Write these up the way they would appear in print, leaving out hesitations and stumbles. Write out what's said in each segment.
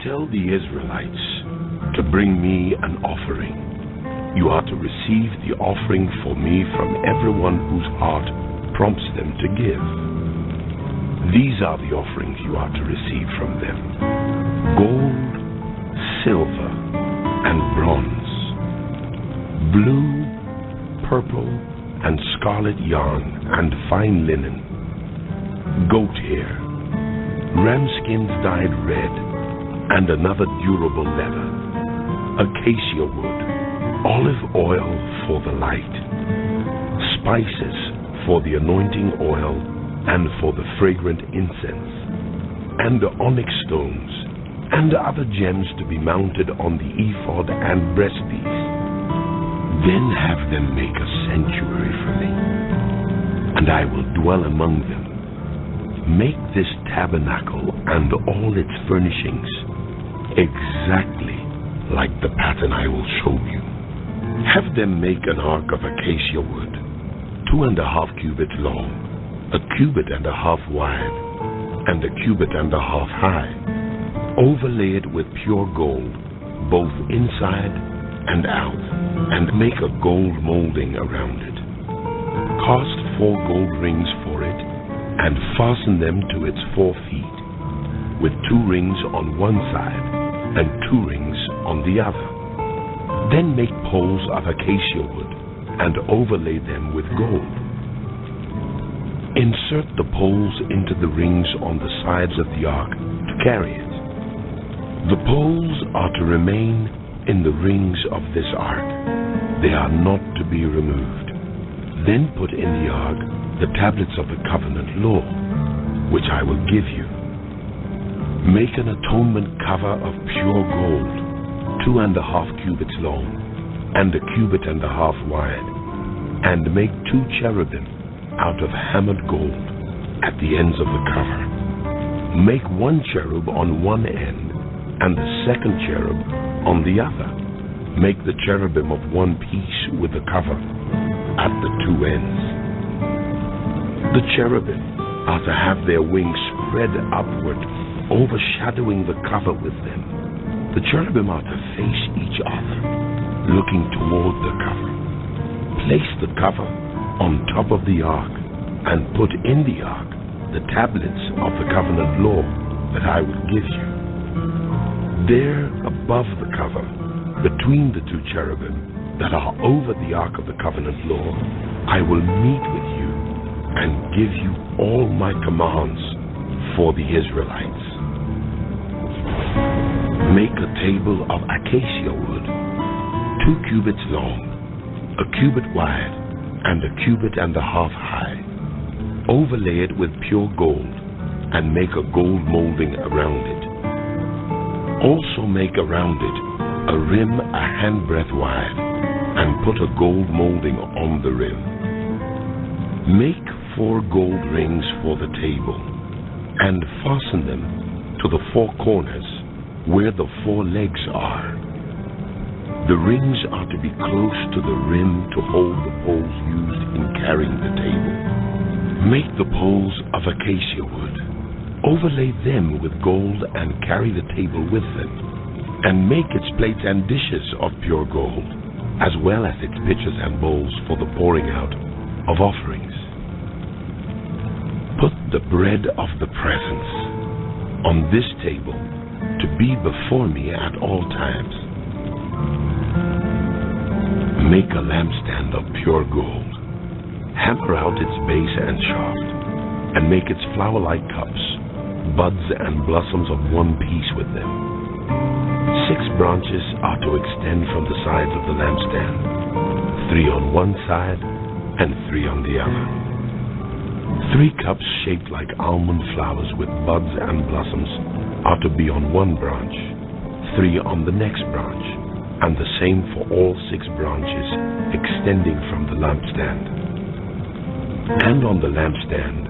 Tell the Israelites to bring me an offering. You are to receive the offering for me from everyone whose heart prompts them to give. These are the offerings you are to receive from them: gold, silver, and bronze, blue, purple, and scarlet yarn and fine linen, goat hair, ram skins dyed red, and another durable leather, acacia wood, olive oil for the light, spices for the anointing oil and for the fragrant incense, and onyx stones, and other gems to be mounted on the ephod and breastpiece. Then have them make a sanctuary for me, and I will dwell among them. Make this tabernacle and all its furnishings exactly like the pattern I will show you. Have them make an ark of acacia wood, 2.5 cubits long, 1.5 cubits wide, and 1.5 cubits high. Overlay it with pure gold, both inside and out, and make a gold molding around it. Cast 4 gold rings for it, and fasten them to its 4 feet, with 2 rings on one side and 2 rings on the other. Then make poles of acacia wood and overlay them with gold. Insert the poles into the rings on the sides of the ark to carry it. The poles are to remain in the rings of this ark. They are not to be removed. Then put in the ark the tablets of the covenant law, which I will give you. Make an atonement cover of pure gold, 2.5 cubits long, and 1.5 cubits wide, and make 2 cherubim out of hammered gold at the ends of the cover. Make 1 cherub on one end, and the 2nd cherub on the other. Make the cherubim of one piece with the cover at the 2 ends. The cherubim are to have their wings spread upward, overshadowing the cover with them. The cherubim are to face each other, looking toward the cover. Place the cover on top of the ark, and put in the ark the tablets of the covenant law that I will give you. There, above the cover, between the 2 cherubim that are over the ark of the covenant law, I will meet with you and give you all my commands for the Israelites. Make a table of acacia wood, 2 cubits long, 1 cubit wide, and 1.5 cubits high. Overlay it with pure gold, and make a gold molding around it. Also make around it a rim 1 handbreadth wide, and put a gold molding on the rim. Make 4 gold rings for the table, and fasten them to the 4 corners where the 4 legs are. The rings are to be close to the rim to hold the poles used in carrying the table. Make the poles of acacia wood. Overlay them with gold and carry the table with them, and make its plates and dishes of pure gold, as well as its pitchers and bowls for the pouring out of offerings. Put the bread of the presence on this table to be before me at all times. Make a lampstand of pure gold. Hammer out its base and shaft, and make its flower-like cups, buds and blossoms of one piece with them. 6 branches are to extend from the sides of the lampstand, 3 on one side and 3 on the other. 3 cups shaped like almond flowers with buds and blossoms are to be on one branch, 3 on the next branch, and the same for all 6 branches extending from the lampstand. And on the lampstand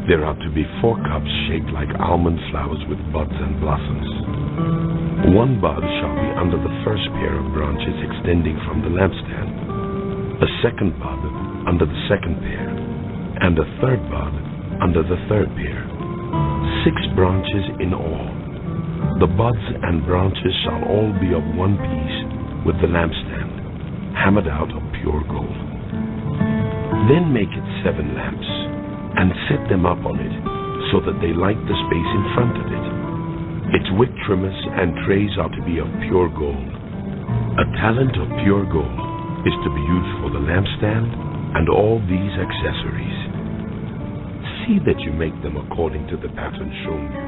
there are to be 4 cups shaped like almond flowers with buds and blossoms. 1 bud shall be under the first pair of branches extending from the lampstand, a 2nd bud under the 2nd pair, and a 3rd bud under the 3rd pair. 6 branches in all. The buds and branches shall all be of one piece with the lampstand, hammered out of pure gold. Then make it 7 lamps, and set them up on it, so that they light the space in front of it. Its wick trimmers and trays are to be of pure gold. A talent of pure gold is to be used for the lampstand and all these accessories. See that you make them according to the pattern shown you.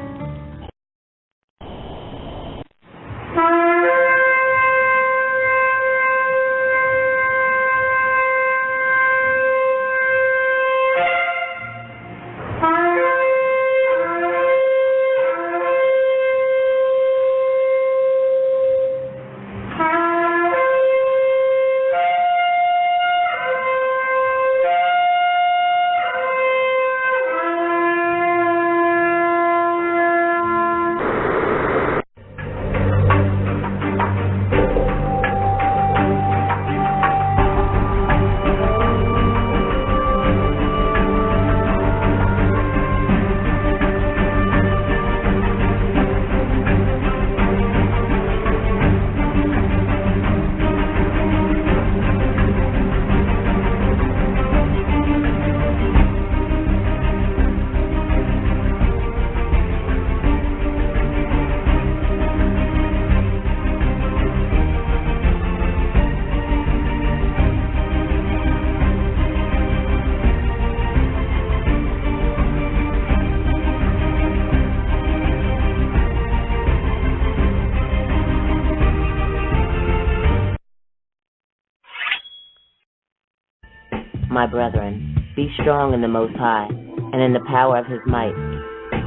My brethren, be strong in the Most High, and in the power of His might.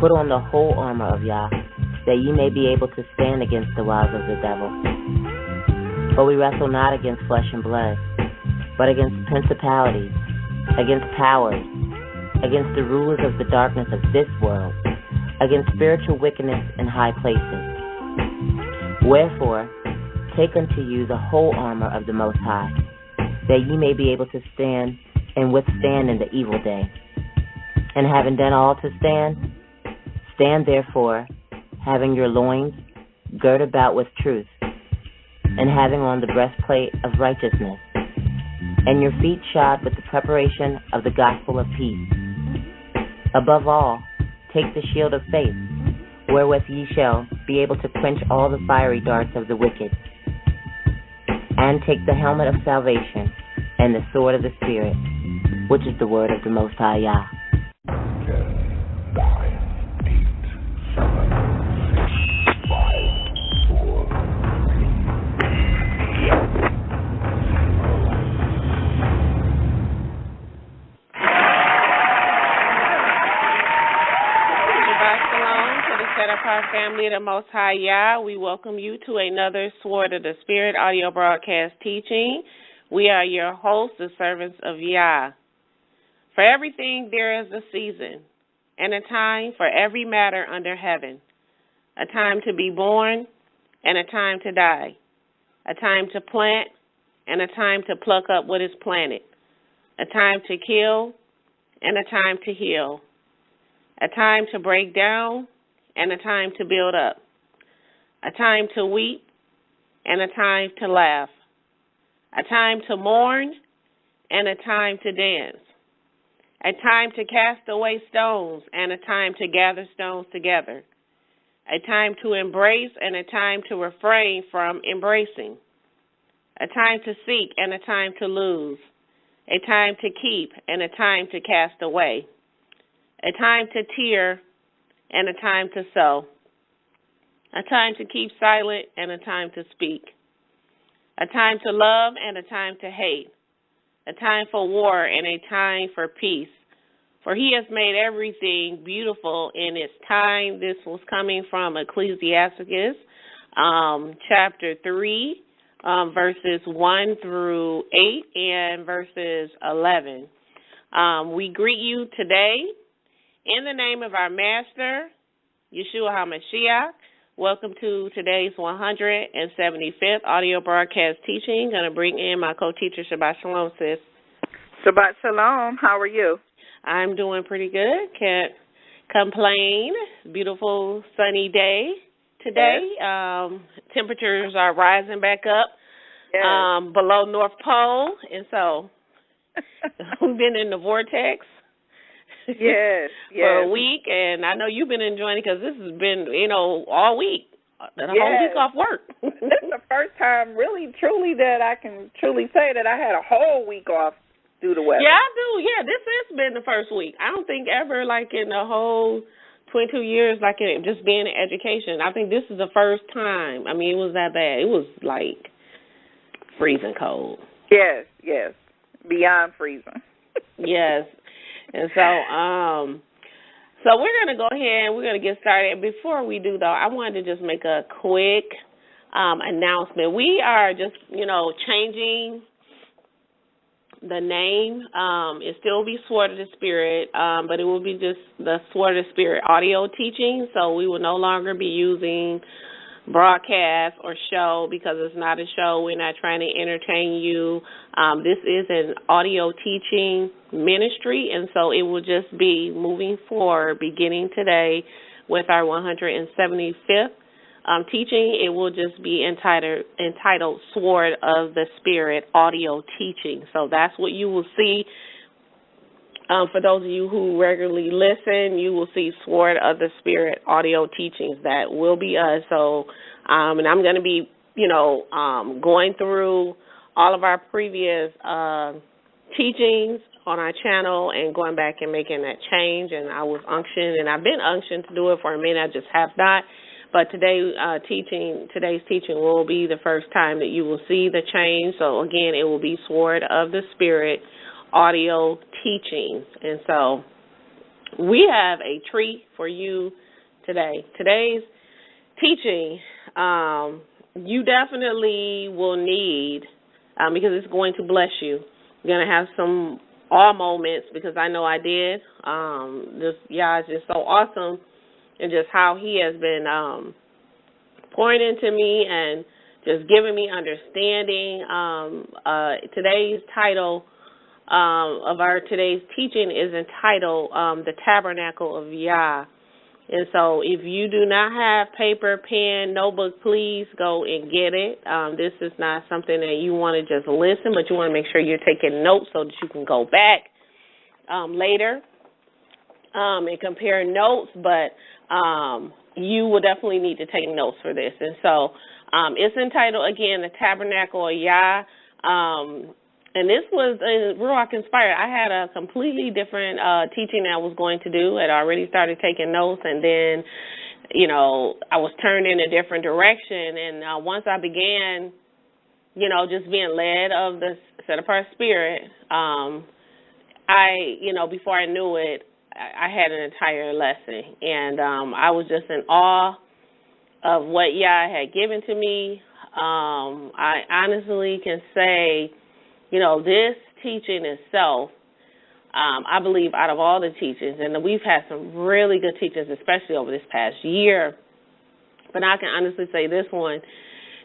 Put on the whole armor of Yah, that ye may be able to stand against the wiles of the devil. For we wrestle not against flesh and blood, but against principalities, against powers, against the rulers of the darkness of this world, against spiritual wickedness in high places. Wherefore, take unto you the whole armor of the Most High, that ye may be able to stand and withstand in the evil day. And having done all to stand, stand therefore, having your loins girt about with truth, and having on the breastplate of righteousness, and your feet shod with the preparation of the gospel of peace. Above all, take the shield of faith, wherewith ye shall be able to quench all the fiery darts of the wicked, and take the helmet of salvation and the sword of the Spirit, which is the word of the Most High Yah. 10, 9, 8, 7, 6, 5, 4, 3, 2, 1. Our family of the Most High Yah, we welcome you to another Sword of the Spirit audio broadcast teaching. We are your hosts, the servants of Yah. For everything there is a season and a time for every matter under heaven, a time to be born and a time to die, a time to plant and a time to pluck up what is planted, a time to kill and a time to heal, a time to break down and a time to build up, a time to weep and a time to laugh, a time to mourn and a time to dance, a time to cast away stones and a time to gather stones together, a time to embrace and a time to refrain from embracing, a time to seek and a time to lose, a time to keep and a time to cast away, a time to tear and a time to sow, a time to keep silent and a time to speak, a time to love and a time to hate, a time for war and a time for peace. For He has made everything beautiful in its time. This was coming from Ecclesiastes, chapter 3, verses 1 through 8 and verses 11. We greet you today in the name of our Master, Yahshua HaMashiach. Welcome to today's 175th audio broadcast teaching. Going to bring in my co-teacher, Shabbat Shalom, sis. Shabbat Shalom. How are you? I'm doing pretty good. Can't complain. Beautiful sunny day today. Temperatures are rising back up below North Pole, and so we've been in the vortex for a week, and I know you've been enjoying it because this has been, all week, the whole week off work. This is the first time, really, truly, that I can truly say that I had a whole week off due to weather. Yeah, I do. Yeah, this has been the first week. I don't think ever, like, in the whole 22 years, like, just being in education, I think this is the first time. I mean, it was that bad. It was, like, freezing cold. Yes, beyond freezing. Yes. And so we're going to go ahead and we're going to get started. Before we do, though, I wanted to just make a quick announcement. We are just, changing the name. It still will be Sword of the Spirit, but it will be just the Sword of the Spirit audio teaching. So we will no longer be using broadcast or show because it's not a show. We're not trying to entertain you. This is an audio teaching ministry, and so it will just be moving forward beginning today with our 175th teaching. It will just be entitled Sword of the Spirit audio teaching. So that's what you will see. For those of you who regularly listen, you will see Sword of the Spirit audio teachings. That will be us. So, and I'm going to be, going through all of our previous teachings on our channel and going back and making that change. And I was unctioned, and I've been unctioned to do it for a minute. I just have not. But today's teaching will be the first time that you will see the change. So, again, it will be Sword of the Spirit audio teachings. And so we have a treat for you today. Today's teaching, you definitely will need, because it's going to bless you. You're going to have some awe moments, because I know I did. Yah is just so awesome, and just how he has been pouring into me and just giving me understanding. Today's title of our today's teaching is entitled The Tabernacle of Yah. And so if you do not have paper, pen, notebook, please go and get it. This is not something that you want to just listen, but you want to make sure you're taking notes so that you can go back later and compare notes. But you will definitely need to take notes for this. And so it's entitled, again, The Tabernacle of Yah. And this was RUACH-INSPIRED. I had a completely different teaching that I was going to do. I'd already started taking notes, and then, I was turned in a different direction. And once I began, just being led of the set-apart spirit, before I knew it, I had an entire lesson. And I was just in awe of what Yah had given to me. I honestly can say, this teaching itself, I believe out of all the teachings, and we've had some really good teachings, especially over this past year, but I can honestly say this one,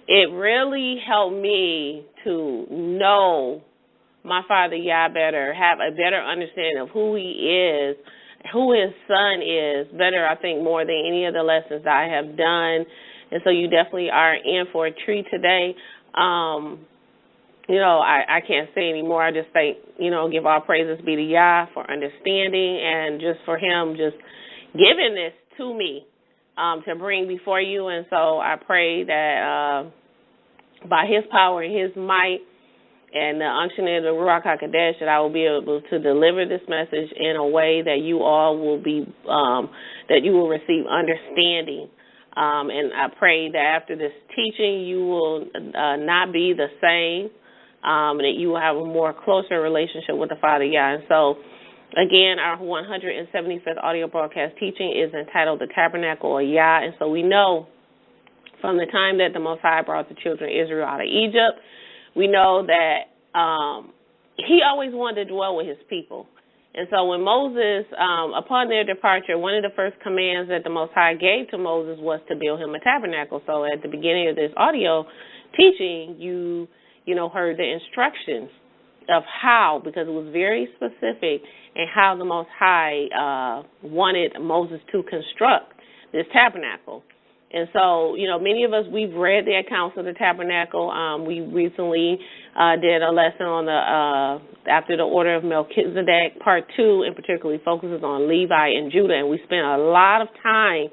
it really helped me to know my Father Yah better, have a better understanding of who he is, who his son is, better, I think, more than any of the lessons that I have done. And so you definitely are in for a treat today. I can't say anymore. I just think, give all praises be to Yah for understanding and just for him just giving this to me to bring before you. And so I pray that by his power and his might and the unction of the Ruach HaKodesh, that I will be able to deliver this message in a way that you all will be, that you will receive understanding. And I pray that after this teaching, you will not be the same. That you will have a more closer relationship with the Father Yah. And so, again, our 175th audio broadcast teaching is entitled The Tabernacle of Yah. And so we know from the time that the Most High brought the children of Israel out of Egypt, we know that he always wanted to dwell with his people. And so when Moses, upon their departure, one of the first commands that the Most High gave to Moses was to build him a tabernacle. So at the beginning of this audio teaching, you heard the instructions of how, because it was very specific, and how the Most High wanted Moses to construct this tabernacle. And so, many of us, we've read the accounts of the tabernacle. We recently did a lesson on the after the order of Melchizedek. Part 2 in particularly focuses on Levi and Judah, and we spent a lot of time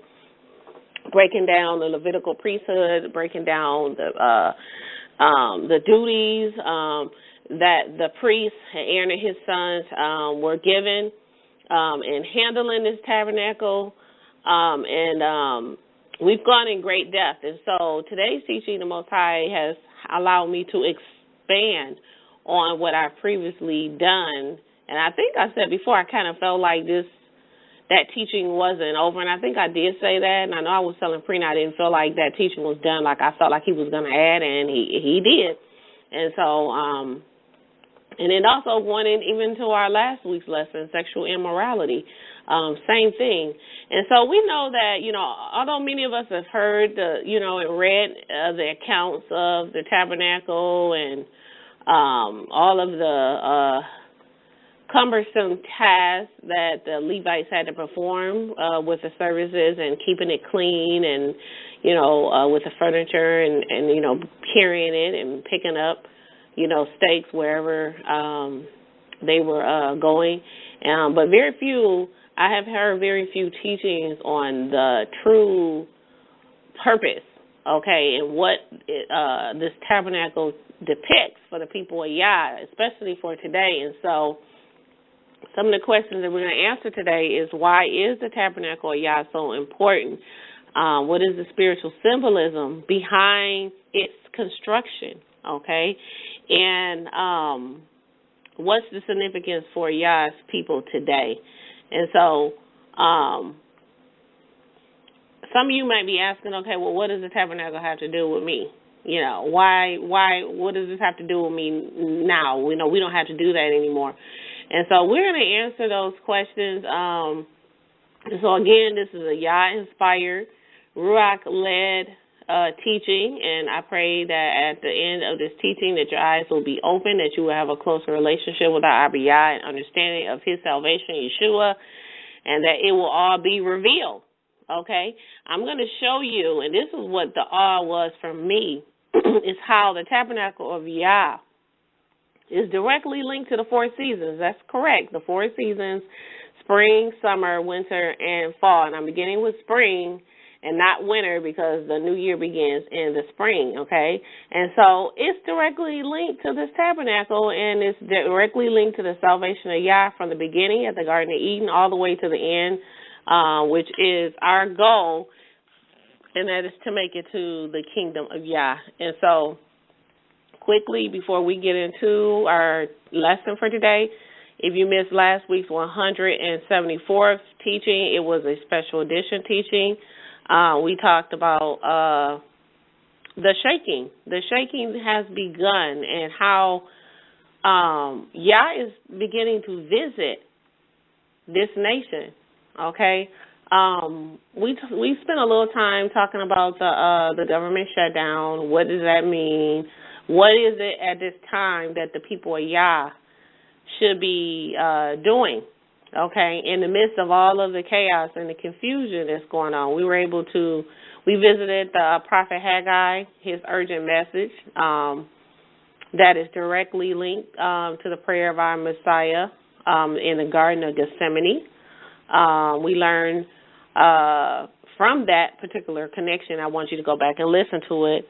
breaking down the Levitical priesthood, breaking down the duties that the priests, Aaron and his sons, were given in handling this tabernacle, and we've gone in great depth. And so today's teaching, the Most High has allowed me to expand on what I've previously done. And I think I said before, I kind of felt like that teaching wasn't over, and I think I did say that, and I know I was telling Preena I didn't feel like that teaching was done, like I felt like he was going to add, and he did. And so, and then also going in even to our last week's lesson, sexual immorality, same thing. And so we know that, although many of us have heard and read the accounts of the tabernacle and all of the cumbersome tasks that the Levites had to perform with the services and keeping it clean and, with the furniture and carrying it and picking up, stakes wherever they were going. But I have heard very few teachings on the true purpose, okay, and what this tabernacle depicts for the people of Yah, especially for today. And so some of the questions that we're going to answer today is, why is the Tabernacle of Yah so important? What is the spiritual symbolism behind its construction, okay? And what's the significance for Yah's people today? And so some of you might be asking, okay, well, what does the tabernacle have to do with me? Why, what does this have to do with me now? We don't have to do that anymore. And so we're going to answer those questions. So, again, this is a Yah-inspired, RUACH-led teaching, and I pray that at the end of this teaching that your eyes will be open, that you will have a closer relationship with our Abba Yah and understanding of his salvation, Yahshua, and that it will all be revealed, okay? I'm going to show you, and this is what the awe was for me, is how the Tabernacle of Yah is directly linked to the 4 seasons. That's correct. The 4 seasons, spring, summer, winter, and fall. And I'm beginning with spring and not winter because the new year begins in the spring, okay? And so it's directly linked to this tabernacle, and it's directly linked to the salvation of Yah from the beginning at the Garden of Eden all the way to the end, which is our goal, and that is to make it to the kingdom of Yah. And so quickly, before we get into our lesson for today, if you missed last week's 174th teaching, it was a special edition teaching. We talked about the shaking. The shaking has begun, and how Yah is beginning to visit this nation, okay? We spent a little time talking about the government shutdown. What does that mean? What is it at this time that the people of Yah should be doing, okay, in the midst of all of the chaos and the confusion that's going on? We visited the prophet Haggai, his urgent message that is directly linked to the prayer of our Messiah in the Garden of Gethsemane. We learned from that particular connection, I want you to go back and listen to it,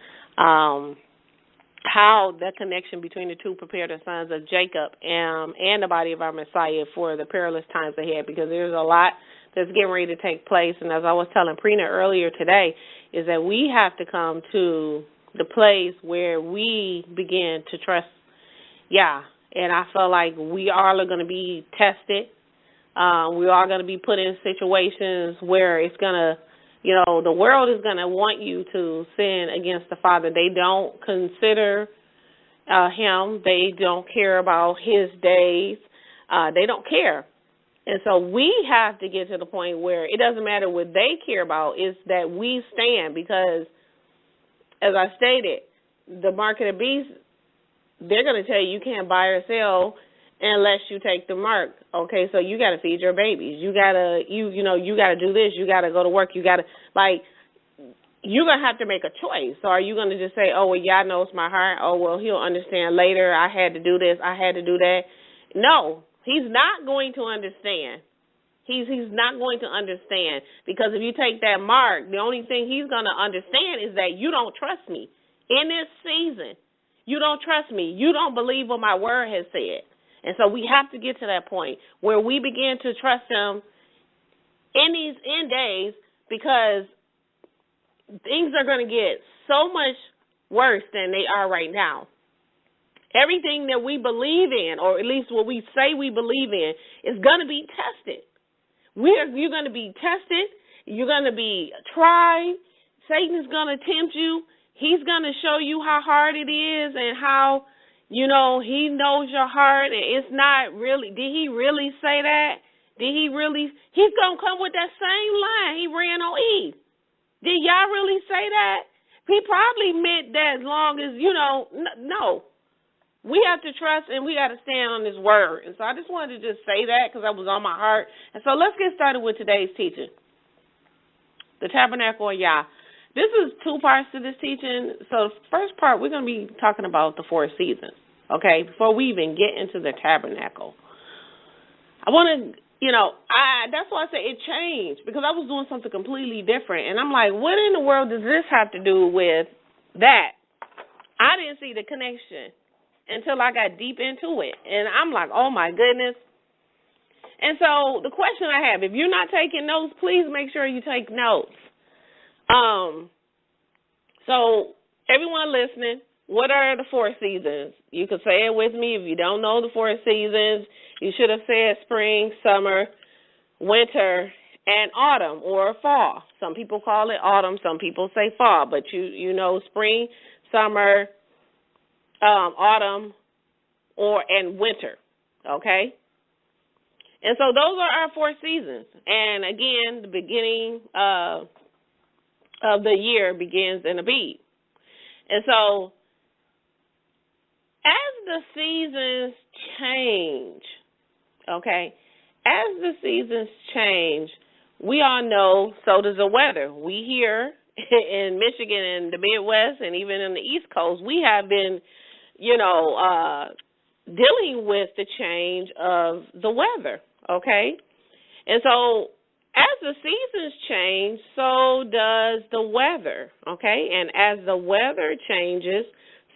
how that connection between the two prepared the sons of Jacob and the body of our Messiah for the perilous times ahead, because there's a lot that's getting ready to take place. And as I was telling Preena earlier today, is that we have to come to the place where we begin to trust Yah. And I feel like we all are going to be tested. We are going to be put in situations where it's going to, the world is going to want you to sin against the Father. They don't consider him. They don't care about his days. They don't care. And so we have to get to the point where it doesn't matter what they care about, it's that we stand, because, as I stated, the mark of the beast, they're going to tell you can't buy or sell unless you take the mark. Okay, so you got to feed your babies. You got to, you got to do this. You got to go to work. You got to, you're going to have to make a choice. So are you going to just say, oh, well, Yah knows my heart. Oh, well, he'll understand later. I had to do this. I had to do that. No, he's not going to understand. He's not going to understand, because if you take that mark, the only thing he's going to understand is that you don't trust me. In this season, you don't trust me. You don't believe what my word has said. And so we have to get to that point where we begin to trust him in these end days, because things are going to get so much worse than they are right now. Everything that we believe in, or at least what we say we believe in, is going to be tested. You're going to be tested. You're going to be tried. Satan is going to tempt you. He's going to show you how hard it is and how, he knows your heart. And it's not really, did he really say that? He's going to come with that same line he ran on Eve. Did y'all really say that? He probably meant that as long as, no. We have to trust, and we got to stand on his word. And so I just wanted to just say that because that was on my heart. And so let's get started with today's teaching, the Tabernacle of Yah. This is 2 parts to this teaching. So the first part, we're going to be talking about the 4 seasons, okay, before we even get into the tabernacle. I want to, that's why I say it changed, because I was doing something completely different. And I'm like, what in the world does this have to do with that? I didn't see the connection until I got deep into it. And I'm like, oh, my goodness. And so the question I have, if you're not taking notes, please make sure you take notes. So everyone listening, what are the 4 seasons? You can say it with me. If you don't know the 4 seasons, you should have said spring, summer, winter, and autumn or fall. Some people call it autumn. Some people say fall. But you know spring, summer, autumn, and winter, okay? And so those are our 4 seasons. And again, the beginning of the year begins in Abib. And so as the seasons change, okay, as the seasons change, we all know, so does the weather. We here in Michigan and the Midwest and even in the East Coast, we have been dealing with the change of the weather, okay? And so as the seasons change, so does the weather, okay? And as the weather changes,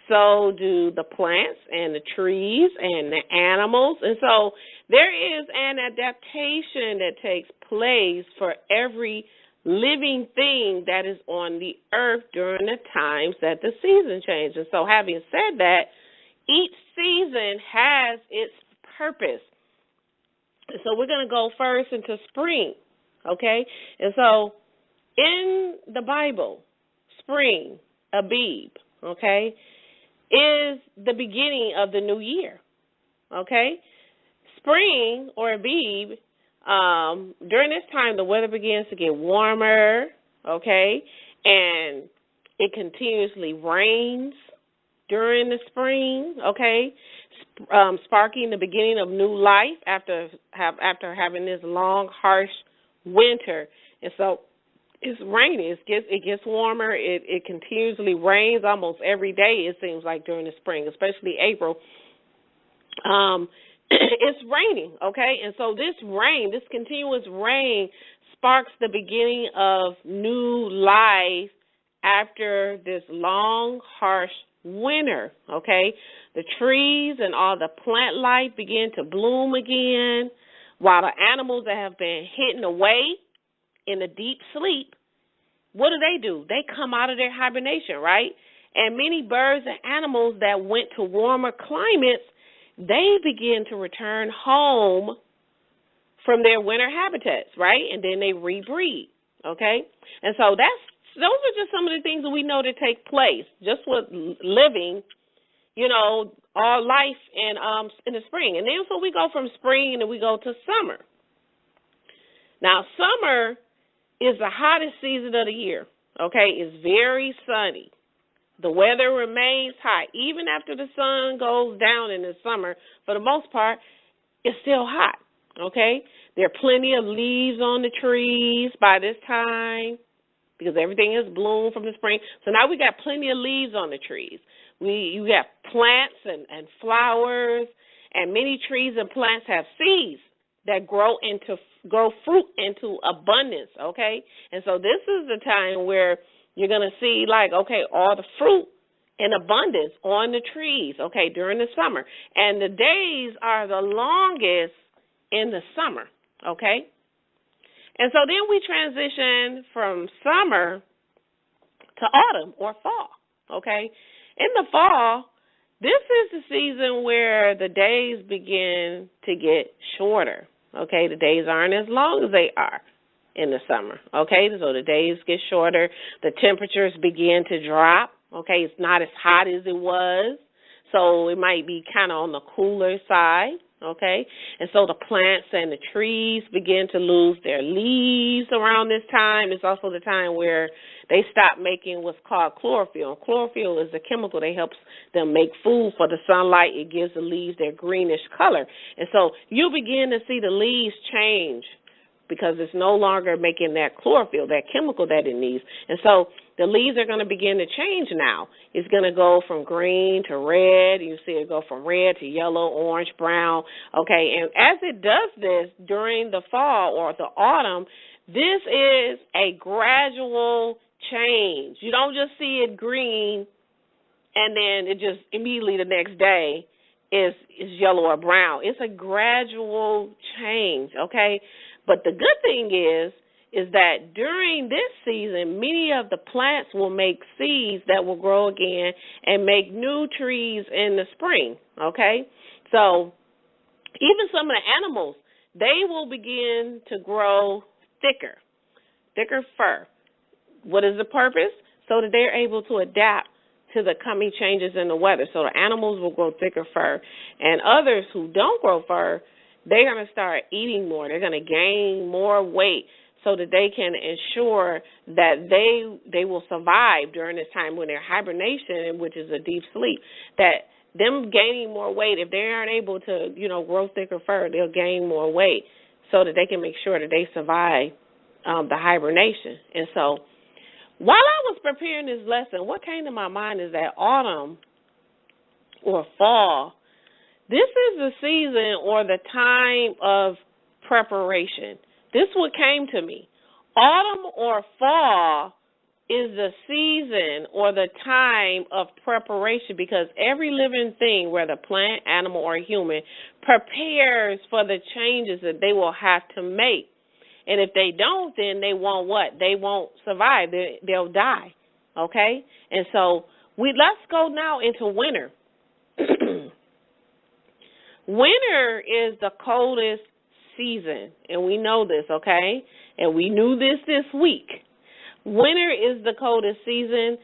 so do the plants and the trees and the animals. And so there is an adaptation that takes place for every living thing that is on the earth during the times that the season changes. So having said that, each season has its purpose. So we're going to go first into spring, okay? And so in the Bible, spring, Abib, okay, is the beginning of the new year, okay? Spring or Abib, during this time, the weather begins to get warmer, okay, and it continuously rains during the spring, okay, sparking the beginning of new life after having this long, harsh winter. And so it's raining. It gets warmer. It continuously rains almost every day, it seems like, during the spring, especially April. It's raining, okay? And so this continuous rain sparks the beginning of new life after this long, harsh winter, okay? The trees and all the plant life begin to bloom again, while the animals that have been hidden away in a deep sleep, what do? They come out of their hibernation, right? And many birds and animals that went to warmer climates, they begin to return home from their winter habitats, right? And then they rebreed, okay? And so those are just some of the things that we know that take place just with living, our life in the spring. And then so we go from spring and then we go to summer. Now, summer is the hottest season of the year, okay? It's very sunny. The weather remains hot. Even after the sun goes down in the summer, for the most part, it's still hot, okay? There are plenty of leaves on the trees by this time, because everything is bloomed from the spring. So now we got plenty of leaves on the trees. You have plants and flowers, and many trees and plants have seeds that grow fruit into abundance, okay? And so this is the time where you're going to see, like, okay, all the fruit in abundance on the trees, okay, during the summer. And the days are the longest in the summer, okay? And so then we transition from summer to autumn or fall, okay? In the fall, this is the season where the days begin to get shorter, okay? The days aren't as long as they are in the summer, okay? So the days get shorter. The temperatures begin to drop, okay? It's not as hot as it was, so it might be kind of on the cooler side, okay? And so the plants and the trees begin to lose their leaves around this time. It's also the time where they stop making what's called chlorophyll. Chlorophyll is a chemical that helps them make food for the sunlight. It gives the leaves their greenish color. And so you begin to see the leaves change because it's no longer making that chlorophyll, that chemical that it needs. And so the leaves are going to begin to change now. It's going to go from green to red. You see it go from red to yellow, orange, brown. Okay, and as it does this during the fall or the autumn, this is a gradual change. You don't just see it green and then it just immediately the next day is yellow or brown. It's a gradual change, okay? But the good thing is that during this season, many of the plants will make seeds that will grow again and make new trees in the spring, okay? So even some of the animals, they will begin to grow thicker fur. What is the purpose? So that they're able to adapt to the coming changes in the weather. So the animals will grow thicker fur. And others who don't grow fur, they're going to start eating more. They're going to gain more weight so that they can ensure that they will survive during this time when they're hibernation, which is a deep sleep, that them gaining more weight, if they aren't able to, grow thicker fur, they'll gain more weight so that they can make sure that they survive the hibernation. And so while I was preparing this lesson, what came to my mind is that autumn or fall, this is the season or the time of preparation. This is what came to me. Autumn or fall is the season or the time of preparation because every living thing, whether plant, animal, or human, prepares for the changes that they will have to make. And if they don't, then they won't what? They won't survive. They'll die, okay? And so let's go now into winter. Winter is the coldest season, and we know this, okay? And we knew this week. Winter is the coldest season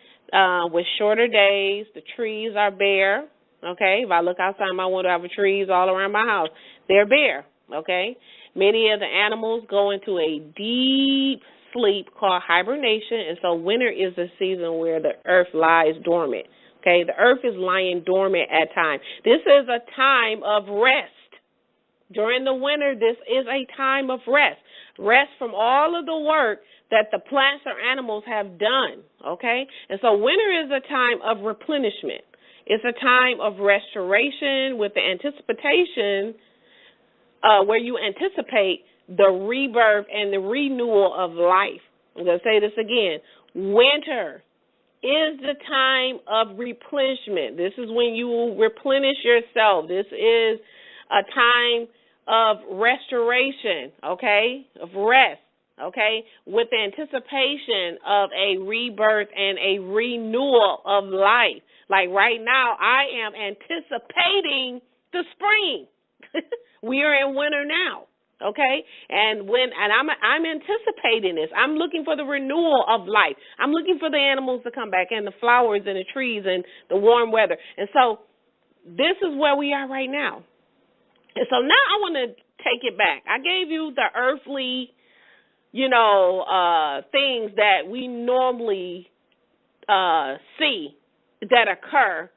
with shorter days. The trees are bare, okay? If I look outside my window, I have trees all around my house. They're bare, okay? Many of the animals go into a deep sleep called hibernation, and so winter is the season where the earth lies dormant. Okay, the earth is lying dormant at times. This is a time of rest. During the winter, this is a time of rest. Rest from all of the work that the plants or animals have done, okay? And so winter is a time of replenishment. It's a time of restoration with the anticipation where you anticipate the rebirth and the renewal of life. I'm going to say this again. Winter is the time of replenishment. This is when you will replenish yourself. This is a time of restoration, okay, of rest, okay, with the anticipation of a rebirth and a renewal of life. Like right now, I am anticipating the spring. We are in winter now. Okay, and I'm anticipating this. I'm looking for the renewal of life. I'm looking for the animals to come back and the flowers and the trees and the warm weather. And so this is where we are right now. And so now I want to take it back. I gave you the earthly, things that we normally see that occur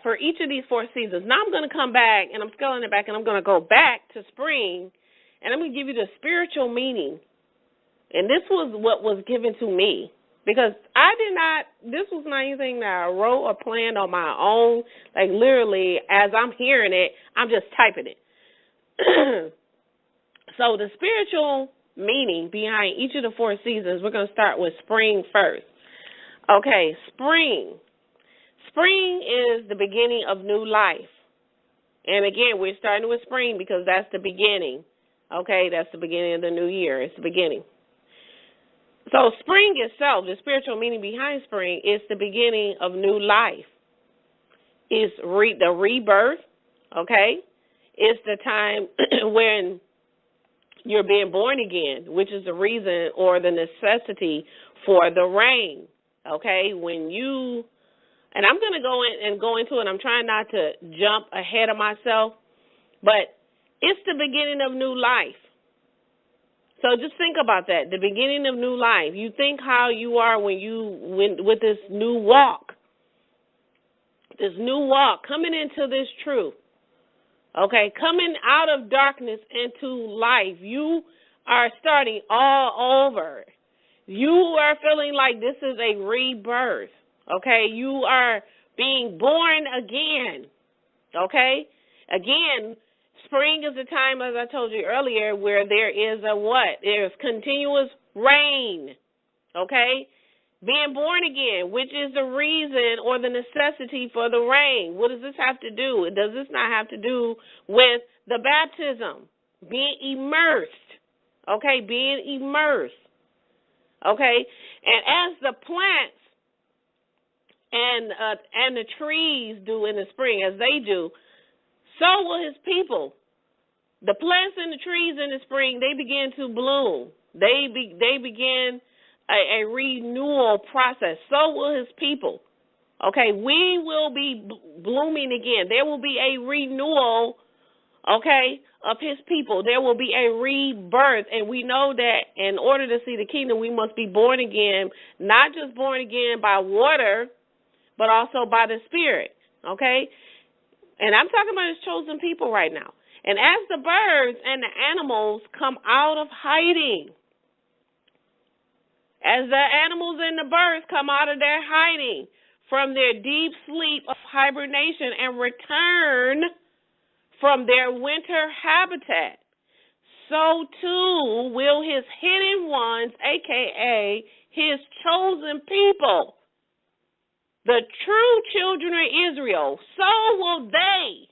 for each of these 4 seasons. Now I'm going to come back and I'm scaling it back and I'm going to go back to spring. And I'm going to give you the spiritual meaning And this was what was given to me. Because this was not anything that I wrote or planned on my own. Like, literally, as I'm hearing it, I'm just typing it. So the spiritual meaning behind each of the 4 seasons, we're going to start with spring first. Okay, spring. Spring is the beginning of new life. And again, we're starting with spring because that's the beginning. Okay, that's the beginning of the new year. It's the beginning. So spring itself, the spiritual meaning behind spring, is the beginning of new life. It's the rebirth, okay? It's the time when you're being born again, which is the reason or the necessity for the rain, okay? And I'm going to go into it. I'm trying not to jump ahead of myself, but it's the beginning of new life. So just think about that, the beginning of new life. You think how you are with this new walk, coming into this truth, okay, coming out of darkness into life. You are starting all over. You are feeling like this is a rebirth, okay? You are being born again, okay? Again, spring is the time, as I told you earlier, where there is There's continuous rain, okay? Being born again, which is the reason or the necessity for the rain. What does this have to do? Does this not have to do with the baptism? Being immersed, okay? Being immersed, okay? And as the plants and the trees do in the spring, as they do, so will his people. The plants and the trees in the spring, they begin to bloom. They begin a renewal process. So will his people. Okay, we will be blooming again. There will be a renewal, okay, of his people. There will be a rebirth. And we know that in order to see the kingdom, we must be born again, not just born again by water, but also by the Spirit, okay? And I'm talking about his chosen people right now. And as the birds and the animals come out of hiding, as the animals and the birds come out of their hiding from their deep sleep of hibernation and return from their winter habitat, so too will his hidden ones, a.k.a. his chosen people, the true children of Israel, so will they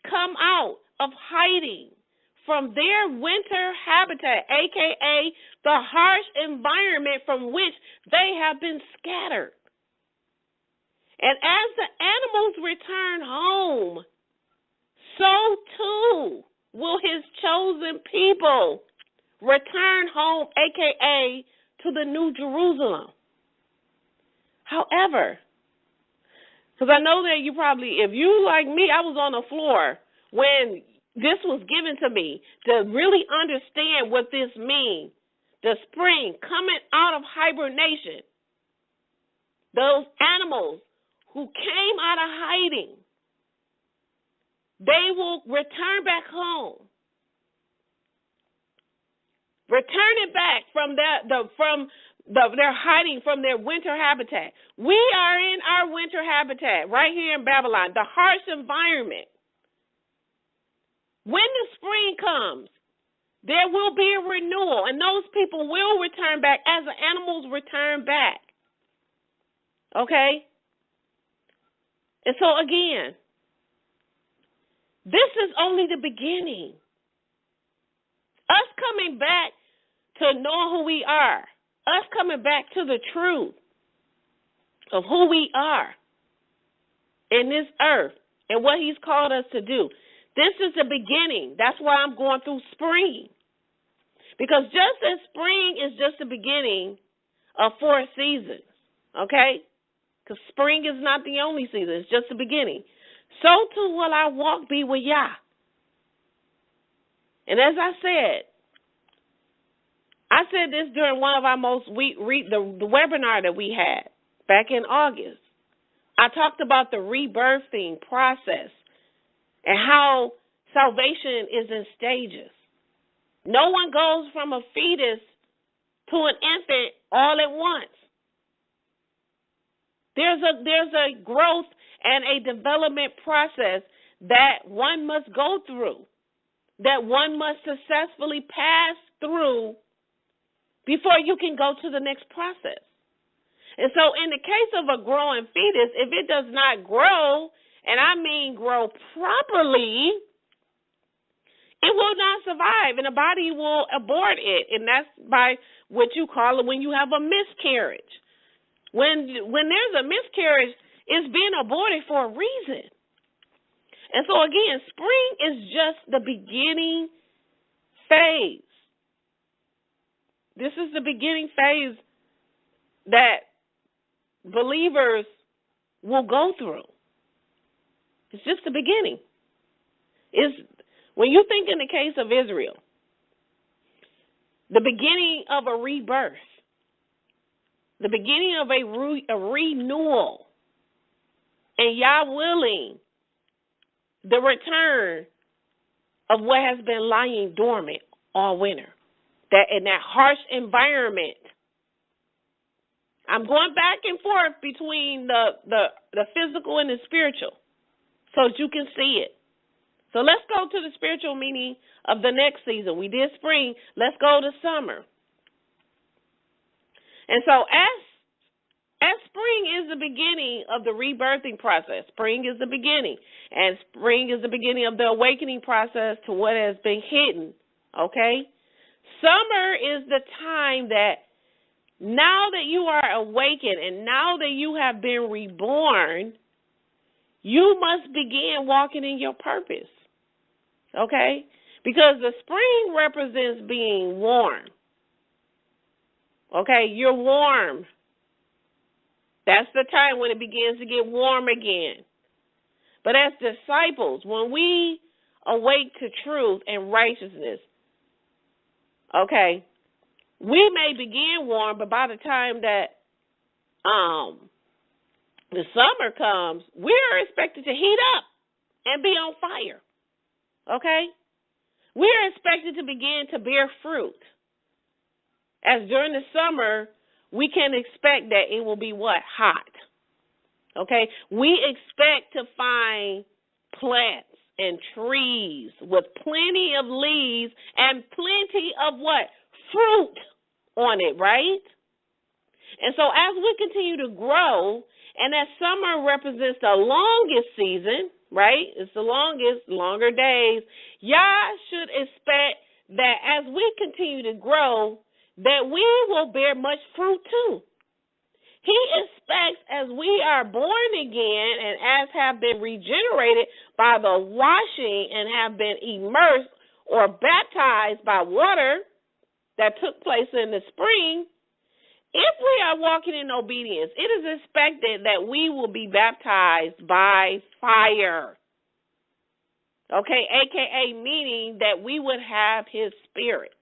come out of hiding from their winter habitat, a.k.a. the harsh environment from which they have been scattered. And as the animals return home, so too will his chosen people return home, a.k.a. to the New Jerusalem. However, because I know that you probably, if you like me, I was on the floor when this was given to me to really understand what this means. The spring coming out of hibernation. Those animals who came out of hiding, they will return back home. Returning back from their hiding from their winter habitat. We are in our winter habitat right here in Babylon, the harsh environment. When the spring comes, there will be a renewal, and those people will return back as the animals return back. Okay? And so again, this is only the beginning. Us coming back to know who we are. Us coming back to the truth of who we are in this earth and what he's called us to do. This is the beginning. That's why I'm going through spring. Because just as spring is just the beginning of 4 seasons, okay? Because spring is not the only season. It's just the beginning. So too will our walk be with Yah. And as I said this during one of our the webinar that we had back in August. I talked about the rebirthing process and how salvation is in stages. No one goes from a fetus to an infant all at once. There's a growth and a development process that one must go through, that one must successfully pass through before you can go to the next process. And so in the case of a growing fetus, if it does not grow, and I mean grow properly, it will not survive, and the body will abort it, and that's by what you call it when you have a miscarriage. When there's a miscarriage, it's being aborted for a reason. And so again, spring is just the beginning phase. This is the beginning phase that believers will go through. It's just the beginning. When you think in the case of Israel, the beginning of a rebirth, the beginning of a renewal, and Yah willing, the return of what has been lying dormant all winter, that in that harsh environment. I'm going back and forth between the physical and the spiritual so that you can see it. So let's go to the spiritual meaning of the next season. We did spring. Let's go to summer. And so as spring is the beginning of the rebirthing process, spring is the beginning, and spring is the beginning of the awakening process to what has been hidden, okay? Summer is the time that now that you are awakened and now that you have been reborn, you must begin walking in your purpose, okay? Because the spring represents being warm, okay? You're warm. That's the time when it begins to get warm again. But as disciples, when we awake to truth and righteousness, okay, we may begin warm, but by the time that the summer comes, we're expected to heat up and be on fire, okay? We're expected to begin to bear fruit. As during the summer, we can expect that it will be what? Hot, okay? We expect to find plants and trees with plenty of leaves and plenty of what? Fruit on it, right? And so as we continue to grow, and that summer represents the longest season, right? It's the longest, longer days. Yah should expect that as we continue to grow, that we will bear much fruit too. He expects as we are born again and as have been regenerated by the washing and have been immersed or baptized by water that took place in the spring, if we are walking in obedience, it is expected that we will be baptized by fire. Okay, a.k.a. meaning that we would have his spirit.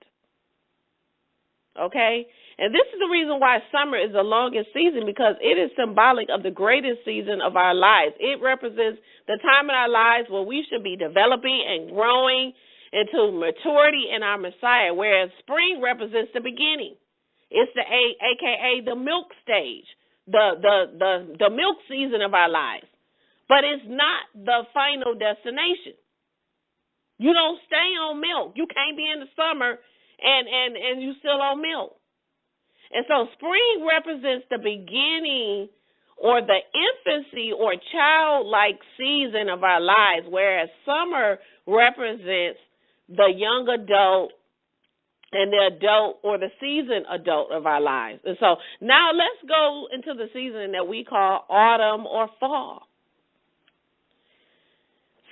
Okay, and this is the reason why summer is the longest season, because it is symbolic of the greatest season of our lives. It represents the time in our lives where we should be developing and growing into maturity in our Messiah, whereas spring represents the beginning. It's the aka the milk stage, the milk season of our lives. But it's not the final destination. You don't stay on milk. You can't be in the summer and you still on milk. And so spring represents the beginning or the infancy or childlike season of our lives, whereas summer represents the young adult and the adult or the seasoned adult of our lives. And so now let's go into the season that we call autumn or fall.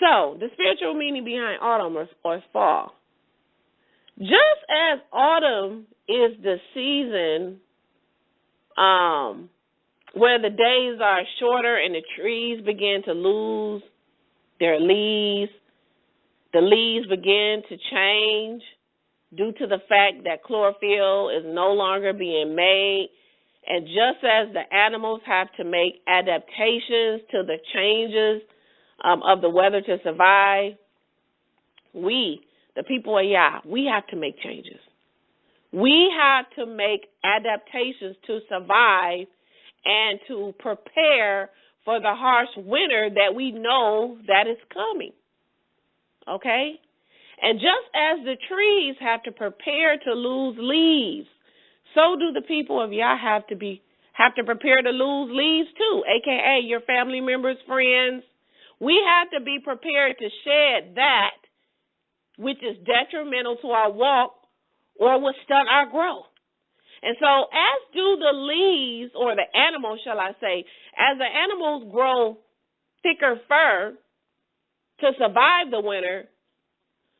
So the spiritual meaning behind autumn or fall. Just as autumn is the season where the days are shorter and the trees begin to lose their leaves, the leaves begin to change due to the fact that chlorophyll is no longer being made. And just as the animals have to make adaptations to the changes of the weather to survive, we, the people of Yah, we have to make changes. We have to make adaptations to survive and to prepare for the harsh winter that we know that is coming. Okay? And just as the trees have to prepare to lose leaves, so do the people of Yah have to prepare to lose leaves too, aka your family members, friends. We have to be prepared to shed that which is detrimental to our walk or will stunt our growth. And so as do the leaves, or the animals, shall I say, as the animals grow thicker fur to survive the winter,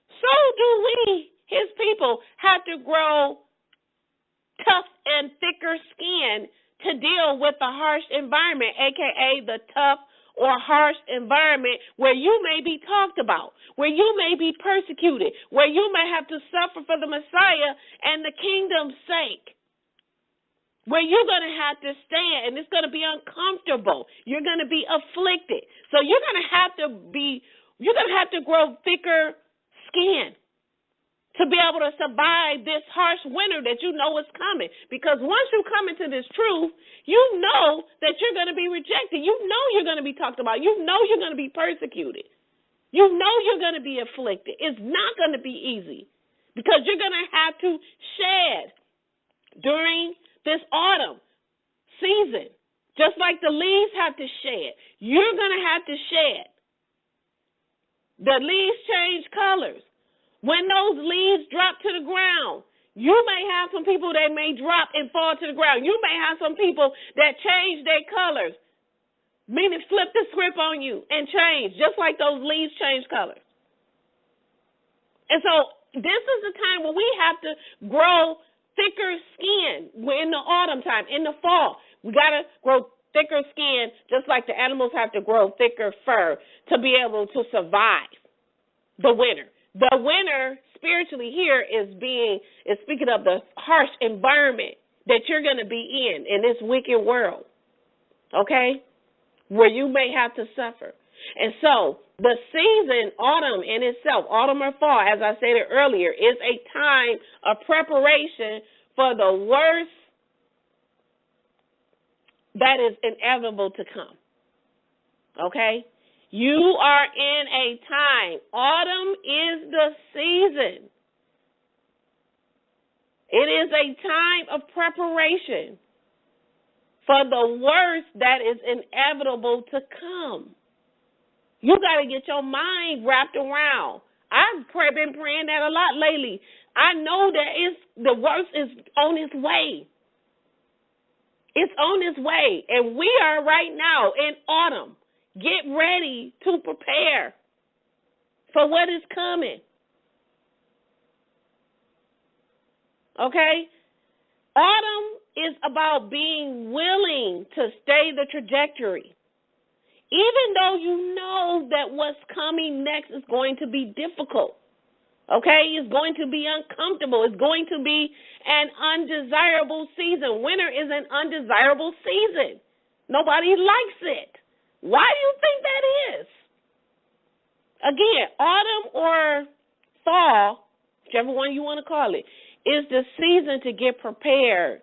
so do we, his people, have to grow tough and thicker skin to deal with the harsh environment, aka the tough or harsh environment where you may be talked about, where you may be persecuted, where you may have to suffer for the Messiah and the kingdom's sake, where you're going to have to stand and it's going to be uncomfortable. You're going to be afflicted. So you're going to have to grow thicker skin to be able to survive this harsh winter that you know is coming. Because once you come into this truth, you know that you're going to be rejected. You know you're going to be talked about. You know you're going to be persecuted. You know you're going to be afflicted. It's not going to be easy because you're going to have to shed during this autumn season. Just like the leaves have to shed, you're going to have to shed. The leaves change colors. When those leaves drop to the ground, you may have some people that may drop and fall to the ground. You may have some people that change their colors, meaning flip the script on you and change, just like those leaves change colors. And so this is the time where we have to grow thicker skin. We're in the autumn time, in the fall. We got to grow thicker skin, just like the animals have to grow thicker fur to be able to survive the winter. The winter, spiritually here, is speaking of the harsh environment that you're going to be in this wicked world, okay, where you may have to suffer. And so the season, autumn in itself, autumn or fall, as I stated earlier, is a time of preparation for the worst that is inevitable to come, okay? You are in a time. Autumn is the season. It is a time of preparation for the worst that is inevitable to come. You got to get your mind wrapped around. I've been praying that a lot lately. I know that the worst is on its way. It's on its way. And we are right now in autumn. Get ready to prepare for what is coming. Okay? Autumn is about being willing to stay the trajectory. Even though you know that what's coming next is going to be difficult. Okay? It's going to be uncomfortable. It's going to be an undesirable season. Winter is an undesirable season. Nobody likes it. Why do you think that is? Again, autumn or fall, whichever one you want to call it, is the season to get prepared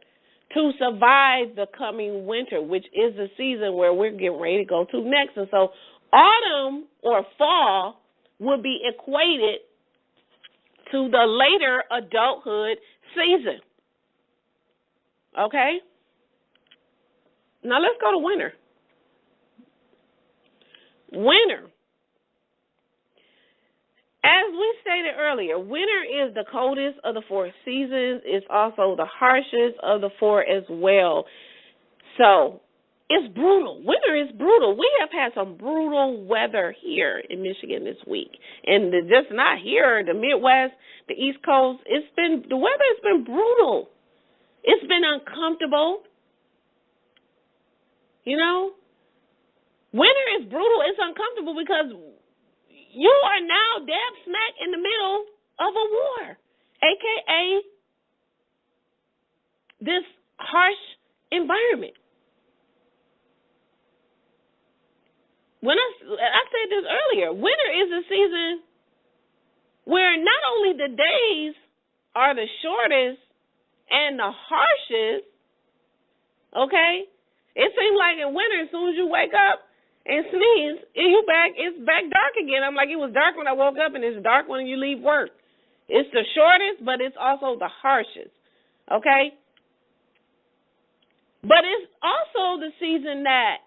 to survive the coming winter, which is the season where we're getting ready to go to next. And so autumn or fall would be equated to the later adulthood season. Okay? Now let's go to winter. Winter. As we stated earlier, winter is the coldest of the four seasons. It's also the harshest of the four as well. So it's brutal. Winter is brutal. We have had some brutal weather here in Michigan this week. And just not here, the Midwest, the East Coast, the weather has been brutal. It's been uncomfortable. You know? Winter is brutal. It's uncomfortable because you are now dab smack in the middle of a war, a.k.a. this harsh environment. When I said this earlier, winter is a season where not only the days are the shortest and the harshest, okay? It seems like in winter, as soon as you wake up and sneeze, it's back dark again. I'm like, it was dark when I woke up, and it's dark when you leave work. It's the shortest, but it's also the harshest, okay? But it's also the season that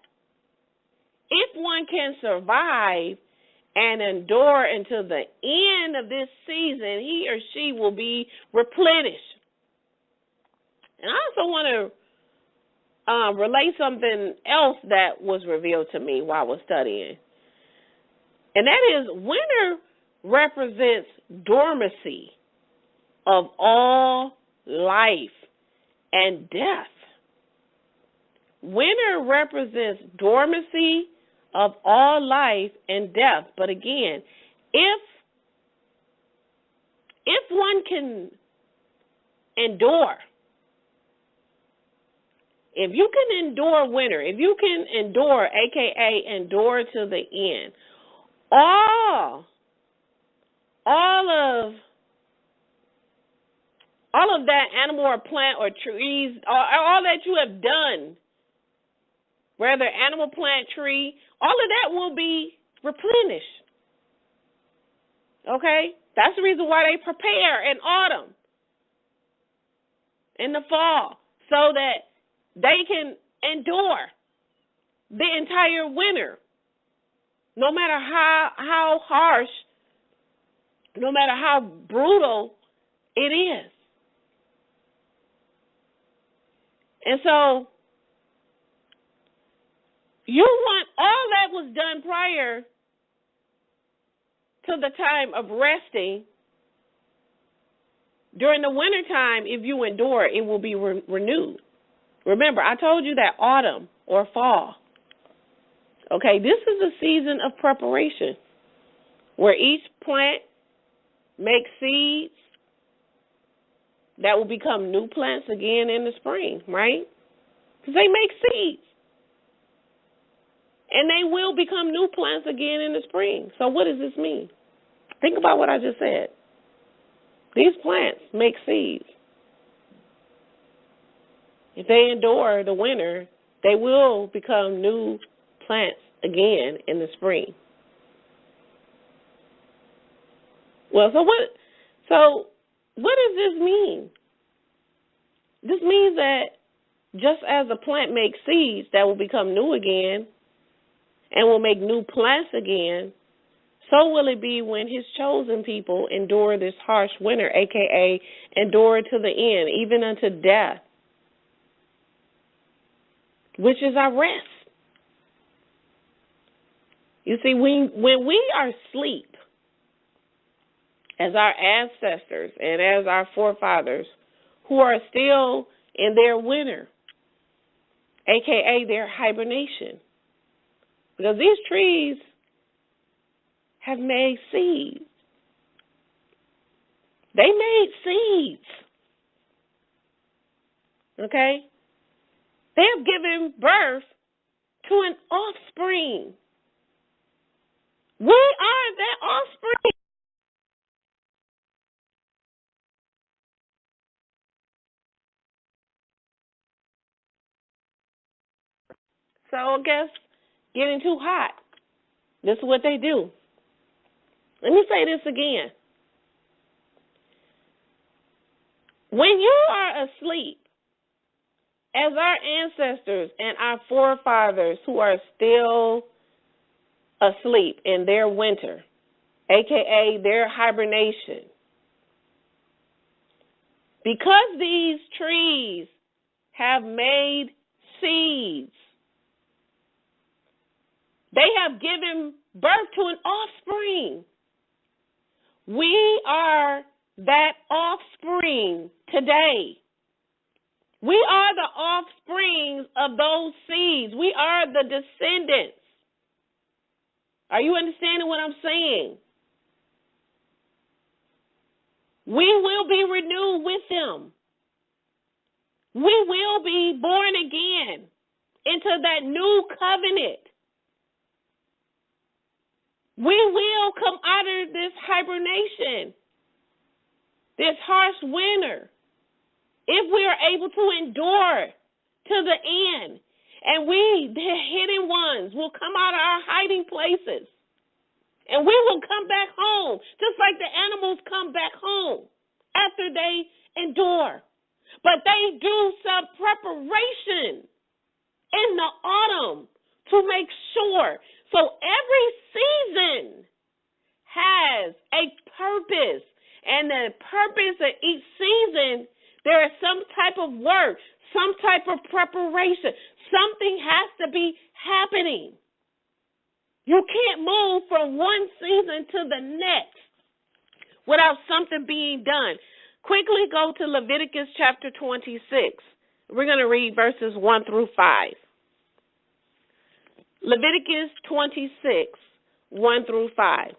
if one can survive and endure until the end of this season, he or she will be replenished. And I also want to relate something else that was revealed to me while I was studying. And that is, winter represents dormancy of all life and death. Winter represents dormancy of all life and death. But again, if one can endure, if you can endure winter, if you can endure, aka endure to the end, all of that animal or plant or trees, all that you have done, whether animal, plant, tree, all of that will be replenished. Okay? That's the reason why they prepare in autumn, in the fall, so that they can endure the entire winter, no matter how harsh, no matter how brutal it is. And so you want all that was done prior to the time of resting. During the wintertime, if you endure, it will be renewed. Remember, I told you that autumn or fall. Okay, this is a season of preparation where each plant makes seeds that will become new plants again in the spring, right? Because they make seeds. And they will become new plants again in the spring. So what does this mean? Think about what I just said. These plants make seeds. If they endure the winter, they will become new plants again in the spring. Well, so what does this mean? This means that just as a plant makes seeds that will become new again and will make new plants again, so will it be when his chosen people endure this harsh winter, a.k.a. endure to the end, even unto death, which is our rest. You see, when we are asleep, as our ancestors and as our forefathers who are still in their winter, a.k.a. their hibernation, because these trees have made seeds. They made seeds. Okay? They have given birth to an offspring. We are that offspring. So I guess getting too hot. This is what they do. Let me say this again. When you are asleep, as our ancestors and our forefathers who are still asleep in their winter, a.k.a. their hibernation, because these trees have made seeds, they have given birth to an offspring. We are that offspring today. We are the offsprings of those seeds. We are the descendants. Are you understanding what I'm saying? We will be renewed with them. We will be born again into that new covenant. We will come out of this hibernation, this harsh winter, if we are able to endure to the end, and we, the hidden ones, will come out of our hiding places, and we will come back home, just like the animals come back home after they endure. But they do some preparation in the autumn to make sure. So every season has a purpose, and the purpose of each season, there is some type of work, some type of preparation. Something has to be happening. You can't move from one season to the next without something being done. Quickly go to Leviticus chapter 26. We're going to read verses 1 through 5. Leviticus 26, 1 through 5.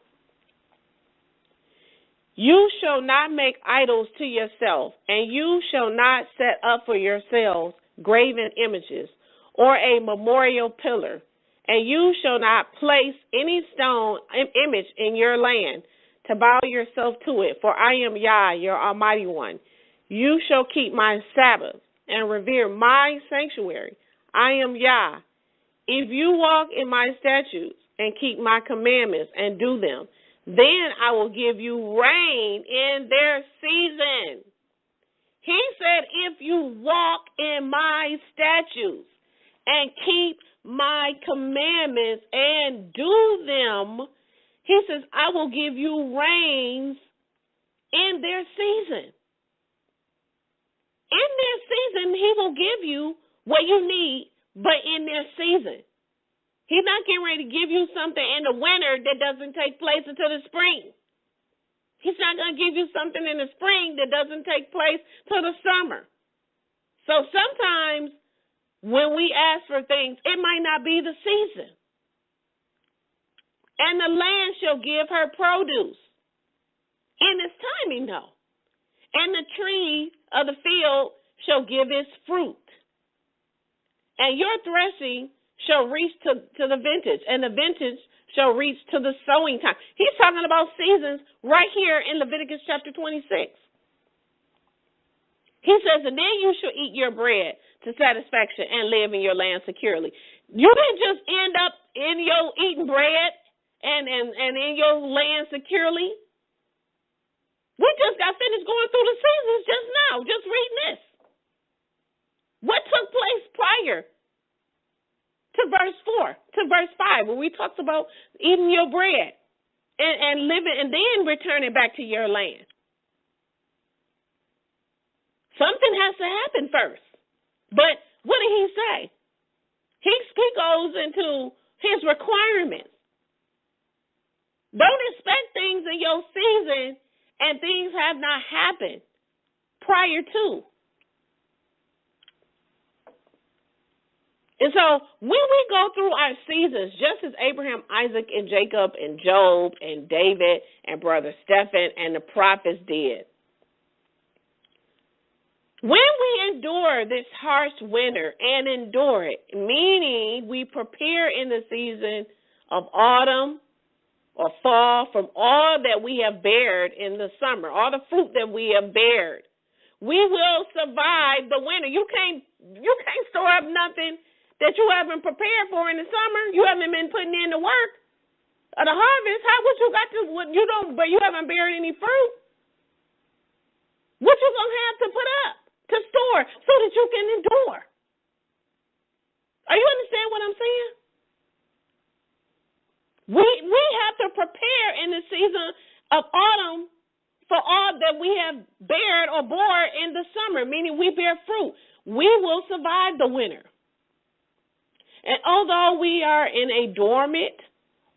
You shall not make idols to yourself, and you shall not set up for yourselves graven images or a memorial pillar, and you shall not place any stone image in your land to bow yourself to it, for I am Yah, your Almighty One. You shall keep my Sabbath and revere my sanctuary. I am Yah. If you walk in my statutes and keep my commandments and do them, then I will give you rain in their season. He said, if you walk in my statutes and keep my commandments and do them, he says, I will give you rains in their season. In their season, he will give you what you need, but in their season. He's not getting ready to give you something in the winter that doesn't take place until the spring. He's not going to give you something in the spring that doesn't take place till the summer. So sometimes when we ask for things, it might not be the season. And the land shall give her produce in its timing, though. And the tree of the field shall give its fruit. And your threshing shall reach to the vintage, and the vintage shall reach to the sowing time. He's talking about seasons right here in Leviticus chapter 26. He says, and then you shall eat your bread to satisfaction and live in your land securely. You didn't just end up in your eating bread and in your land securely. We just got finished going through the seasons just now, just reading this. What took place prior to verse 4, to verse 5, when we talked about eating your bread and living and then returning back to your land? Something has to happen first. But what did he say? He goes into his requirements. Don't expect things in your season and things have not happened prior to. And so when we go through our seasons, just as Abraham, Isaac, and Jacob, and Job, and David, and Brother Stephen, and the prophets did, when we endure this harsh winter and endure it, meaning we prepare in the season of autumn or fall from all that we have bared in the summer, all the fruit that we have bared, we will survive the winter. You can't store up nothing that you haven't prepared for in the summer. You haven't been putting in the work of the harvest. How would you got to? But you haven't bared any fruit. What you gonna have to put up to store so that you can endure? Are you understand what I'm saying? We have to prepare in the season of autumn for all that we have bared or bore in the summer, meaning we bear fruit. We will survive the winter. And although we are in a dormant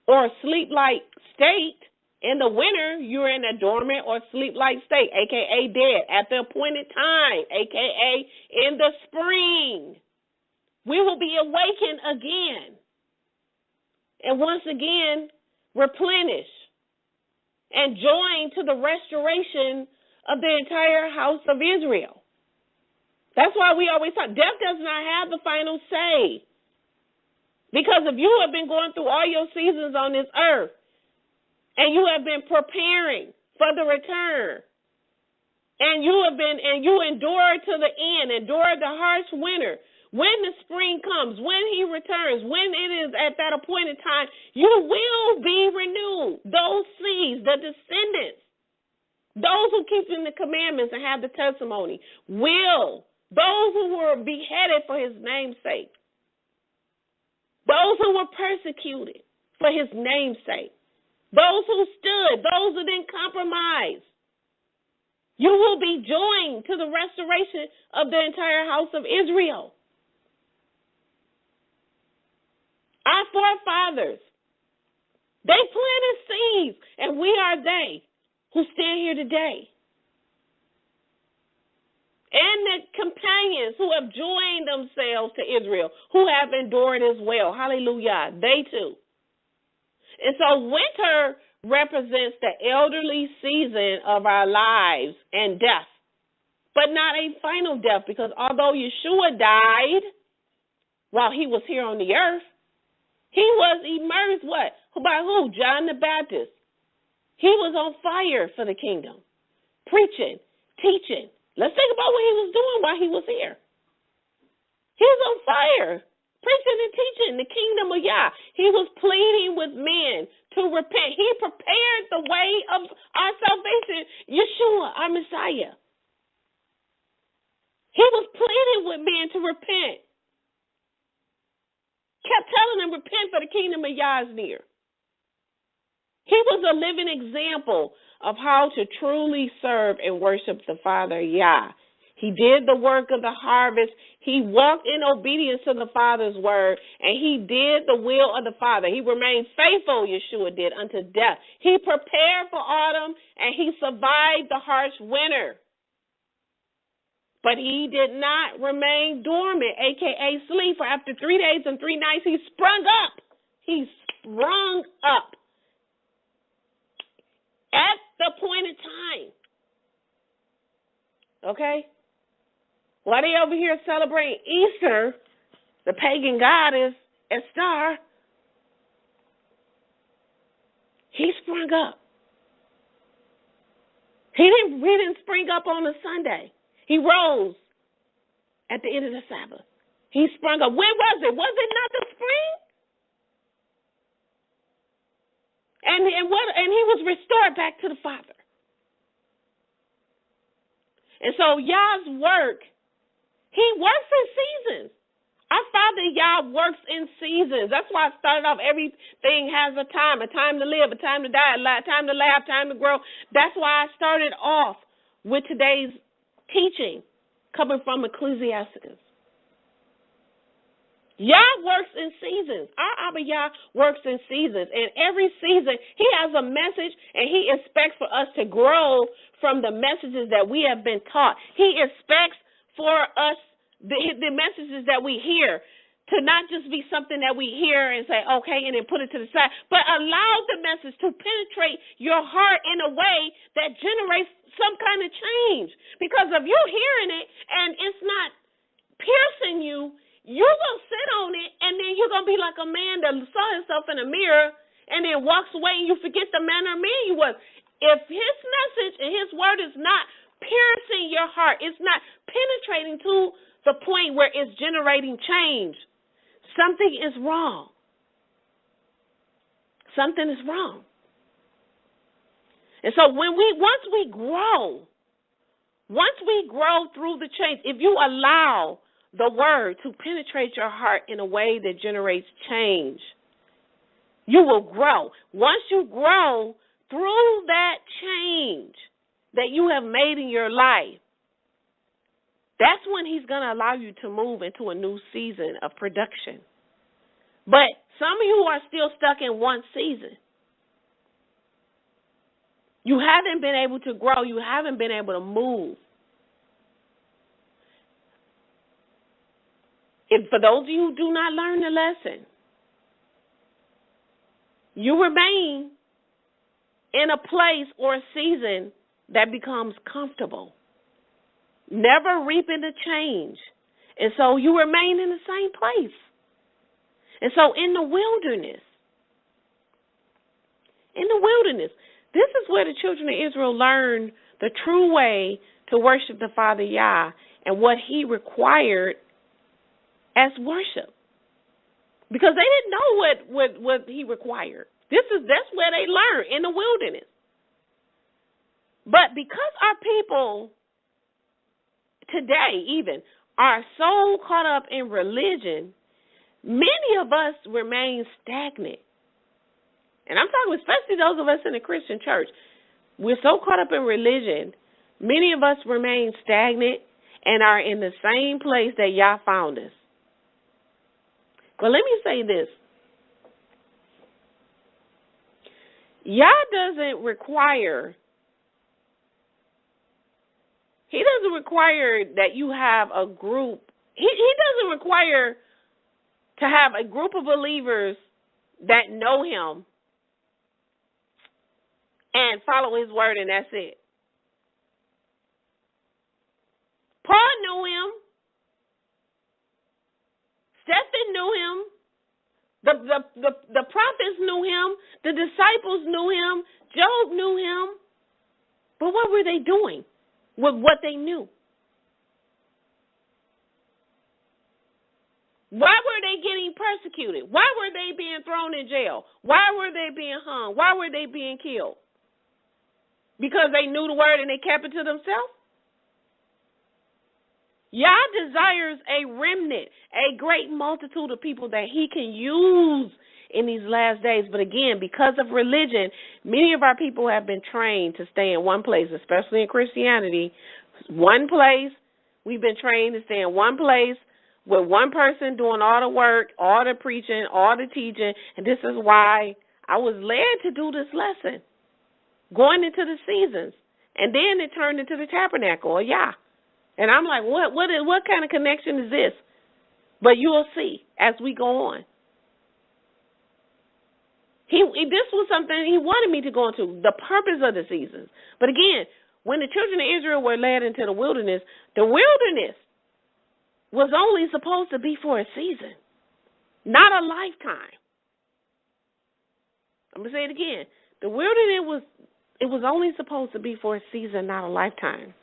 or sleep-like state, in the winter, you're in a dormant or sleep-like state, a.k.a. dead, at the appointed time, a.k.a. in the spring. We will be awakened again. And once again, replenish and join to the restoration of the entire house of Israel. That's why we always talk, death does not have the final say. Because if you have been going through all your seasons on this earth and you have been preparing for the return And you endured to the end, endured the harsh winter. When the spring comes, when he returns, when it is at that appointed time, you will be renewed. Those seeds, the descendants, those who keep in the commandments and have the testimony, will. Those who were beheaded for his name's sake. Those who were persecuted for his name's sake. Those who stood, those who didn't compromise. You will be joined to the restoration of the entire house of Israel. Our forefathers, they planted seeds, and we are they who stand here today. And the companions who have joined themselves to Israel, who have endured as well. Hallelujah. They too. And so winter represents the elderly season of our lives and death, but not a final death, because although Yahshua died while he was here on the earth, he was immersed, what? By who? John the Baptist. He was on fire for the kingdom, preaching, teaching. Let's think about what he was doing while he was here. He was on fire, preaching and teaching the kingdom of Yah. He was pleading with men to repent. He prepared the way of our salvation, Yahshua, our Messiah. He was pleading with men to repent. Kept telling them, repent, for the kingdom of Yah is near. He was a living example of how to truly serve and worship the Father Yah. He did the work of the harvest. He walked in obedience to the Father's word, and he did the will of the Father. He remained faithful, Yahshua did, unto death. He prepared for autumn, and he survived the harsh winter. But he did not remain dormant, a.k.a. sleep, for after 3 days and 3 nights, he sprung up. He sprung up at the appointed time. Okay? While they over here celebrating Easter, the pagan goddess, Esther, he sprung up. He didn't spring up on a Sunday. He rose at the end of the Sabbath. He sprung up. When was it? Was it not the spring? And he was restored back to the Father. And so Yah's work, he works in seasons. Our Father Yah works in seasons. That's why I started off, everything has a time to live, a time to die, a time to laugh, time to grow. That's why I started off with today's teaching coming from Ecclesiastes. Yah works in seasons. Our Abba Yah works in seasons. And every season, he has a message, and he expects for us to grow from the messages that we have been taught. He expects for us, the messages that we hear, to not just be something that we hear and say, okay, and then put it to the side, but allow the message to penetrate your heart in a way that generates some kind of change. Because if you're hearing it and it's not piercing you, you're going to sit on it, and then you're going to be like a man that saw himself in a mirror and then walks away, and you forget the manner of man you was. If his message and his word is not piercing your heart, it's not penetrating to the point where it's generating change, something is wrong. Something is wrong. And so once we grow through the change, if you allow the word to penetrate your heart in a way that generates change, you will grow. Once you grow through that change that you have made in your life, that's when he's going to allow you to move into a new season of production. But some of you are still stuck in one season. You haven't been able to grow. You haven't been able to move. If for those of you who do not learn the lesson, you remain in a place or a season that becomes comfortable, never reaping the change. And so you remain in the same place. And so in the wilderness, this is where the children of Israel learned the true way to worship the Father Yah and what he required as worship. Because they didn't know what he required. That's where they learned, in the wilderness. But because our people today even are so caught up in religion, many of us remain stagnant. And I'm talking especially those of us in the Christian church. We're so caught up in religion, many of us remain stagnant and are in the same place that Yah found us. But let me say this. Yah doesn't require that you have a group. He doesn't require to have a group of believers that know him and follow his word, and that's it. Paul knew him. Stephen knew him. The prophets knew him. The disciples knew him. Job knew him. But what were they doing with what they knew? Why were they getting persecuted? Why were they being thrown in jail? Why were they being hung? Why were they being killed? Because they knew the word and they kept it to themselves? Yah desires a remnant, a great multitude of people that he can use in these last days. But again, because of religion, many of our people have been trained to stay in one place, especially in Christianity. One place, we've been trained to stay in one place with one person doing all the work, all the preaching, all the teaching. And this is why I was led to do this lesson, going into the seasons. And then it turned into the Tabernacle of Yah. And I'm like, what kind of connection is this? But you will see as we go on. This was something he wanted me to go into, the purpose of the seasons. But again, when the children of Israel were led into the wilderness was only supposed to be for a season, not a lifetime. I'm going to say it again. The wilderness was only supposed to be for a season, not a lifetime.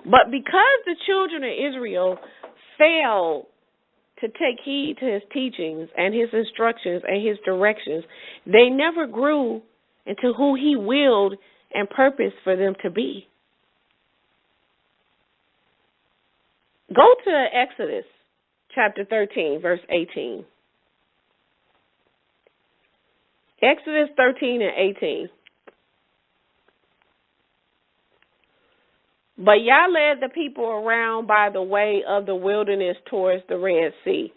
But because the children of Israel failed to take heed to his teachings and his instructions and his directions, they never grew into who he willed and purposed for them to be. Go to Exodus chapter 13, verse 18. Exodus 13 and 18. But Yah led the people around by the way of the wilderness towards the Red Sea.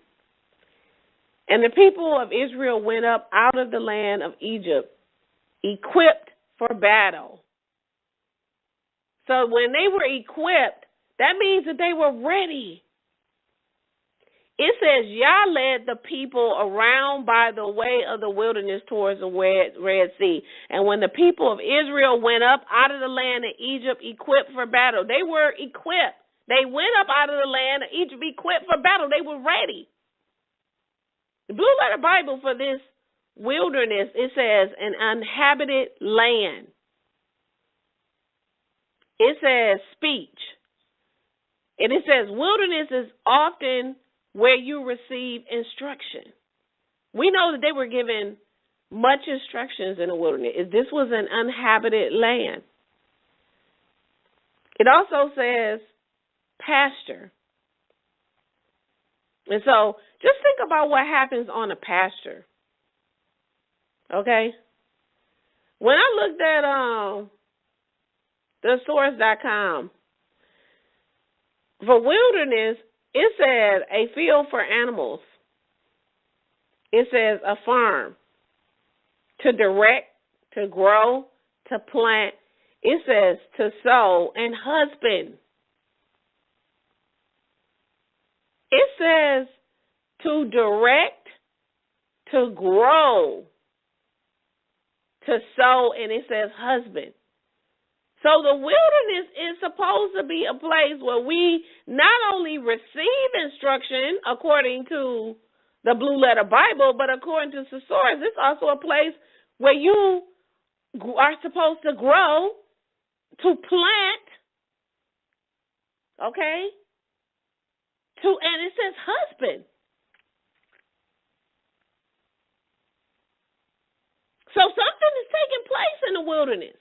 And the people of Israel went up out of the land of Egypt, equipped for battle. So when they were equipped, that means that they were ready. It says Yah led the people around by the way of the wilderness towards the Red Sea. And when the people of Israel went up out of the land of Egypt equipped for battle, they were equipped. They went up out of the land of Egypt equipped for battle. They were ready. The Blue Letter Bible for this wilderness, it says an uninhabited land. It says speech. And it says wilderness is often where you receive instruction. We know that they were given much instructions in the wilderness. This was an uninhabited land. It also says pasture. And so just think about what happens on a pasture. Okay? When I looked at thesource.com, for wilderness, it says a field for animals. It says a farm. To direct, to grow, to plant. It says to sow and husband. It says to direct, to grow, to sow, and it says husband. So the wilderness is supposed to be a place where we not only receive instruction according to the Blue Letter Bible, but according to Thesaurus, it's also a place where you are supposed to grow to plant, okay, and it says husband. So something is taking place in the wilderness.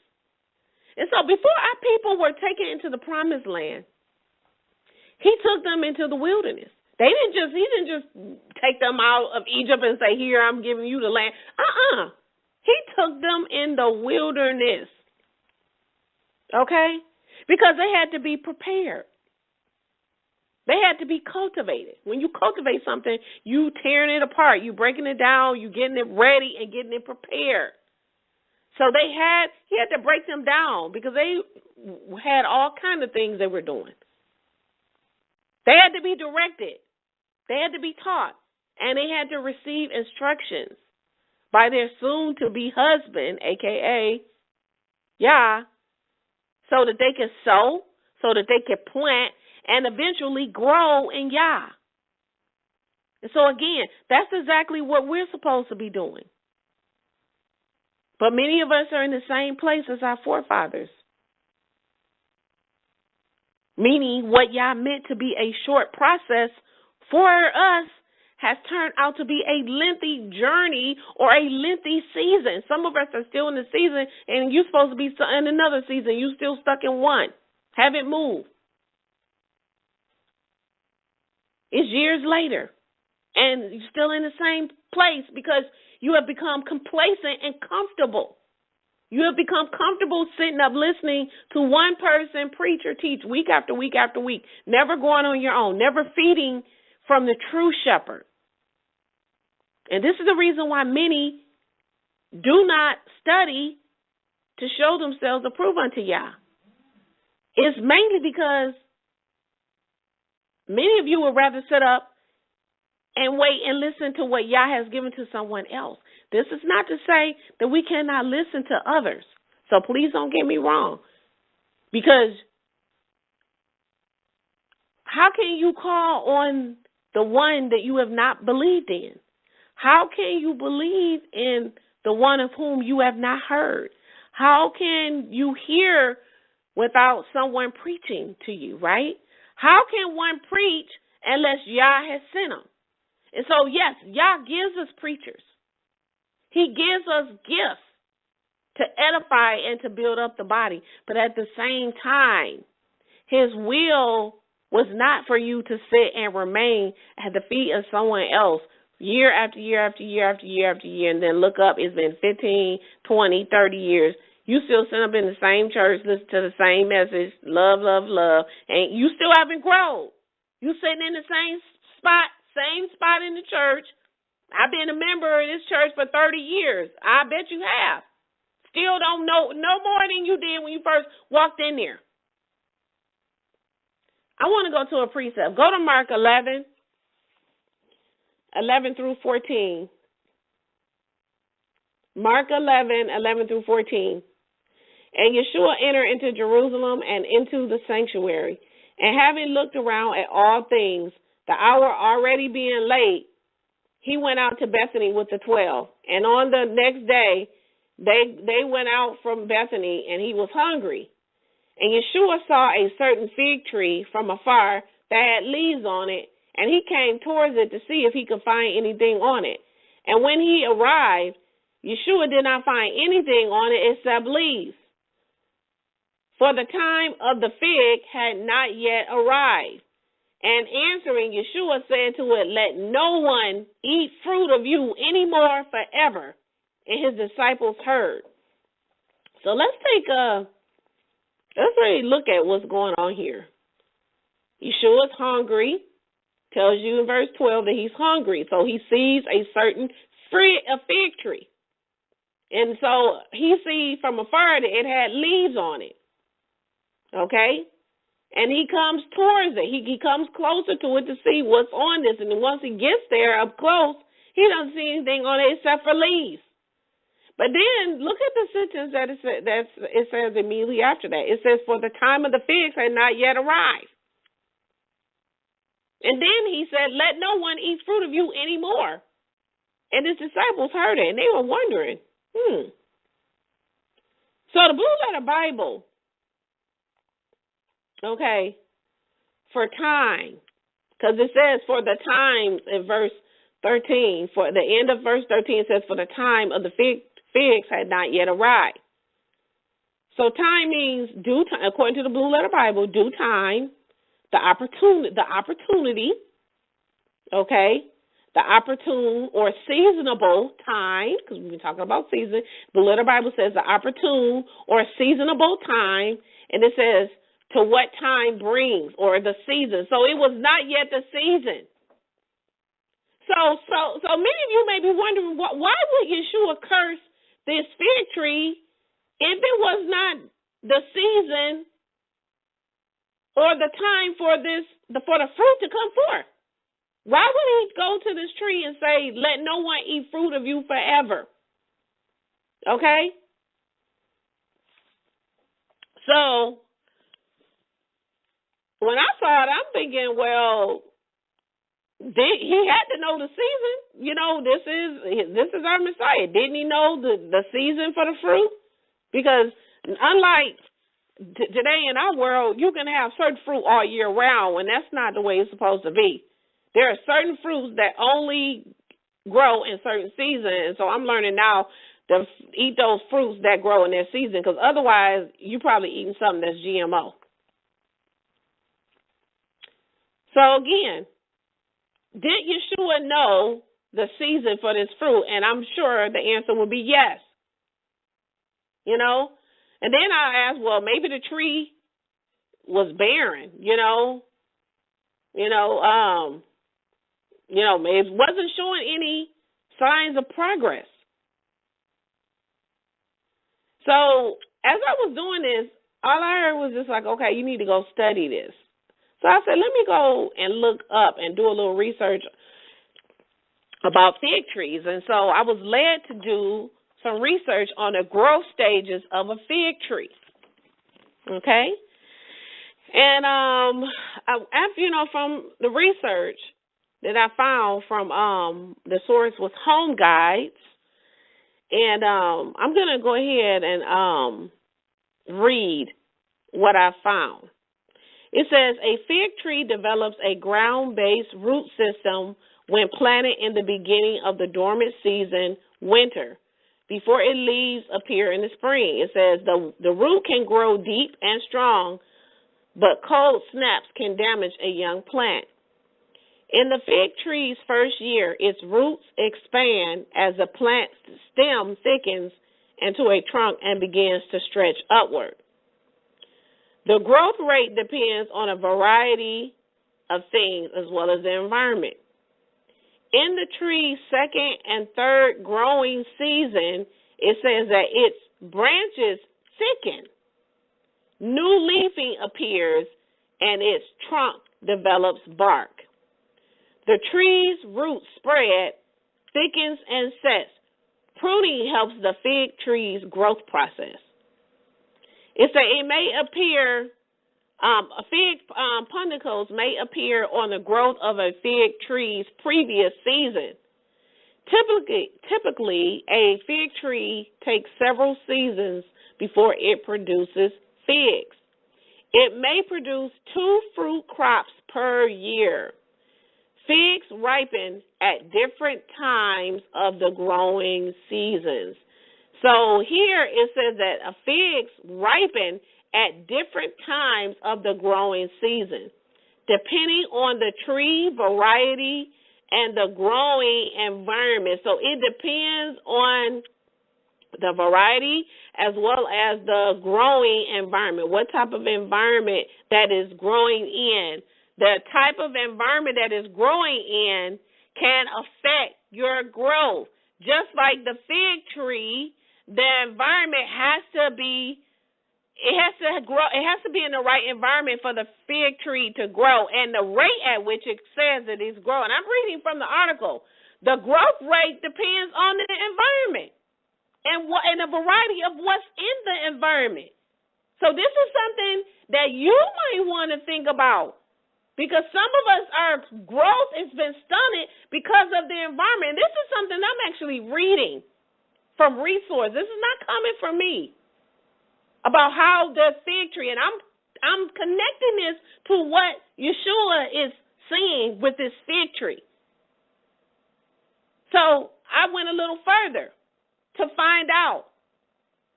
And so before our people were taken into the promised land, he took them into the wilderness. He didn't just take them out of Egypt and say, here, I'm giving you the land. He took them in the wilderness. Okay? Because they had to be prepared. They had to be cultivated. When you cultivate something, you tearing it apart, you breaking it down, you getting it ready and getting it prepared. So he had to break them down because they had all kinds of things they were doing. They had to be directed. They had to be taught. And they had to receive instructions by their soon-to-be husband, a.k.a. Yah, so that they could sow, so that they could plant, and eventually grow in Yah. And so again, that's exactly what we're supposed to be doing. But many of us are in the same place as our forefathers. Meaning what Yah meant to be a short process for us has turned out to be a lengthy journey or a lengthy season. Some of us are still in the season and you're supposed to be in another season. You're still stuck in one. Haven't moved. It's years later, and you're still in the same place because you have become complacent and comfortable. You have become comfortable sitting up listening to one person preach or teach week after week after week, never going on your own, never feeding from the true shepherd. And this is the reason why many do not study to show themselves approved unto Yah. It's mainly because many of you would rather sit up and wait and listen to what Yah has given to someone else. This is not to say that we cannot listen to others. So please don't get me wrong. Because how can you call on the one that you have not believed in? How can you believe in the one of whom you have not heard? How can you hear without someone preaching to you, right? How can one preach unless Yah has sent them? And so, yes, Yah gives us preachers. He gives us gifts to edify and to build up the body. But at the same time, his will was not for you to sit and remain at the feet of someone else year after year after year after year after year and then look up, it's been 15, 20, 30 years. You still sit up in the same church, listen to the same message, love, love, love, and you still haven't grown. You sitting in the same spot in the church. I've been a member of this church for 30 years. I bet you have. Still don't know no more than you did when you first walked in there. I want to go to a precept. Go to Mark 11 through 14. Mark 11 through 14. And Yahshua entered into Jerusalem and into the sanctuary. And having looked around at all things, the hour already being late, he went out to Bethany with the 12. And on the next day, they went out from Bethany, and he was hungry. And Yahshua saw a certain fig tree from afar that had leaves on it, and he came towards it to see if he could find anything on it. And when he arrived, Yahshua did not find anything on it except leaves, for the time of the fig had not yet arrived. And answering, Yahshua said to it, let no one eat fruit of you anymore forever. And his disciples heard. So let's really look at what's going on here. Yahshua's hungry. Tells you in verse 12 that he's hungry. So he sees a certain fig tree. And so he sees from afar that it had leaves on it. Okay? And he comes towards it. He comes closer to it to see what's on this. And then once he gets there up close, he doesn't see anything on it except for leaves. But then look at the sentence that it says immediately after that. It says, for the time of the figs had not yet arrived. And then he said, let no one eat fruit of you anymore. And his disciples heard it, and they were wondering, So the Blue Letter Bible okay, for time. Because it says for the times in verse 13. For the end of verse 13 says for the time of the figs had not yet arrived. So time means due time, according to the Blue Letter Bible, due time, the opportunity, okay, the opportune or seasonable time, because we've been talking about season. The Blue Letter Bible says the opportune or seasonable time, and it says to what time brings, or the season. So it was not yet the season. So many of you may be wondering, why would Yahshua curse this fig tree if it was not the season or the time for the fruit to come forth? Why would he go to this tree and say, let no one eat fruit of you forever? Okay? So when I saw it, I'm thinking, well, he had to know the season. You know, this is our Messiah. Didn't he know the season for the fruit? Because unlike today in our world, you can have certain fruit all year round, and that's not the way it's supposed to be. There are certain fruits that only grow in certain seasons. So I'm learning now to eat those fruits that grow in their season, because otherwise you're probably eating something that's GMO. So again, did Yahshua know the season for this fruit? And I'm sure the answer would be yes. You know? And then I asked, well, maybe the tree was barren, it wasn't showing any signs of progress. So as I was doing this, all I heard was just like, okay, you need to go study this. So I said, let me go and look up and do a little research about fig trees. And so I was led to do some research on the growth stages of a fig tree. Okay? And after, from the research that I found from the source was Home Guides, and I'm going to go ahead and read what I found. It says, a fig tree develops a ground-based root system when planted in the beginning of the dormant season, winter, before its leaves appear in the spring. It says the root can grow deep and strong, but cold snaps can damage a young plant. In the fig tree's first year, its roots expand as the plant's stem thickens into a trunk and begins to stretch upward. The growth rate depends on a variety of things as well as the environment. In the tree's second and third growing season, it says that its branches thicken, new leafing appears, and its trunk develops bark. The tree's roots spread, thickens, and sets. Pruning helps the fig tree's growth process. It may appear, fig punicles may appear on the growth of a fig tree's previous season. Typically, a fig tree takes several seasons before it produces figs. It may produce 2 fruit crops per year. Figs ripen at different times of the growing seasons. So here it says that figs ripen at different times of the growing season, depending on the tree variety and the growing environment. So it depends on the variety as well as the growing environment, what type of environment that is growing in. The type of environment that is growing in can affect your growth. Just like the fig tree, the environment has to be in the right environment for the fig tree to grow, and the rate at which it says it is growing. I'm reading from the article. The growth rate depends on the environment and a variety of what's in the environment. So this is something that you might want to think about, because some of us, our growth has been stunted because of the environment. This is something I'm actually reading from resources. This is not coming from me, about how the fig tree, and connecting this to what Yahshua is seeing with this fig tree. So I went a little further to find out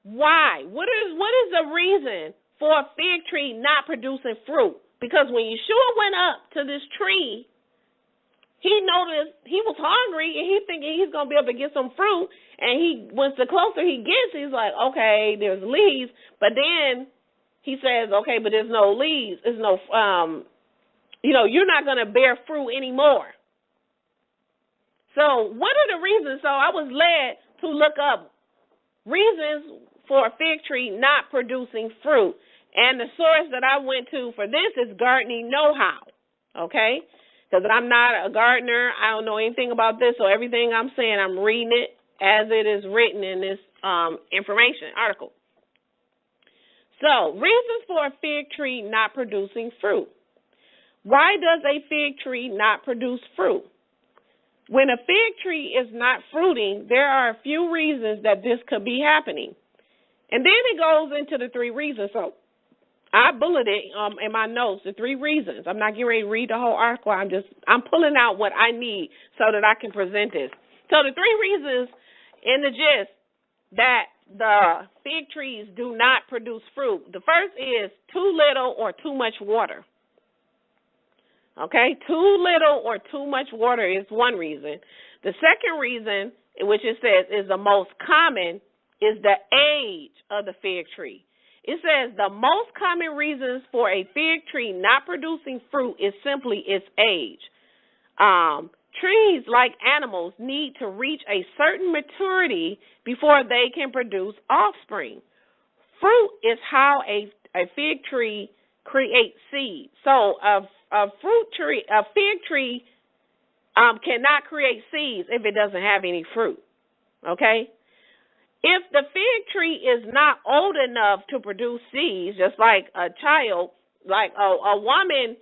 why. What is the reason for a fig tree not producing fruit? Because when Yahshua went up to this tree, he noticed he was hungry and he thinking he's going to be able to get some fruit. And once the closer he gets, he's like, okay, there's leaves. But then he says, okay, but there's no leaves. There's no, you're not going to bear fruit anymore. So what are the reasons? So I was led to look up reasons for a fig tree not producing fruit. And the source that I went to for this is Gardening Know-How, okay? Because I'm not a gardener. I don't know anything about this, so everything I'm saying, I'm reading it as it is written in this information article. So, reasons for a fig tree not producing fruit. Why does a fig tree not produce fruit? When a fig tree is not fruiting, there are a few reasons that this could be happening. And then it goes into the 3 reasons. So, I bulleted in my notes the 3 reasons. I'm not getting ready to read the whole article. I'm pulling out what I need so that I can present this. So the 3 reasons in the gist that the fig trees do not produce fruit. The first is too little or too much water. Okay, too little or too much water is one reason. The second reason, which it says is the most common, is the age of the fig tree. It says the most common reasons for a fig tree not producing fruit is simply its age. Trees, like animals, need to reach a certain maturity before they can produce offspring. Fruit is how a fig tree creates seeds. So a fig tree cannot create seeds if it doesn't have any fruit. Okay? If the fig tree is not old enough to produce seeds, just like a child, like a woman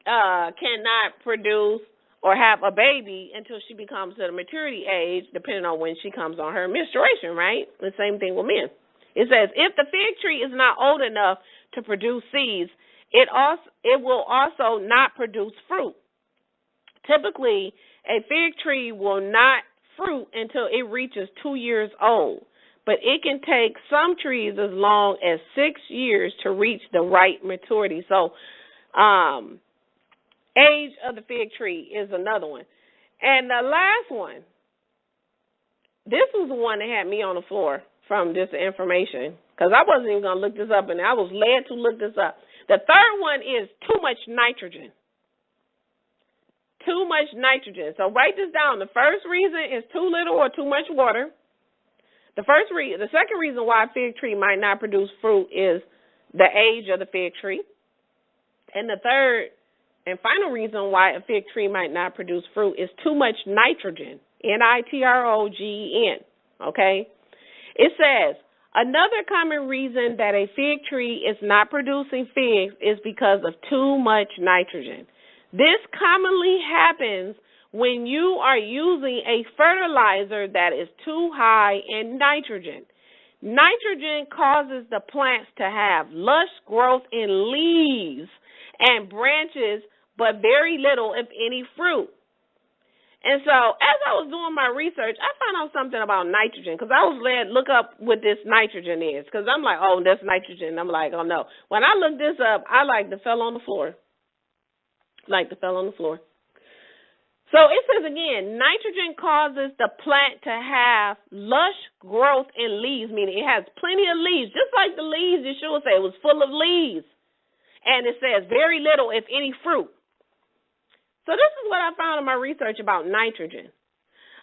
cannot produce or have a baby until she becomes to the maturity age, depending on when she comes on her menstruation, right? The same thing with men. It says if the fig tree is not old enough to produce seeds, it will also not produce fruit. Typically, a fig tree will not fruit until it reaches 2 years old, but it can take some trees as long as 6 years to reach the right maturity. So, age of the fig tree is another one. And the last one, this was the one that had me on the floor from this information, because I wasn't even going to look this up, and I was led to look this up. The third one is too much nitrogen. Too much nitrogen. So write this down. The first reason is too little or too much water. The second reason why a fig tree might not produce fruit is the age of the fig tree. And the third and final reason why a fig tree might not produce fruit is too much nitrogen. Nitrogen. Okay? It says, another common reason that a fig tree is not producing figs is because of too much nitrogen. This commonly happens when you are using a fertilizer that is too high in nitrogen. Nitrogen causes the plants to have lush growth in leaves and branches, but very little, if any, fruit. And so as I was doing my research, I found out something about nitrogen, because I was led to look up what this nitrogen is, because I'm like, oh, that's nitrogen. I'm like, oh, no. When I looked this up, I fell on the floor. So it says again, nitrogen causes the plant to have lush growth in leaves, meaning it has plenty of leaves, just like the leaves, Yahshua said, it was full of leaves. And it says very little, if any, fruit. So this is what I found in my research about nitrogen.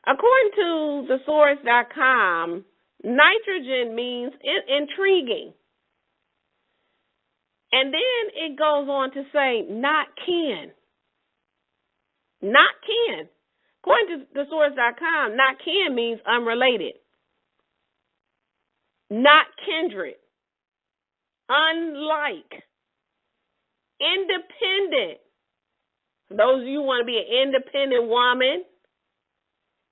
According to thesource.com, nitrogen means intriguing. And then it goes on to say not can. Not can. According to thesource.com, not can means unrelated. Not kindred. Unlike. Independent. Those of you who want to be an independent woman.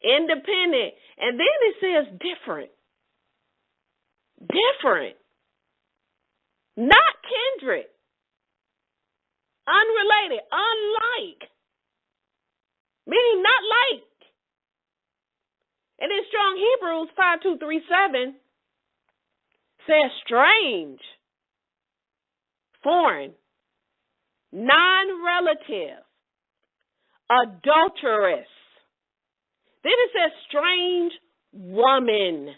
Independent. And then it says different. Different. Not kindred. unrelated, unlike, meaning not like. And in Strong Hebrews 5237 says strange, foreign, non-relative, adulterous. Then it says strange woman.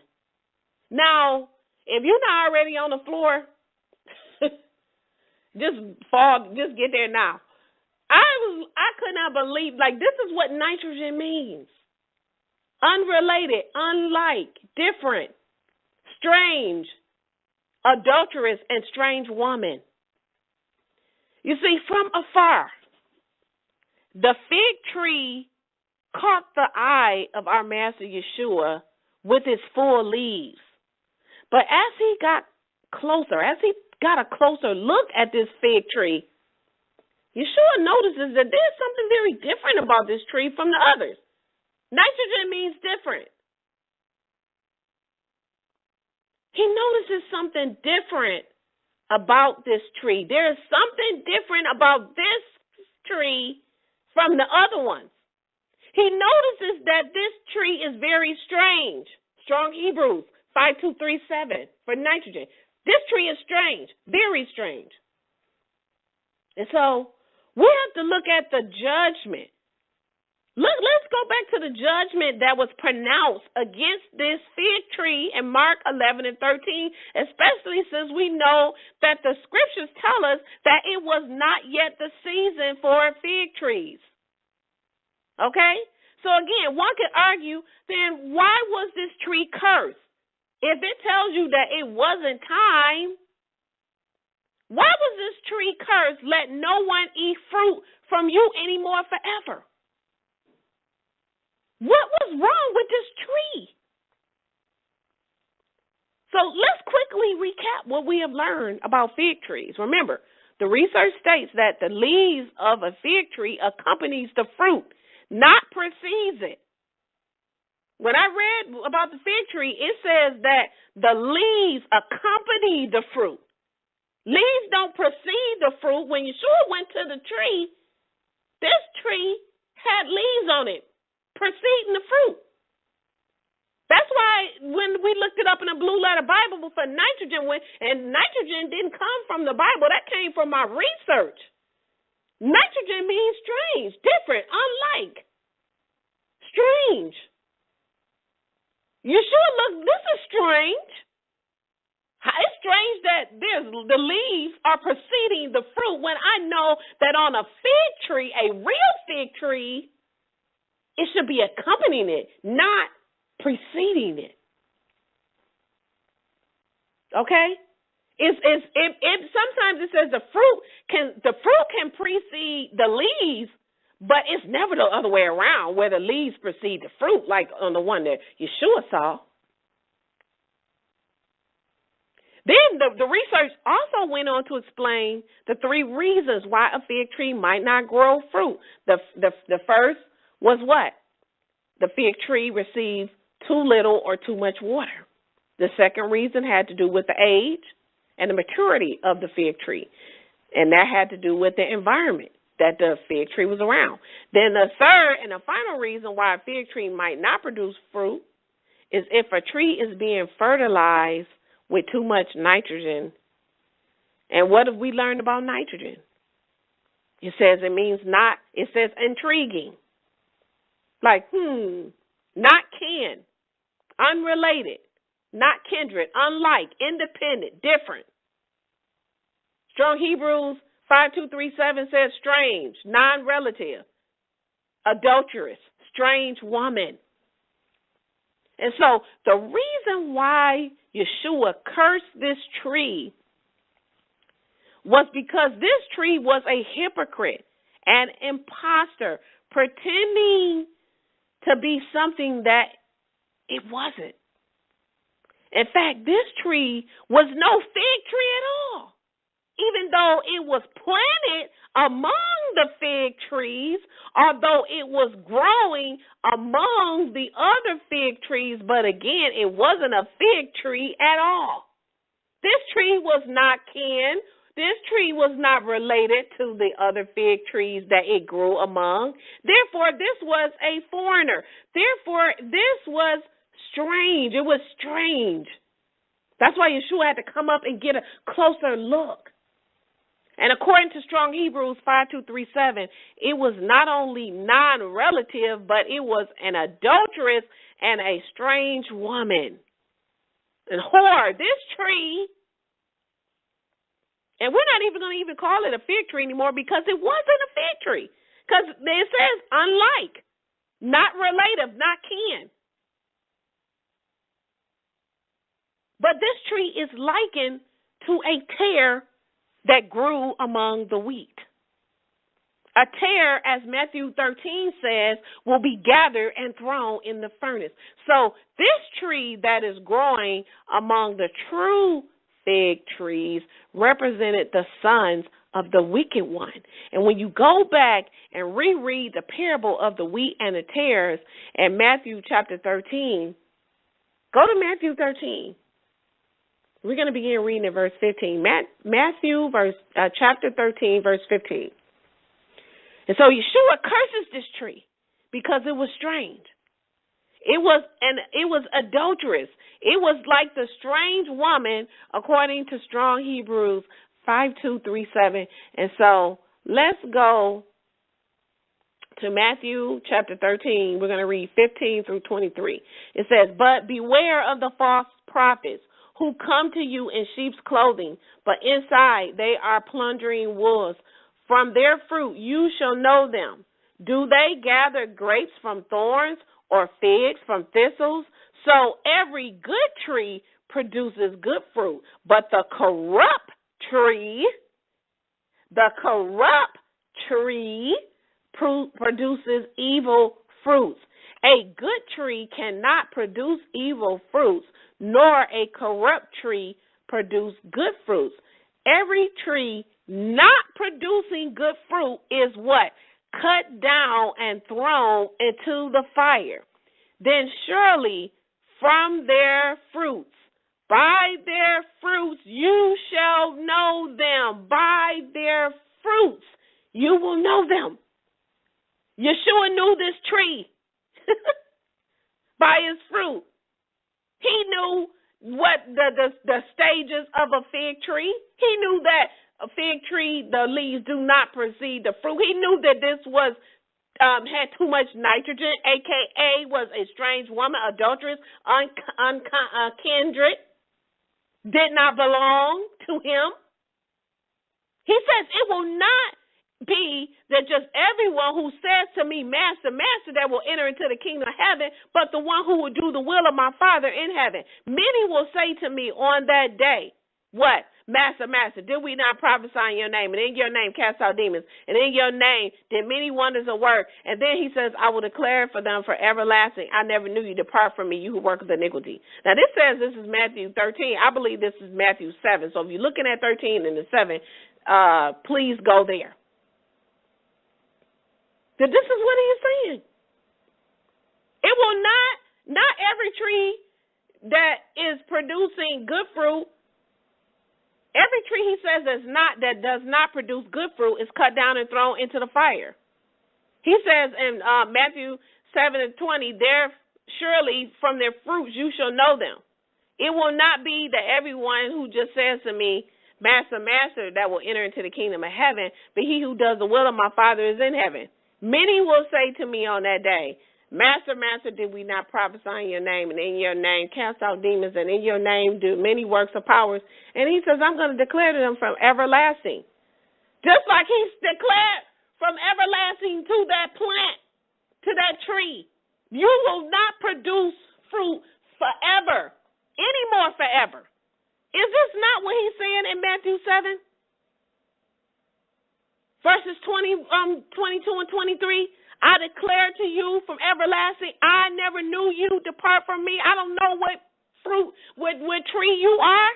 Now, if you're not already on the floor, just get there now. I could not believe, like, this is what nitrogen means. Unrelated, unlike, different, strange, adulterous, and strange woman. You see, from afar, the fig tree caught the eye of our Master Yahshua with its full leaves. But as he got closer, as he got a closer look at this fig tree, Yahshua notices that there's something very different about this tree from the others. Nitrogen means different. He notices something different about this tree. There is something different about this tree from the other ones. He notices that this tree is very strange. Strong Hebrews 5237 for nitrogen. This tree is strange, very strange. And so we have to look at the judgment. Let's go back to the judgment that was pronounced against this fig tree in Mark 11 and 13, especially since we know that the scriptures tell us that it was not yet the season for fig trees. Okay? So again, one could argue, then why was this tree cursed? If it tells you that it wasn't time, why was this tree cursed? Let no one eat fruit from you anymore forever. What was wrong with this tree? So let's quickly recap what we have learned about fig trees. Remember, the research states that the leaves of a fig tree accompanies the fruit, not precedes it. When I read about the fig tree, it says that the leaves accompany the fruit. Leaves don't precede the fruit. When Yahshua went to the tree, this tree had leaves on it, preceding the fruit. That's why when we looked it up in the Blue Letter Bible for nitrogen, and nitrogen didn't come from the Bible, that came from my research. Nitrogen means strange, different, unlike, strange. Yahshua, look, this is strange. It's strange that the leaves are preceding the fruit when I know that on a fig tree, a real fig tree, it should be accompanying it, not preceding it. Okay? Sometimes it says the fruit can precede the leaves, but it's never the other way around, where the leaves precede the fruit, like on the one that Yahshua saw. Then the research also went on to explain the 3 reasons why a fig tree might not grow fruit. The first was what? The fig tree received too little or too much water. The second reason had to do with the age and the maturity of the fig tree, and that had to do with the environment that the fig tree was around. Then the third and the final reason why a fig tree might not produce fruit is if a tree is being fertilized with too much nitrogen. And what have we learned about nitrogen? It says it says intriguing. Like, not kin, unrelated, not kindred, unlike, independent, different. Strong Hebrews 5237 says strange, non-relative, adulterous, strange woman. And so the reason why Yahshua cursed this tree was because this tree was a hypocrite, an imposter, pretending to be something that it wasn't. In fact, this tree was no fig tree at all. Even though it was planted among the fig trees, although it was growing among the other fig trees, but again, it wasn't a fig tree at all. This tree was not kin, this tree was not related to the other fig trees that it grew among. Therefore, this was a foreigner. Therefore, this was strange. It was strange. That's why Yahshua had to come up and get a closer look. And according to Strong Hebrews 5237, it was not only non-relative, but it was an adulteress and a strange woman. And whore, this tree, and we're not even going to even call it a fig tree anymore because it wasn't a fig tree. Because it says unlike, not relative, not kin. But this tree is likened to a tare that grew among the wheat. A tare, as Matthew 13 says, will be gathered and thrown in the furnace. So this tree that is growing among the true fig trees represented the sons of the wicked one. And when you go back and reread the parable of the wheat and the tares in Matthew chapter 13, go to Matthew 13. We're going to begin reading at verse 15. Matthew chapter 13, verse 15. And so Yahshua curses this tree because it was strange. It was adulterous. It was like the strange woman, according to Strong Hebrews 5237. And so let's go to Matthew chapter 13. We're going to read 15 through 23. It says, "But beware of the false prophets who come to you in sheep's clothing, but inside they are plundering wolves. From their fruit you shall know them. Do they gather grapes from thorns or figs from thistles? So every good tree produces good fruit, but the corrupt tree produces evil fruits. A good tree cannot produce evil fruits, nor a corrupt tree produce good fruits. Every tree not producing good fruit is what? Cut down and thrown into the fire. Then surely from their fruits, by their fruits you shall know them. By their fruits you will know them. Yahshua knew this tree by his fruit. He knew what the stages of a fig tree. He knew that a fig tree, the leaves do not precede the fruit. He knew that this was had too much nitrogen, a.k.a. was a strange woman, adulteress, unkindred, did not belong to him. He says it will not be that just everyone who says to me, Master, Master, that will enter into the kingdom of heaven, but the one who will do the will of my Father in heaven. Many will say to me on that day, what? Master, Master, did we not prophesy in your name? And in your name cast out demons. And in your name did many wonders and work. And then he says, I will declare for them for everlasting. I never knew you. Depart from me, you who work with iniquity. Now this says this is Matthew 13. I believe this is Matthew 7. So if you're looking at 13 and the 7, please go there. That this is what he is saying. It will not every tree that is producing good fruit, every tree he says that does not produce good fruit is cut down and thrown into the fire. He says in Matthew 7:20, there surely from their fruits you shall know them. It will not be that everyone who just says to me, Master, Master, that will enter into the kingdom of heaven, but he who does the will of my Father is in heaven. Many will say to me on that day, Master, Master, did we not prophesy in your name, and in your name cast out demons, and in your name do many works of powers? And he says, I'm going to declare to them from everlasting. Just like he's declared from everlasting to that plant, to that tree. You will not produce fruit forever, any more forever. Is this not what he's saying in Matthew 7? Verses 22 and 23, I declare to you from everlasting, I never knew you, depart from me. I don't know what fruit, what tree you are,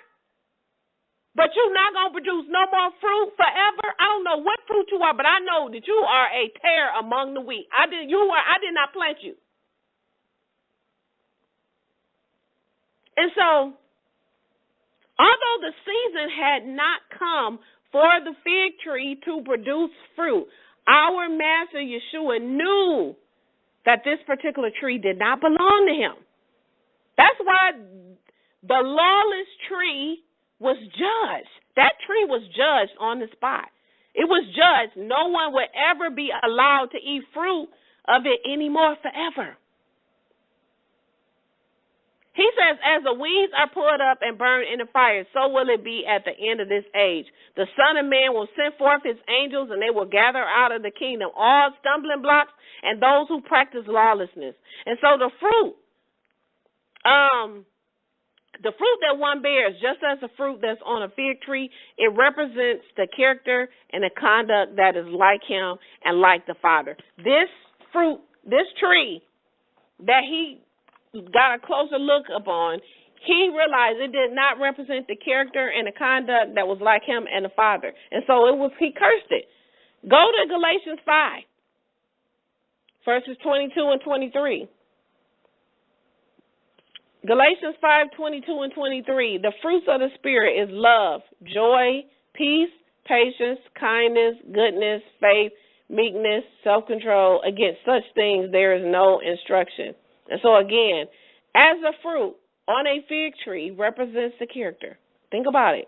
but you're not going to produce no more fruit forever. I don't know what fruit you are, but I know that you are a tare among the wheat. I did not plant you. And so, although the season had not come for the fig tree to produce fruit. Our Master Yahshua knew that this particular tree did not belong to him. That's why the lawless tree was judged. That tree was judged on the spot. It was judged. No one would ever be allowed to eat fruit of it anymore forever. He says, as the weeds are pulled up and burned in the fire, so will it be at the end of this age. The Son of Man will send forth his angels, and they will gather out of the kingdom all stumbling blocks and those who practice lawlessness. And so the fruit that one bears, just as the fruit that's on a fig tree, it represents the character and the conduct that is like him and like the Father. This fruit, this tree that he got a closer look upon, he realized it did not represent the character and the conduct that was like him and the Father. And so he cursed it. Go to Galatians 5, verses 22 and 23. Galatians 5, 22 and 23. The fruits of the Spirit is love, joy, peace, patience, kindness, goodness, faith, meekness, self-control. Against such things there is no instruction. And so again, as a fruit on a fig tree represents the character. Think about it.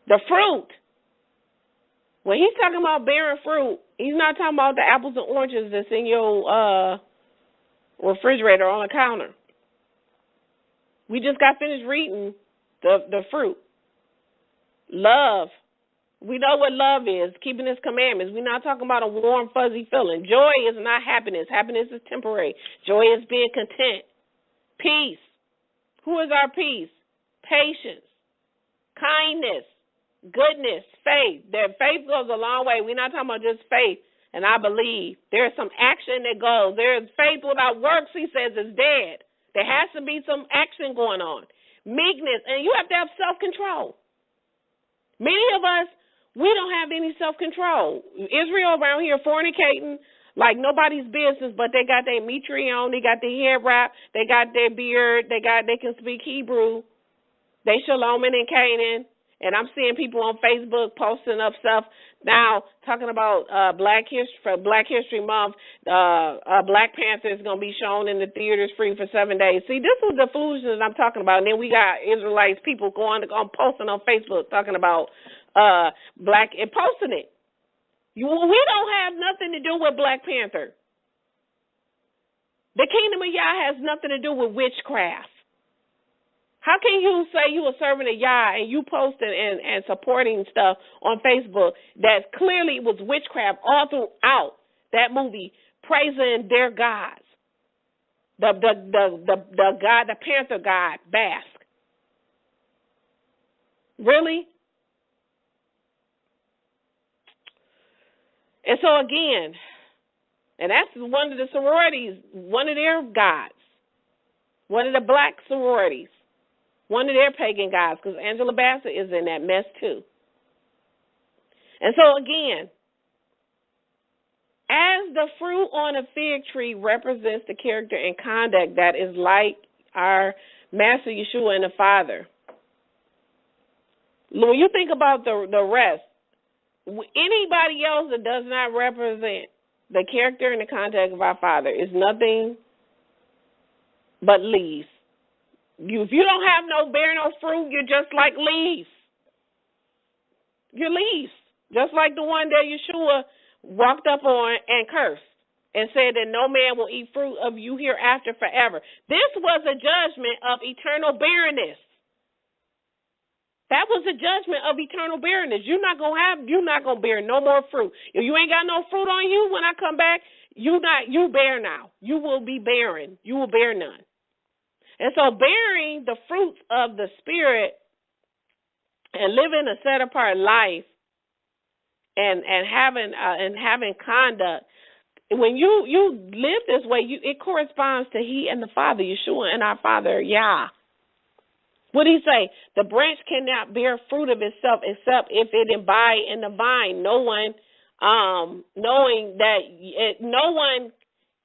The fruit. When he's talking about bearing fruit, he's not talking about the apples and oranges that's in your refrigerator on the counter. We just got finished reading the fruit. Love. We know what love is, keeping his commandments. We're not talking about a warm, fuzzy feeling. Joy is not happiness. Happiness is temporary. Joy is being content. Peace. Who is our peace? Patience. Kindness. Goodness. Faith. That faith goes a long way. We're not talking about just faith and I believe. There's some action that goes. There's faith without works, he says, is dead. There has to be some action going on. Meekness. And you have to have self-control. Many of us, we don't have any self-control. Israel around here fornicating like nobody's business, but they got their mitre on, they got their hair wrapped, they got their beard, they can speak Hebrew. They shaloming in Canaan. And I'm seeing people on Facebook posting up stuff now talking about Black History Month. Black Panther is going to be shown in the theaters free for 7 days. See, this is the foolishness I'm talking about. And then we got Israelites, people posting on Facebook talking about black and posting it. We don't have nothing to do with Black Panther. The kingdom of Yah has nothing to do with witchcraft. How can you say you a servant of Yah and you posting and supporting stuff on Facebook that clearly was witchcraft all throughout that movie, praising their gods, the god, the Panther god, Basque? Really? And so again, and that's one of the sororities, one of their gods, one of the black sororities. One of their pagan gods, because Angela Bassett is in that mess too. And so again, as the fruit on a fig tree represents the character and conduct that is like our Master Yahshua and the Father, when you think about the rest, anybody else that does not represent the character and the conduct of our Father is nothing but leaves. If you don't have bear no fruit, you're just like leaves. You're leaves. Just like the one that Yahshua walked up on and cursed and said that no man will eat fruit of you hereafter forever. This was a judgment of eternal barrenness. That was a judgment of eternal barrenness. You're not gonna bear no more fruit. If you ain't got no fruit on you when I come back, you bear now. You will be barren. You will bear none. And so bearing the fruits of the Spirit and living a set-apart life and having conduct, when you live this way, it corresponds to He and the Father, Yahshua and our Father, Yah. What did He say? The branch cannot bear fruit of itself except if it abide in the vine. No one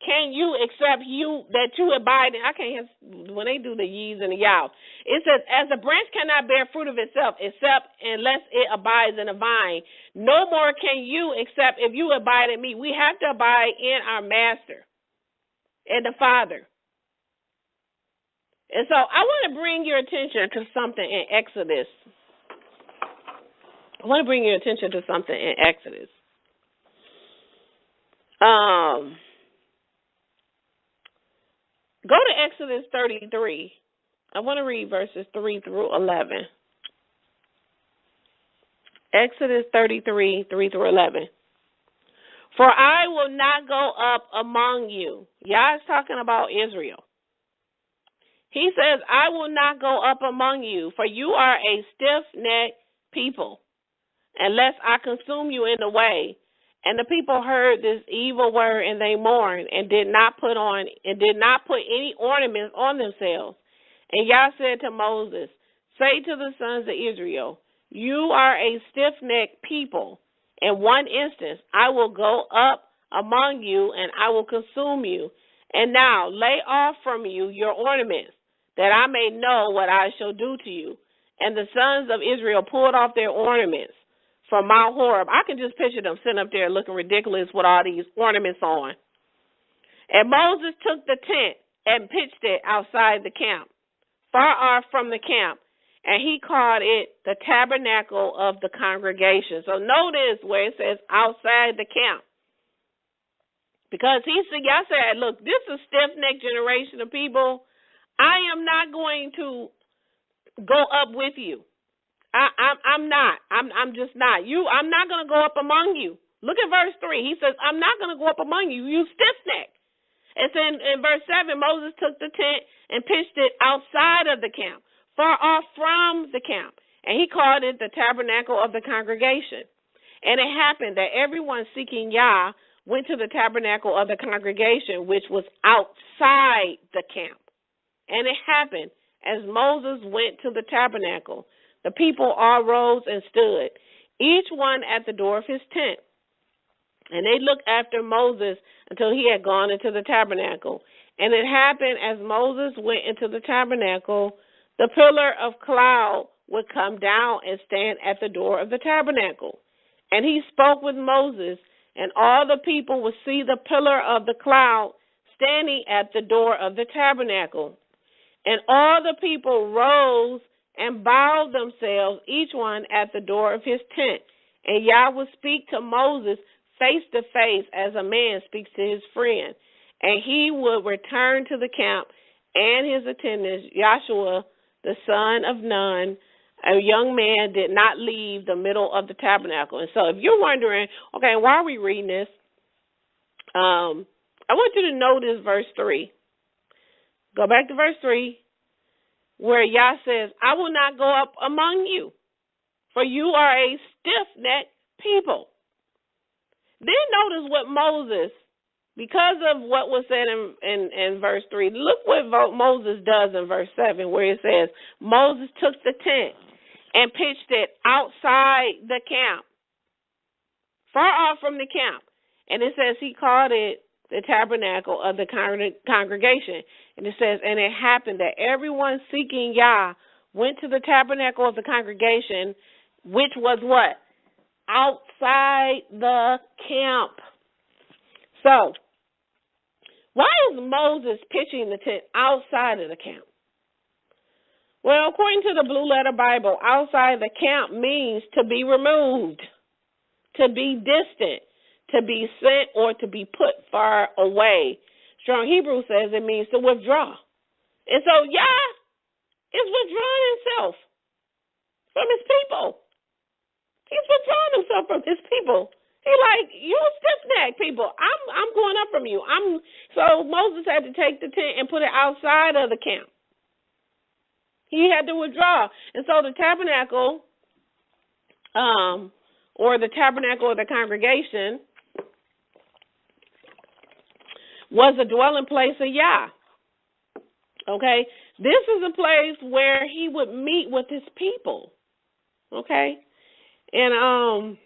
can you except you that you abide in? I can't hear when they do the ye's and the yow. It says, as a branch cannot bear fruit of itself except unless it abides in a vine, no more can you except if you abide in me. We have to abide in our master and the Father. And so I want to bring your attention to something in Exodus. I want to bring your attention to something in Exodus. Go to Exodus 33. I want to read verses 3 through 11. Exodus 33, 3 through 11. For I will not go up among you. Yah is talking about Israel. He says, I will not go up among you, for you are a stiff-necked people, unless I consume you in the way. And the people heard this evil word, and they mourned, and did not put any ornaments on themselves. And Yah said to Moses, say to the sons of Israel, you are a stiff-necked people. In one instance, I will go up among you, and I will consume you. And now lay off from you your ornaments, that I may know what I shall do to you. And the sons of Israel pulled off their ornaments from Mount Horeb. I can just picture them sitting up there looking ridiculous with all these ornaments on. And Moses took the tent and pitched it outside the camp, far off from the camp, and he called it the Tabernacle of the Congregation. So notice where it says outside the camp. Because Yah said, look, this is a stiff-necked generation of people. I am not going to go up with you. I'm not. I'm just not. I'm not going to go up among you. Look at verse 3. He says, I'm not going to go up among you, you stiff-necked. It's in verse 7, Moses took the tent and pitched it outside of the camp, far off from the camp. And he called it the Tabernacle of the Congregation. And it happened that everyone seeking Yah went to the Tabernacle of the Congregation, which was outside the camp. And it happened, as Moses went to the tabernacle, the people all rose and stood, each one at the door of his tent. And they looked after Moses until he had gone into the tabernacle. And it happened, as Moses went into the tabernacle, the pillar of cloud would come down and stand at the door of the tabernacle. And he spoke with Moses, and all the people would see the pillar of the cloud standing at the door of the tabernacle. And all the people rose and bowed themselves, each one at the door of his tent. And Yah would speak to Moses face to face as a man speaks to his friend. And he would return to the camp and his attendants. Yahshua, the son of Nun, a young man, did not leave the middle of the tabernacle. And so if you're wondering, okay, why are we reading this? I want you to notice verse 3. Go back to verse 3, where Yah says, I will not go up among you, for you are a stiff-necked people. Then notice what Moses, because of what was said in verse 3, look what Moses does in verse 7, where it says, Moses took the tent and pitched it outside the camp, far off from the camp. And it says he called it the Tabernacle of the Congregation. And it says, and it happened that everyone seeking Yah went to the Tabernacle of the Congregation, which was what? Outside the camp. So, why is Moses pitching the tent outside of the camp? Well, according to the Blue Letter Bible, outside the camp means to be removed, to be distant, to be sent, or to be put far away. Strong Hebrew says it means to withdraw. And so Yah is withdrawing himself from his people. He's withdrawing himself from his people. He's like, you stiff-necked people, I'm going up from you. So Moses had to take the tent and put it outside of the camp. He had to withdraw. And so the tabernacle, or the Tabernacle of the Congregation, was a dwelling place of Yah. Okay? This is a place where he would meet with his people. Okay? And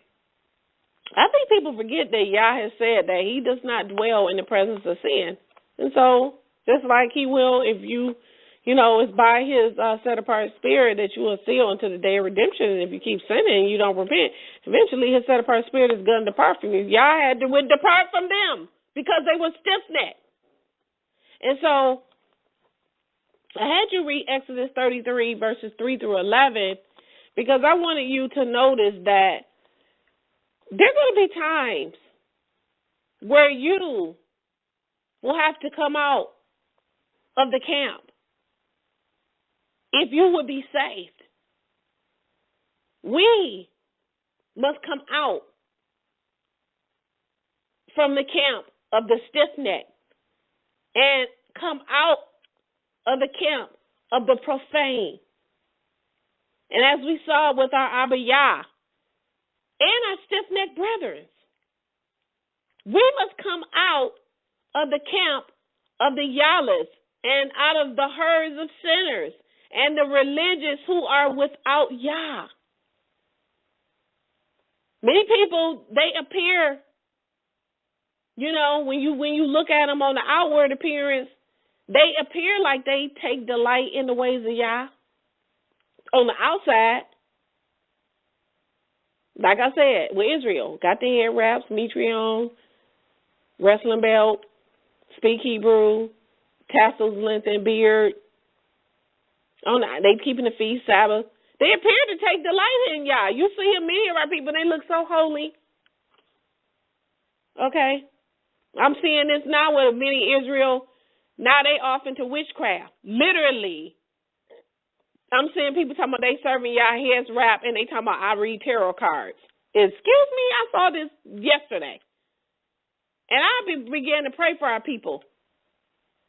I think people forget that Yah has said that he does not dwell in the presence of sin. And so, just like he will if it's by his set-apart spirit that you will seal until the day of redemption. And if you keep sinning and you don't repent, eventually his set-apart spirit is going to depart from you. Yah had to depart from them because they were stiff-necked. And so, I had you read Exodus 33, verses 3 through 11, because I wanted you to notice that there are going to be times where you will have to come out of the camp if you would be saved. We must come out from the camp of the stiff-necked and come out of the camp of the profane. And as we saw with our Abba Yah and our stiff-necked brethren, we must come out of the camp of the Yahless and out of the herds of sinners and the religious who are without Yah. Many people, they appear, when you look at them on the outward appearance, they appear like they take delight in the ways of Yah. On the outside, like I said, with Israel, got the head wraps, mitrion, wrestling belt, speak Hebrew, tassels, length, and beard. They keeping the feast, Sabbath. They appear to take delight in Yah. You see many of our people, they look so holy. Okay? I'm seeing this now with many Israel. Now they off into witchcraft. Literally. I'm seeing people talking about they serving Yah heads wrap and they talking about I read tarot cards. Excuse me, I saw this yesterday. And I began to pray for our people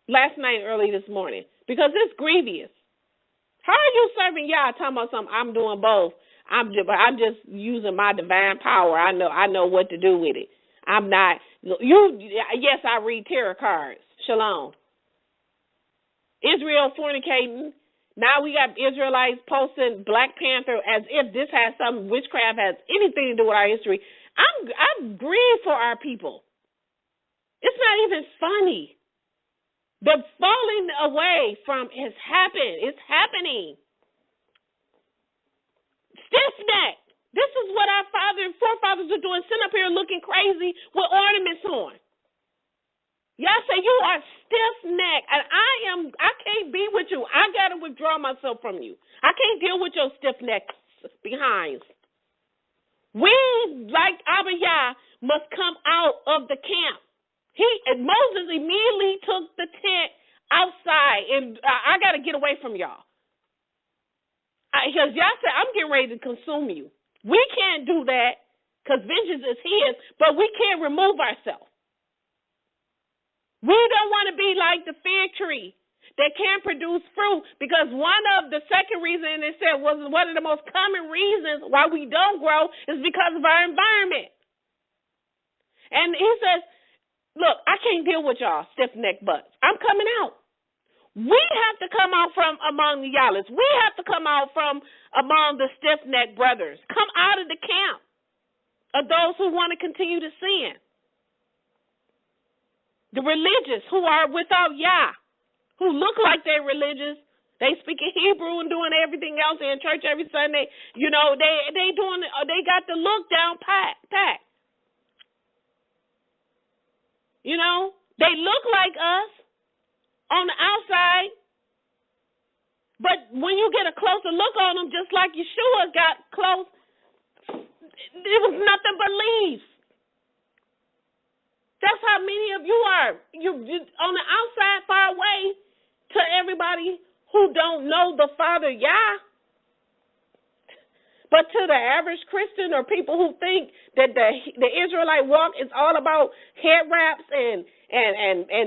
last night, early this morning, because it's grievous. How are you serving Yah talking about something? I'm doing both. I'm just using my divine power. I know what to do with it. I'm not yes, I read tarot cards. Shalom. Israel fornicating. Now we got Israelites posting Black Panther as if this has some witchcraft has anything to do with our history. I'm grieved for our people. It's not even funny. The falling away from has happened. It's happening. Stiff-necked. This is what our forefathers are doing, sitting up here looking crazy with ornaments on. Y'all say you are stiff-necked, and I can't be with you. I got to withdraw myself from you. I can't deal with your stiff-necked behinds. We, like Abba Yah, must come out of the camp. Moses immediately took the tent outside, and I got to get away from y'all. Because y'all said, I'm getting ready to consume you. We can't do that because vengeance is his, but we can't remove ourselves. We don't want to be like the fig tree that can't produce fruit, because one of the second reason it said was one of the most common reasons why we don't grow is because of our environment. And he says, look, I can't deal with y'all stiff-necked butts. I'm coming out. We have to come out from among the Yahless. We have to come out from among the stiff-necked brothers. Come out of the camp of those who want to continue to sin. The religious who are without Yah, who look like they're religious, they speak in Hebrew and doing everything else in church every Sunday. They got the look down pat. They look like us on the outside, but when you get a closer look on them, just like Yahshua got close, it was nothing but leaves. That's how many of you are. You on the outside, far away, to everybody who don't know the Father Yah. But to the average Christian or people who think that the Israelite walk is all about head wraps and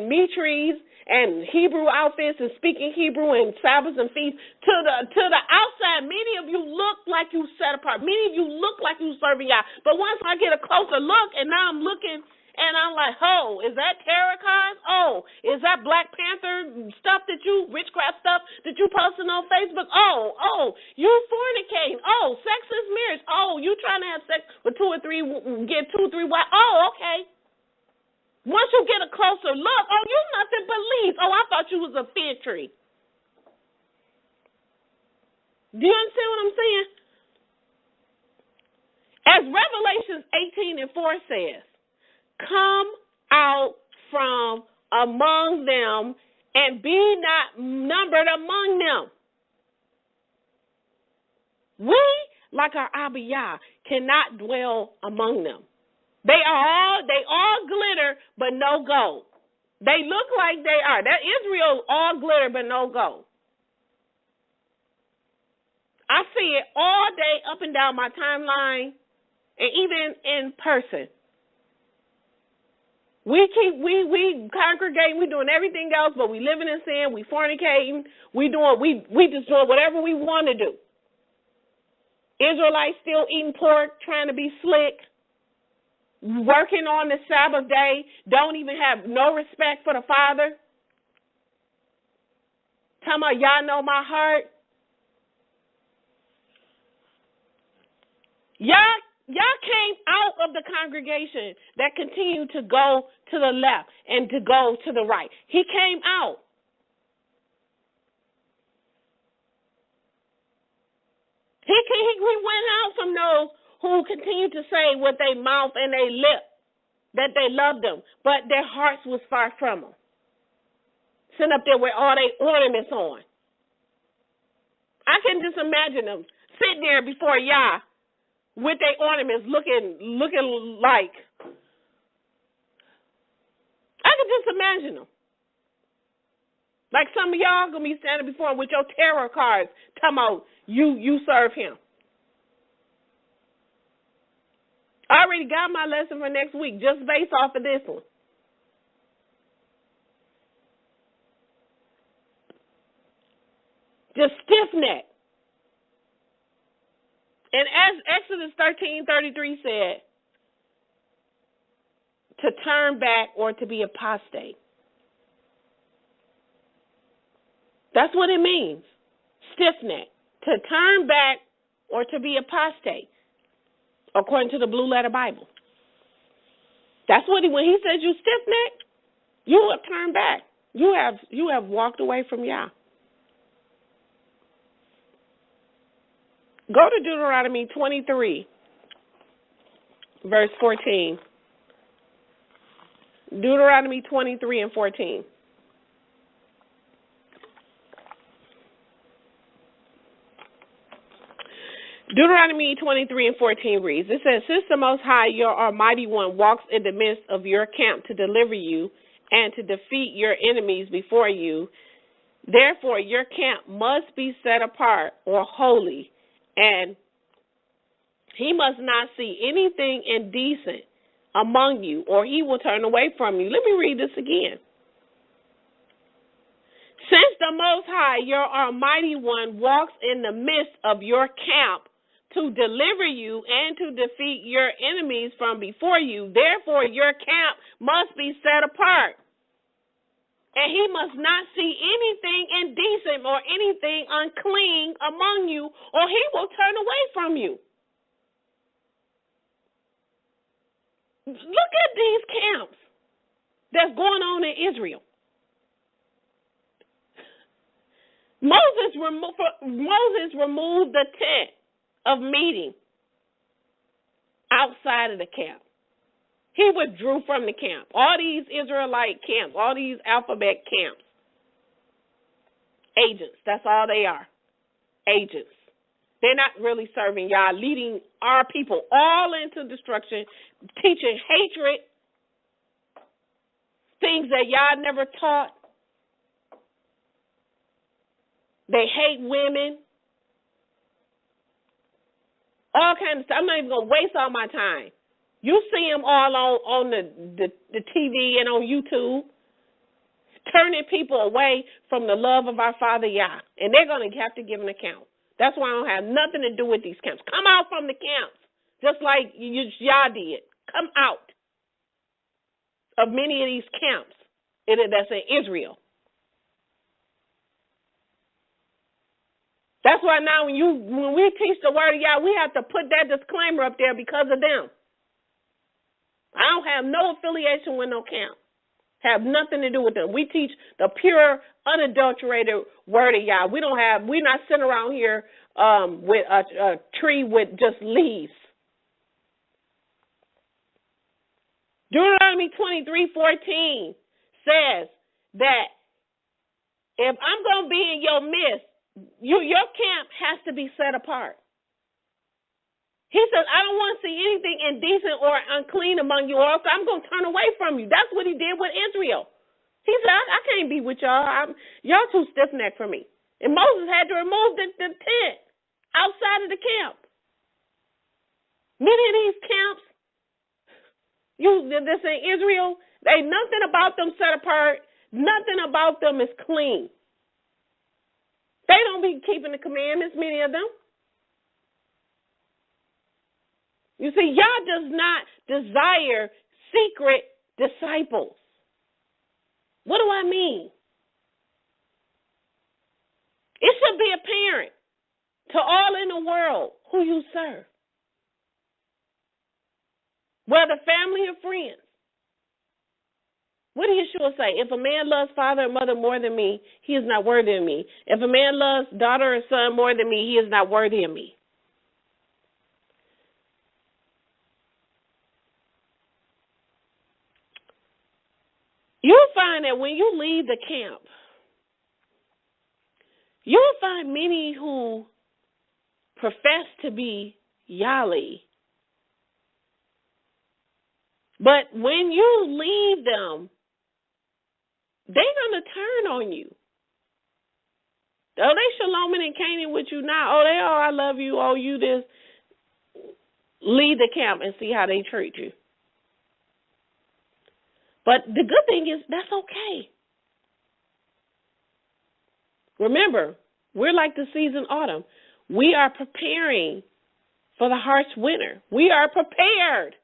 mitris and Hebrew outfits and speaking Hebrew and Sabbaths and feasts, to the outside, many of you look like you set apart. Many of you look like you serving Yah. But once I get a closer look, and now I'm looking, and I'm like, oh, is that tarot cards? Oh, is that Black Panther stuff witchcraft stuff that you posting on Facebook? Oh, you fornicating. Oh, sex is marriage. Oh, you trying to have sex with 2 or 3, get 2, Do you understand what I'm saying? As Revelations 18:4 says, come out from among them and be not numbered among them. We, like our Abba Yah, cannot dwell among them. They all glitter, but no gold. They look like they are. That Israel all glitter, but no gold. I see it all day up and down my timeline, and even in person. We congregate, we doing everything else, but we living in sin, we fornicating, we just doing whatever we want to do. Israelites still eating pork, trying to be slick, working on the Sabbath day, don't even have no respect for the Father. Talking about y'all know my heart. Y'all came out of the congregation that continued to go to the left and to go to the right. He came out. He went out from those who continued to say with their mouth and their lip that they loved them, but their hearts was far from them. Sitting up there with all their ornaments on. I can just imagine them sitting there before Yah with their ornaments looking like, I can just imagine them. Like some of y'all going to be standing before him with your tarot cards talking about you serve him. I already got my lesson for next week just based off of this one. Just stiff-necked. And as Exodus 13:33 said, to turn back or to be apostate. That's what it means, stiff-necked. To turn back or to be apostate, according to the Blue Letter Bible. That's what when he says you stiff-necked, you have turned back. You have walked away from Yah. Go to Deuteronomy 23, verse 14. Deuteronomy 23 and 14. Deuteronomy 23 and 14 reads, it says, since the Most High, your Almighty One, walks in the midst of your camp to deliver you and to defeat your enemies before you, therefore your camp must be set apart or holy, and he must not see anything indecent among you, or he will turn away from you. Let me read this again. Since the Most High, your Almighty One, walks in the midst of your camp to deliver you and to defeat your enemies from before you, therefore your camp must be set apart. And he must not see anything indecent or anything unclean among you, or he will turn away from you. Look at these camps that's going on in Israel. Moses removed the tent of meeting outside of the camp. He withdrew from the camp. All these Israelite camps, all these alphabet camps, agents, that's all they are, agents. They're not really serving Yah, leading our people all into destruction, teaching hatred, things that Yah never taught. They hate women. All kinds of stuff. I'm not even going to waste all my time. You see them all on the TV and on YouTube, turning people away from the love of our Father Yah. And they're going to have to give an account. That's why I don't have nothing to do with these camps. Come out from the camps, just like Yah did. Come out of many of these camps that's in Israel. That's why now when we teach the word of Yah, we have to put that disclaimer up there because of them. I don't have no affiliation with no camp. Have nothing to do with them. We teach the pure, unadulterated word of Yah. We're not sitting around here with a tree with just leaves. Deuteronomy 23:14 says that if I'm going to be in your midst, your camp has to be set apart. He says, I don't want to see anything indecent or unclean among you all, so I'm going to turn away from you. That's what he did with Israel. He said, I can't be with y'all. Y'all too stiff-necked for me. And Moses had to remove the tent outside of the camp. Many of these camps, this in Israel, ain't nothing about them set apart. Nothing about them is clean. They don't be keeping the commandments, many of them. You see, Yah does not desire secret disciples. What do I mean? It should be apparent to all in the world who you serve, whether family or friends. What did Yahshua say? If a man loves father or mother more than me, he is not worthy of me. If a man loves daughter or son more than me, he is not worthy of me. You'll find that when you leave the camp, you'll find many who profess to be Yali. But when you leave them, they're going to turn on you. Oh, they shaloming and caning with you now. Oh, I love you. Oh, you this. Leave the camp and see how they treat you. But the good thing is that's okay. Remember, we're like the season autumn. We are preparing for the harsh winter. We are prepared.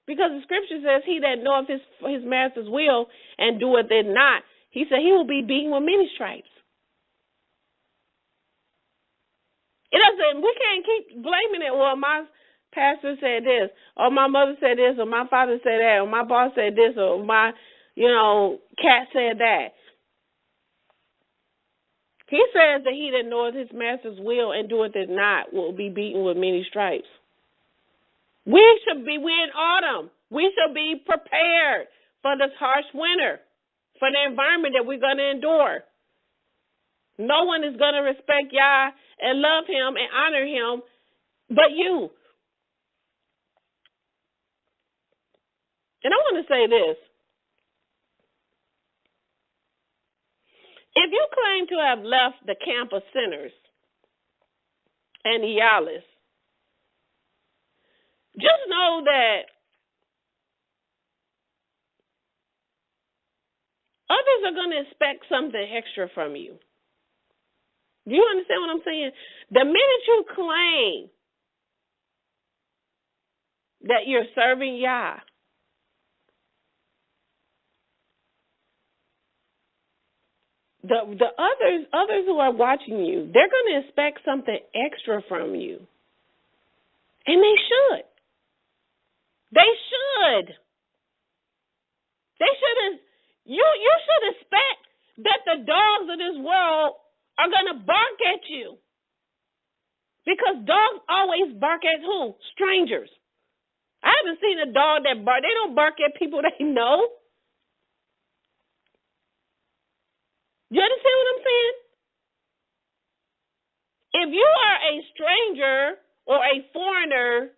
Because the scripture says, he that knoweth his master's will and doeth it not, he said he will be beaten with many stripes. It doesn't, we can't keep blaming it. Well, my pastor said this, or my mother said this, or my father said that, or my boss said this, or my, cat said that. He says that he that knoweth his master's will and doeth it not will be beaten with many stripes. We're in autumn. We should be prepared for this harsh winter, for the environment that we're going to endure. No one is going to respect Yah and love him and honor him but you. And I want to say this. If you claim to have left the camp of sinners and the Yahlists, just know that others are going to expect something extra from you. Do you understand what I'm saying? The minute you claim that you're serving Yah, the others who are watching you, they're going to expect something extra from you. And they should. They should. They shouldn't. You should expect that the dogs of this world are going to bark at you. Because dogs always bark at who? Strangers. I haven't seen a dog that bark. They don't bark at people they know. You understand what I'm saying? If you are a stranger or a foreigner,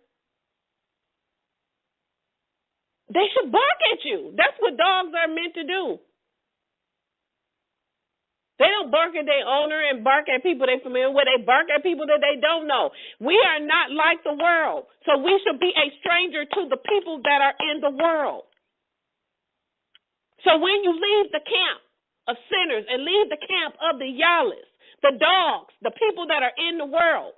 they should bark at you. That's what dogs are meant to do. They don't bark at their owner and bark at people they're familiar with. They bark at people that they don't know. We are not like the world. So we should be a stranger to the people that are in the world. So when you leave the camp of sinners and leave the camp of the Yahlists, the dogs, the people that are in the world,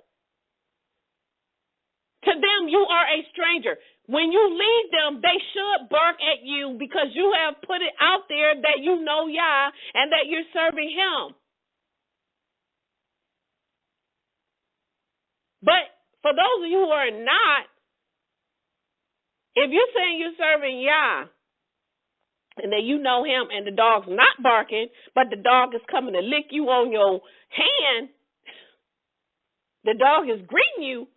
to them you are a stranger. When you leave them, they should bark at you because you have put it out there that you know Yah and that you're serving him. But for those of you who are not, if you're saying you're serving Yah and then you know him and the dog's not barking, but the dog is coming to lick you on your hand, the dog is greeting you,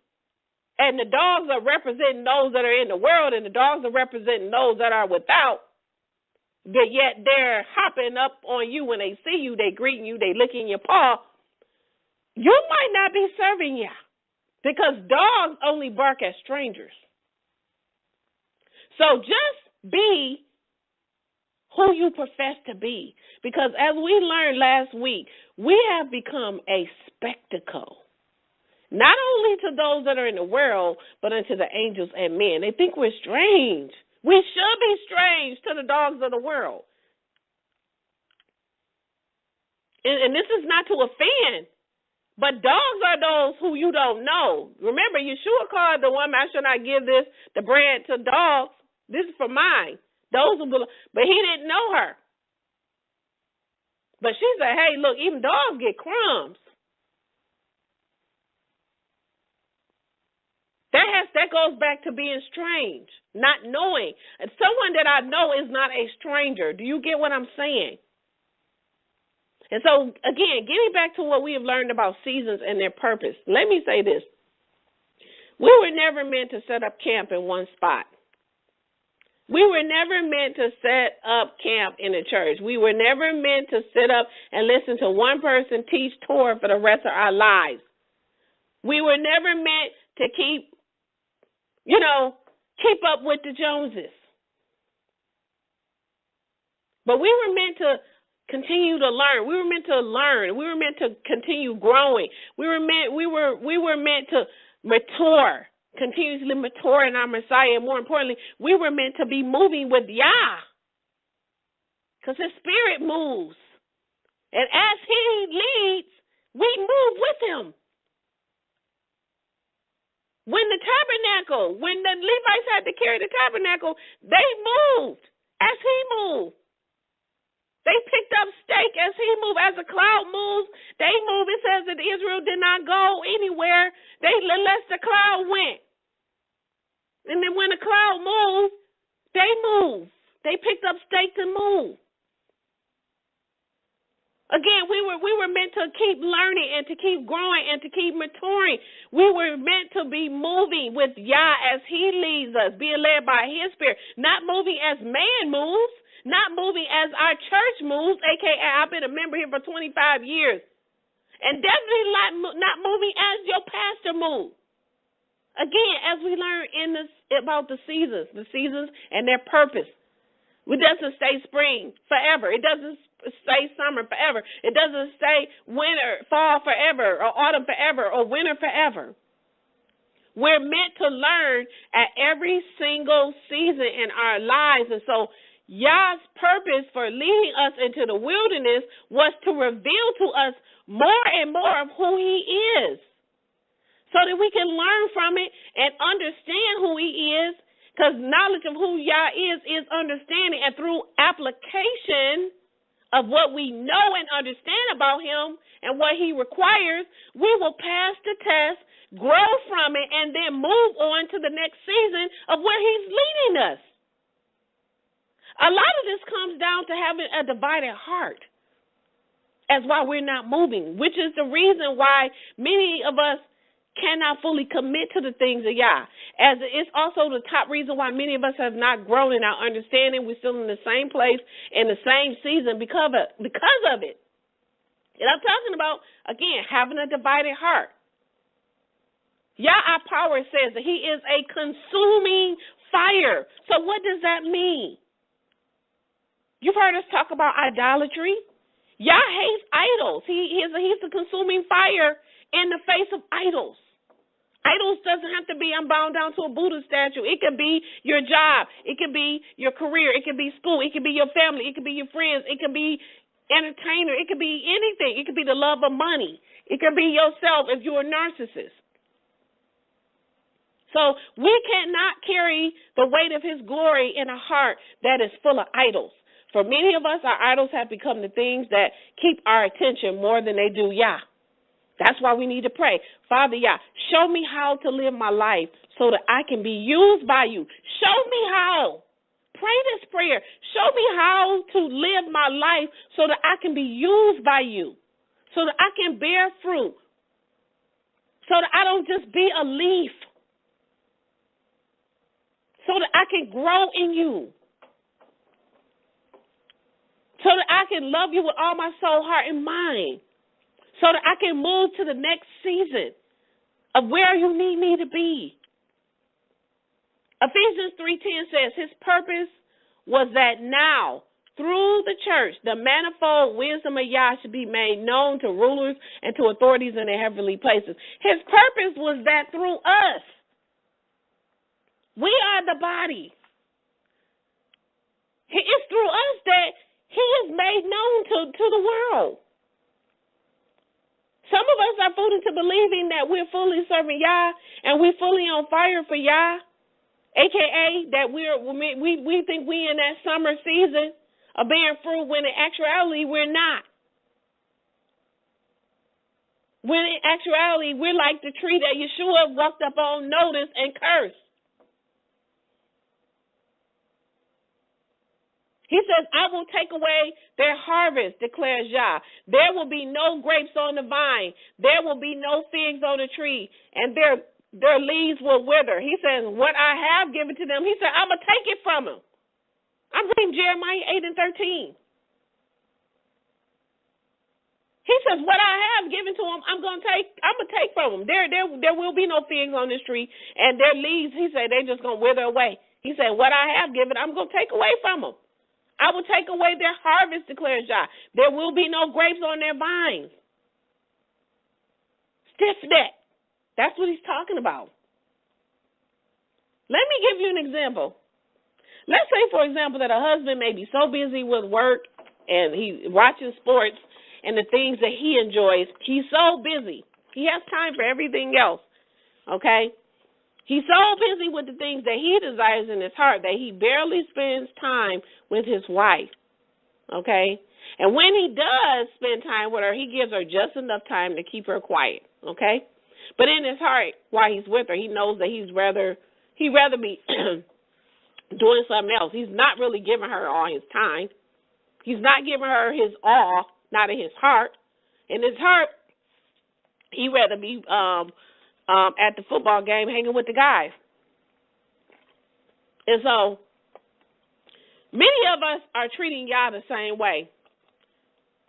and the dogs are representing those that are in the world, and the dogs are representing those that are without, but yet they're hopping up on you when they see you, they greeting you, they licking your paw, you might not be serving Yah, because dogs only bark at strangers. So just be who you profess to be, because as we learned last week, we have become a spectacle, not only to those that are in the world, but unto the angels and men. They think we're strange. We should be strange to the dogs of the world. And this is not to offend, but dogs are those who you don't know. Remember, Yahshua called the woman, I shall not give the bread to dogs. This is for mine. Those who belong. But he didn't know her. But she said, hey, look, even dogs get crumbs. That goes back to being strange, not knowing. And someone that I know is not a stranger. Do you get what I'm saying? And so, again, getting back to what we have learned about seasons and their purpose, let me say this. We were never meant to set up camp in one spot. We were never meant to set up camp in a church. We were never meant to sit up and listen to one person teach Torah for the rest of our lives. We were never meant to keep up with the Joneses. But we were meant to continue to learn. We were meant to learn. We were meant to continue growing. We were meant to mature. Continuously mature in our Messiah, and more importantly, we were meant to be moving with Yah, because His Spirit moves, and as He leads, we move with Him. When the Levites had to carry the tabernacle, they moved as He moved. They picked up stake as He moved. As the cloud moves, they moved. It says that Israel did not go anywhere unless the cloud went. And then when the cloud moved, they moved. They picked up stake to move. Again, we were meant to keep learning and to keep growing and to keep maturing. We were meant to be moving with Yah as He leads us, being led by His Spirit, not moving as man moves, not moving as our church moves, a.k.a. I've been a member here for 25 years, and definitely not moving as your pastor moves. Again, as we learn about the seasons and their purpose. It doesn't say spring forever. It doesn't say summer forever. It doesn't say fall forever, or autumn forever, or winter forever. We're meant to learn at every single season in our lives. And so Yah's purpose for leading us into the wilderness was to reveal to us more and more of who He is, so that we can learn from it and understand who He is, because knowledge of who Yah is understanding, and through application of what we know and understand about Him and what He requires, we will pass the test, grow from it, and then move on to the next season of where He's leading us. A lot of this comes down to having a divided heart as why we're not moving, which is the reason why many of us cannot fully commit to the things of Yah. As it's also the top reason why many of us have not grown in our understanding. We're still in the same place in the same season because of it. And I'm talking about, again, having a divided heart. Yah, our power, says that He is a consuming fire. So what does that mean? You've heard us talk about idolatry. Yah hates idols. He's the consuming fire in the face of idols. Idols doesn't have to be, I'm bound down to a Buddha statue. It could be your job. It could be your career. It could be school. It could be your family. It could be your friends. It could be entertainer. It could be anything. It could be the love of money. It could be yourself if you're a narcissist. So we cannot carry the weight of His glory in a heart that is full of idols. For many of us, our idols have become the things that keep our attention more than they do Yah. That's why we need to pray. Father Yah, show me how to live my life so that I can be used by You. Show me how. Pray this prayer. Show me how to live my life so that I can be used by you, so that I can bear fruit, so that I don't just be a leaf, so that I can grow in you, so that I can love you with all my soul, heart, and mind, so that I can move to the next season of where you need me to be. Ephesians 3:10 says his purpose was that now, through the church, the manifold wisdom of Yah should be made known to rulers and to authorities in their heavenly places. His purpose was that through us, we are the body. It's through us that he is made known to the world. Some of us are fooled into believing that we're fully serving Yah and we're fully on fire for Yah, a.k.a. that we think we in that summer season of bearing fruit when in actuality we're not. When in actuality we're like the tree that Yahshua walked up on, noticed, and cursed. He says, I will take away their harvest, declares Yah. There will be no grapes on the vine. There will be no figs on the tree, and their leaves will wither. He says, what I have given to them, he said, I'm going to take it from them. I'm reading Jeremiah 8 and 13. He says, what I have given to them, I'm going to take from them. There will be no figs on this tree, and their leaves, he said, they're just going to wither away. He said, what I have given, I'm going to take away from them. I will take away their harvest, declares Yah. There will be no grapes on their vines. Stiff-necked. That's what he's talking about. Let me give you an example. Let's say, for example, that a husband may be so busy with work and he watching sports and the things that he enjoys. He's so busy. He has time for everything else, okay? He's so busy with the things that he desires in his heart that he barely spends time with his wife, okay? And when he does spend time with her, he gives her just enough time to keep her quiet, okay? But in his heart, while he's with her, he knows that he'd rather be doing something else. He's not really giving her all his time. He's not giving her his all, not in his heart. In his heart, he'd rather be at the football game hanging with the guys. And so many of us are treating Yah the same way.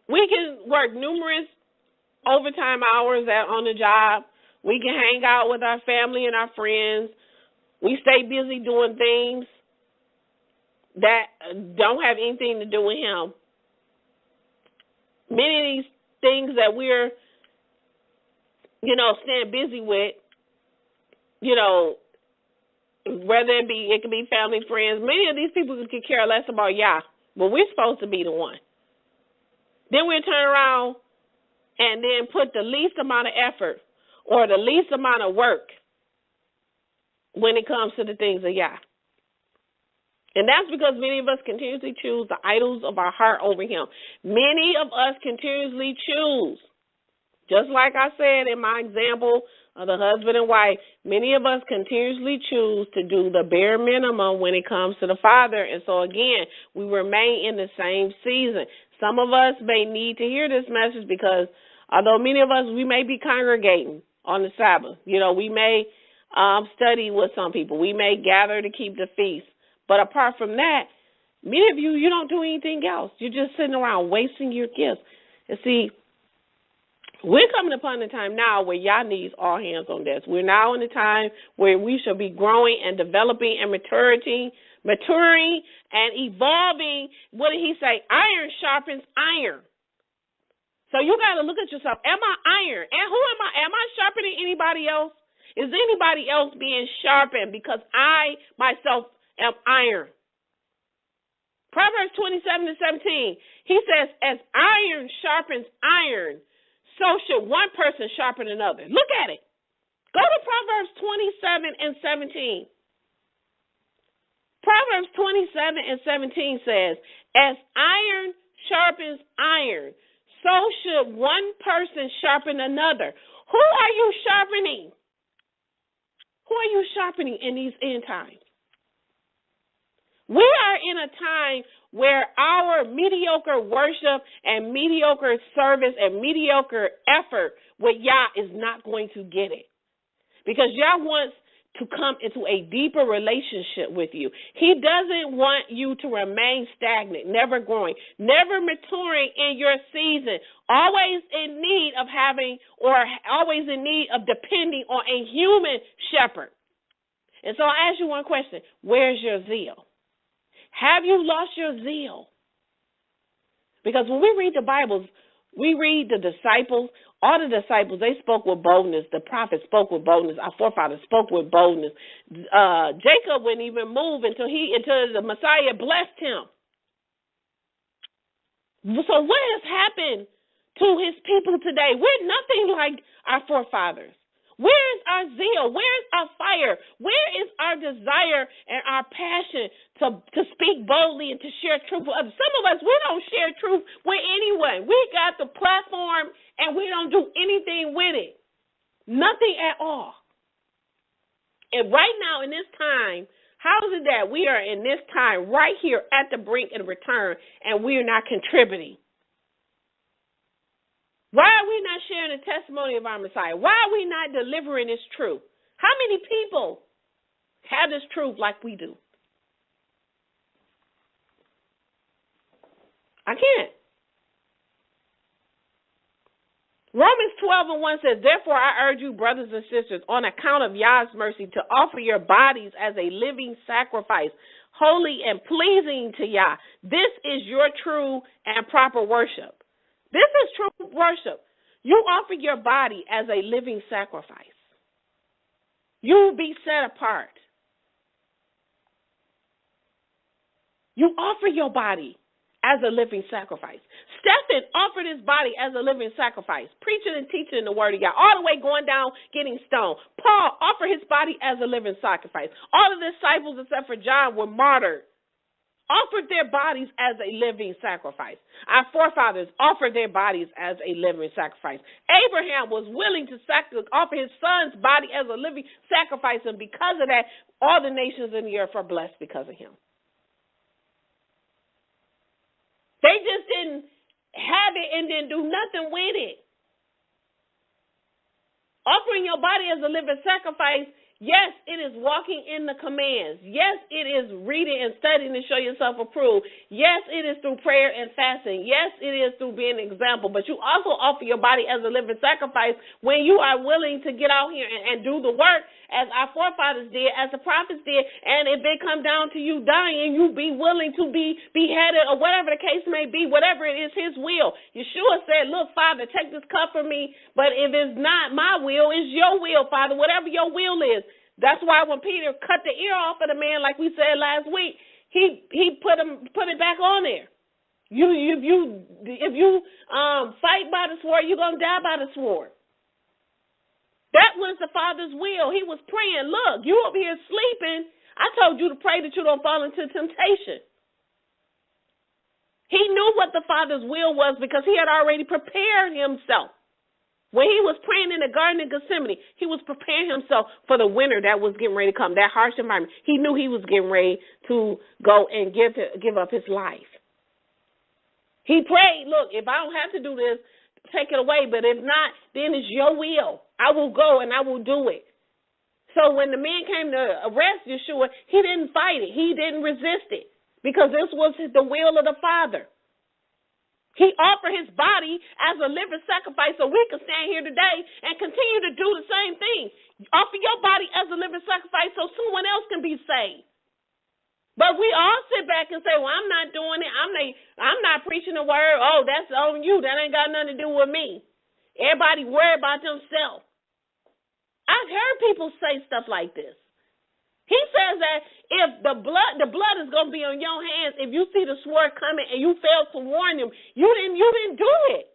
We can work numerous overtime hours on the job. We can hang out with our family and our friends. We stay busy doing things that don't have anything to do with him. Many of these things that we're staying busy with, whether it can be family, friends, many of these people could care less about Yah, but we're supposed to be the one. Then we'll turn around and then put the least amount of effort or the least amount of work when it comes to the things of Yah. And that's because many of us continuously choose the idols of our heart over him. Many of us continuously choose. Just like I said in my example of the husband and wife, many of us continuously choose to do the bare minimum when it comes to the Father. And so, again, we remain in the same season. Some of us may need to hear this message because although many of us, we may be congregating on the Sabbath. We may study with some people. We may gather to keep the feast. But apart from that, many of you don't do anything else. You're just sitting around wasting your gifts. And see, we're coming upon the time now where Yah needs all hands on deck. We're now in the time where we should be growing and developing and maturing and evolving. What did he say? Iron sharpens iron. So you got to look at yourself. Am I iron? And who am I? Am I sharpening anybody else? Is anybody else being sharpened because I myself am iron? Proverbs 27:17, he says, as iron sharpens iron, so should one person sharpen another. Look at it. Go to Proverbs 27:17. Proverbs 27:17 says, as iron sharpens iron, so should one person sharpen another. Who are you sharpening? Who are you sharpening in these end times? We are in a time where our mediocre worship and mediocre service and mediocre effort with Yah is not going to get it. Because Yah wants to come into a deeper relationship with you. He doesn't want you to remain stagnant, never growing, never maturing in your season, always in need of having or always in need of depending on a human shepherd. And so I ask you one question. Where's your zeal? Have you lost your zeal? Because when we read the Bibles, we read the disciples. All the disciples, they spoke with boldness. The prophets spoke with boldness. Our forefathers spoke with boldness. Jacob wouldn't even move until the Messiah blessed him. So what has happened to his people today? We're nothing like our forefathers. Where is our zeal? Where is our fire? Where is our desire and our passion to speak boldly and to share truth with others? Some of us, we don't share truth with anyone. We got the platform and we don't do anything with it. Nothing at all. And right now in this time, how is it that we are in this time right here at the brink of return and we are not contributing? Why are we not sharing the testimony of our Messiah? Why are we not delivering this truth? How many people have this truth like we do? I can't. Romans 12:1 says, therefore I urge you, brothers and sisters, on account of Yah's mercy, to offer your bodies as a living sacrifice, holy and pleasing to Yah. This is your true and proper worship. This is true worship. You offer your body as a living sacrifice. You will be set apart. You offer your body as a living sacrifice. Stephen offered his body as a living sacrifice, preaching and teaching the word of God, all the way going down, getting stoned. Paul offered his body as a living sacrifice. All of the disciples, except for John, were martyred, offered their bodies as a living sacrifice. Our forefathers offered their bodies as a living sacrifice. Abraham was willing to offer his son's body as a living sacrifice, and because of that, all the nations in the earth are blessed because of him. They just didn't have it and didn't do nothing with it. Offering your body as a living sacrifice, yes, it is walking in the commands. Yes, it is reading and studying to show yourself approved. Yes, it is through prayer and fasting. Yes, it is through being an example. But you also offer your body as a living sacrifice when you are willing to get out here and do the work as our forefathers did, as the prophets did. And if it come down to you dying, you be willing to be beheaded or whatever the case may be, whatever it is his will. Yahshua said, look, Father, take this cup from me, but if it's not my will, it's your will, Father, whatever your will is. That's why when Peter cut the ear off of the man, like we said last week, he put it back on there. If you fight by the sword, you're gonna die by the sword. That was the Father's will. He was praying, look, you over here sleeping. I told you to pray that you don't fall into temptation. He knew what the Father's will was because he had already prepared himself. When he was praying in the Garden of Gethsemane, he was preparing himself for the winter that was getting ready to come, that harsh environment. He knew he was getting ready to go and give up his life. He prayed, look, if I don't have to do this, take it away, but if not, then it's your will. I will go and I will do it. So when the man came to arrest Yahshua, he didn't fight it. He didn't resist it because this was the will of the Father. He offered his body as a living sacrifice so we can stand here today and continue to do the same thing. Offer your body as a living sacrifice so someone else can be saved. But we all sit back and say, well, I'm not doing it. I'm not preaching the word. Oh, that's on you. That ain't got nothing to do with me. Everybody worry about themselves. I've heard people say stuff like this. He says that if the blood is going to be on your hands if you see the sword coming and you fail to warn them, you didn't do it.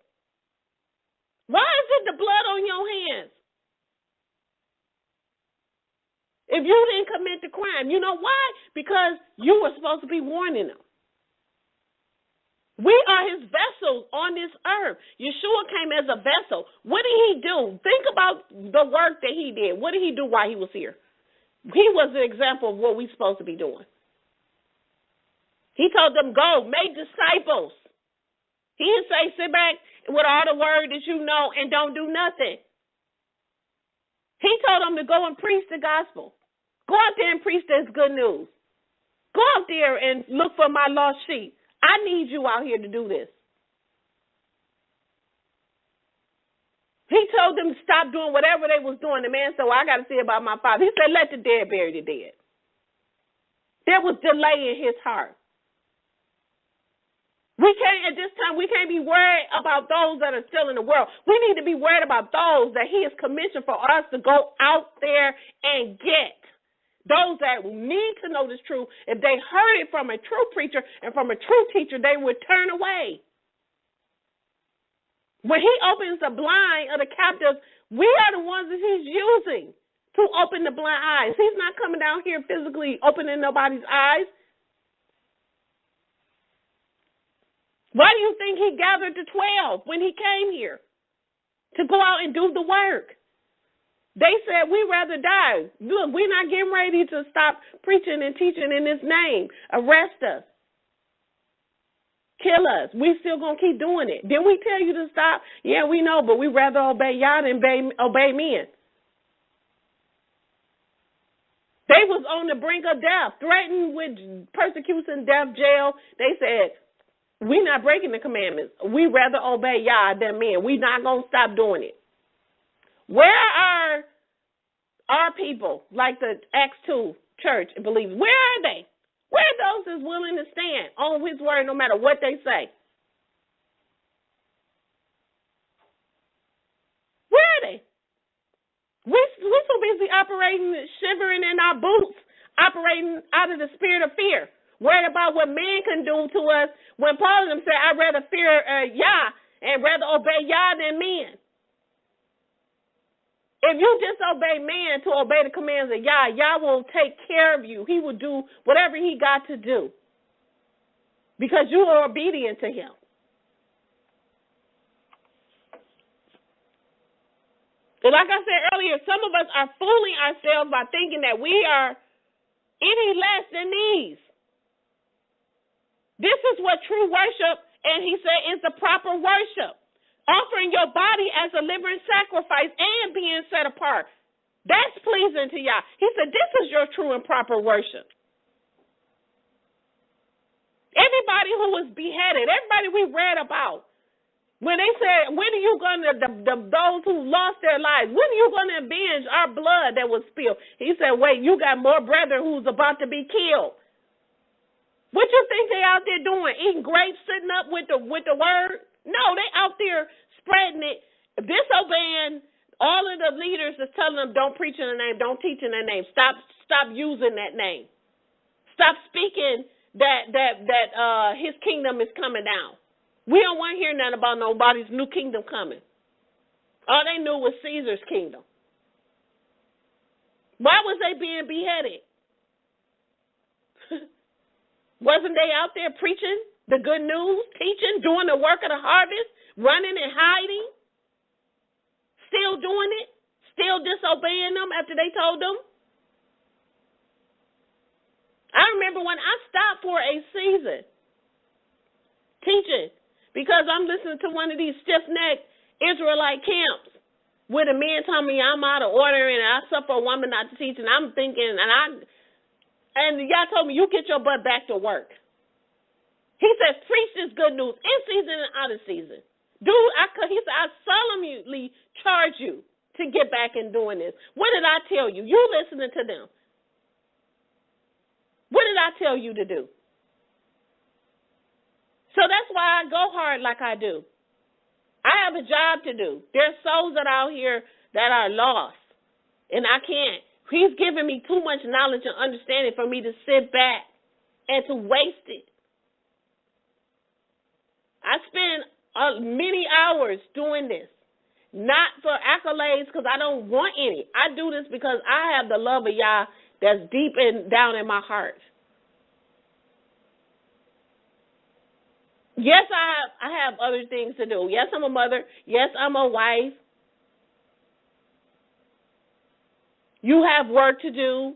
Why is it the blood on your hands? If you didn't commit the crime, you know why? Because you were supposed to be warning them. We are his vessels on this earth. Yahshua came as a vessel. What did he do? Think about the work that he did. What did he do while he was here? He was the example of what we're supposed to be doing. He told them, go, make disciples. He didn't say sit back with all the word that you know and don't do nothing. He told them to go and preach the gospel. Go out there and preach this good news. Go out there and look for my lost sheep. I need you out here to do this. He told them to stop doing whatever they was doing. The man said, well, I got to see about my father. He said, let the dead bury the dead. There was delay in his heart. At this time, we can't be worried about those that are still in the world. We need to be worried about those that he has commissioned for us to go out there and get. Those that need to know this truth, if they heard it from a true preacher and from a true teacher, they would turn away. When he opens the blind of the captives, we are the ones that he's using to open the blind eyes. He's not coming down here physically opening nobody's eyes. Why do you think he gathered the 12 when he came here? To go out and do the work. They said, we'd rather die. Look, we're not getting ready to stop preaching and teaching in his name. Arrest us. Kill us. We still going to keep doing it. Didn't we tell you to stop? Yeah, we know, but we'd rather obey Yah than obey men. They was on the brink of death, threatened with persecution, death, jail. They said, we're not breaking the commandments. We'd rather obey Yah than men. We're not going to stop doing it. Where are our people, like the Acts 2 church and believers? Where are they? Where are those that's willing to stand on his word no matter what they say? Where are they? We're so busy operating, shivering in our boots, operating out of the spirit of fear, worried about what man can do to us, when Paul and them said, I'd rather fear Yah and rather obey Yah than men. If you disobey man to obey the commands of Yah, Yah will take care of you. He will do whatever he got to do because you are obedient to him. And like I said earlier, some of us are fooling ourselves by thinking that we are any less than these. This is what true worship, and he said, is the proper worship. Offering your body as a living sacrifice and being set apart. That's pleasing to Yah. He said, this is your true and proper worship. Everybody who was beheaded, everybody we read about, when they said, when are you going to, those who lost their lives, when are you going to avenge our blood that was spilled? He said, wait, you got more brethren who's about to be killed. What you think they out there doing? Eating grapes, sitting up with the word? No, they out there spreading it, disobeying all of the leaders that's telling them don't preach in the name, don't teach in the name. Stop using that name. Stop speaking that his kingdom is coming down. We don't want to hear nothing about nobody's new kingdom coming. All they knew was Caesar's kingdom. Why was they being beheaded? Wasn't they out there preaching the good news, teaching, doing the work of the harvest, running and hiding, still doing it, still disobeying them after they told them? I remember when I stopped for a season teaching because I'm listening to one of these stiff-necked Israelite camps where the men tell me I'm out of order and I suffer a woman not to teach, and I'm thinking, and y'all told me, you get your butt back to work. He said, preach this good news in season and out of season. He said, I solemnly charge you to get back in doing this. What did I tell you? You listening to them. What did I tell you to do? So that's why I go hard like I do. I have a job to do. There's souls that are out here that are lost, and I can't. He's given me too much knowledge and understanding for me to sit back and to waste it. I spend many hours doing this, not for accolades because I don't want any. I do this because I have the love of Yah that's deep down in my heart. Yes, I have other things to do. Yes, I'm a mother. Yes, I'm a wife. You have work to do.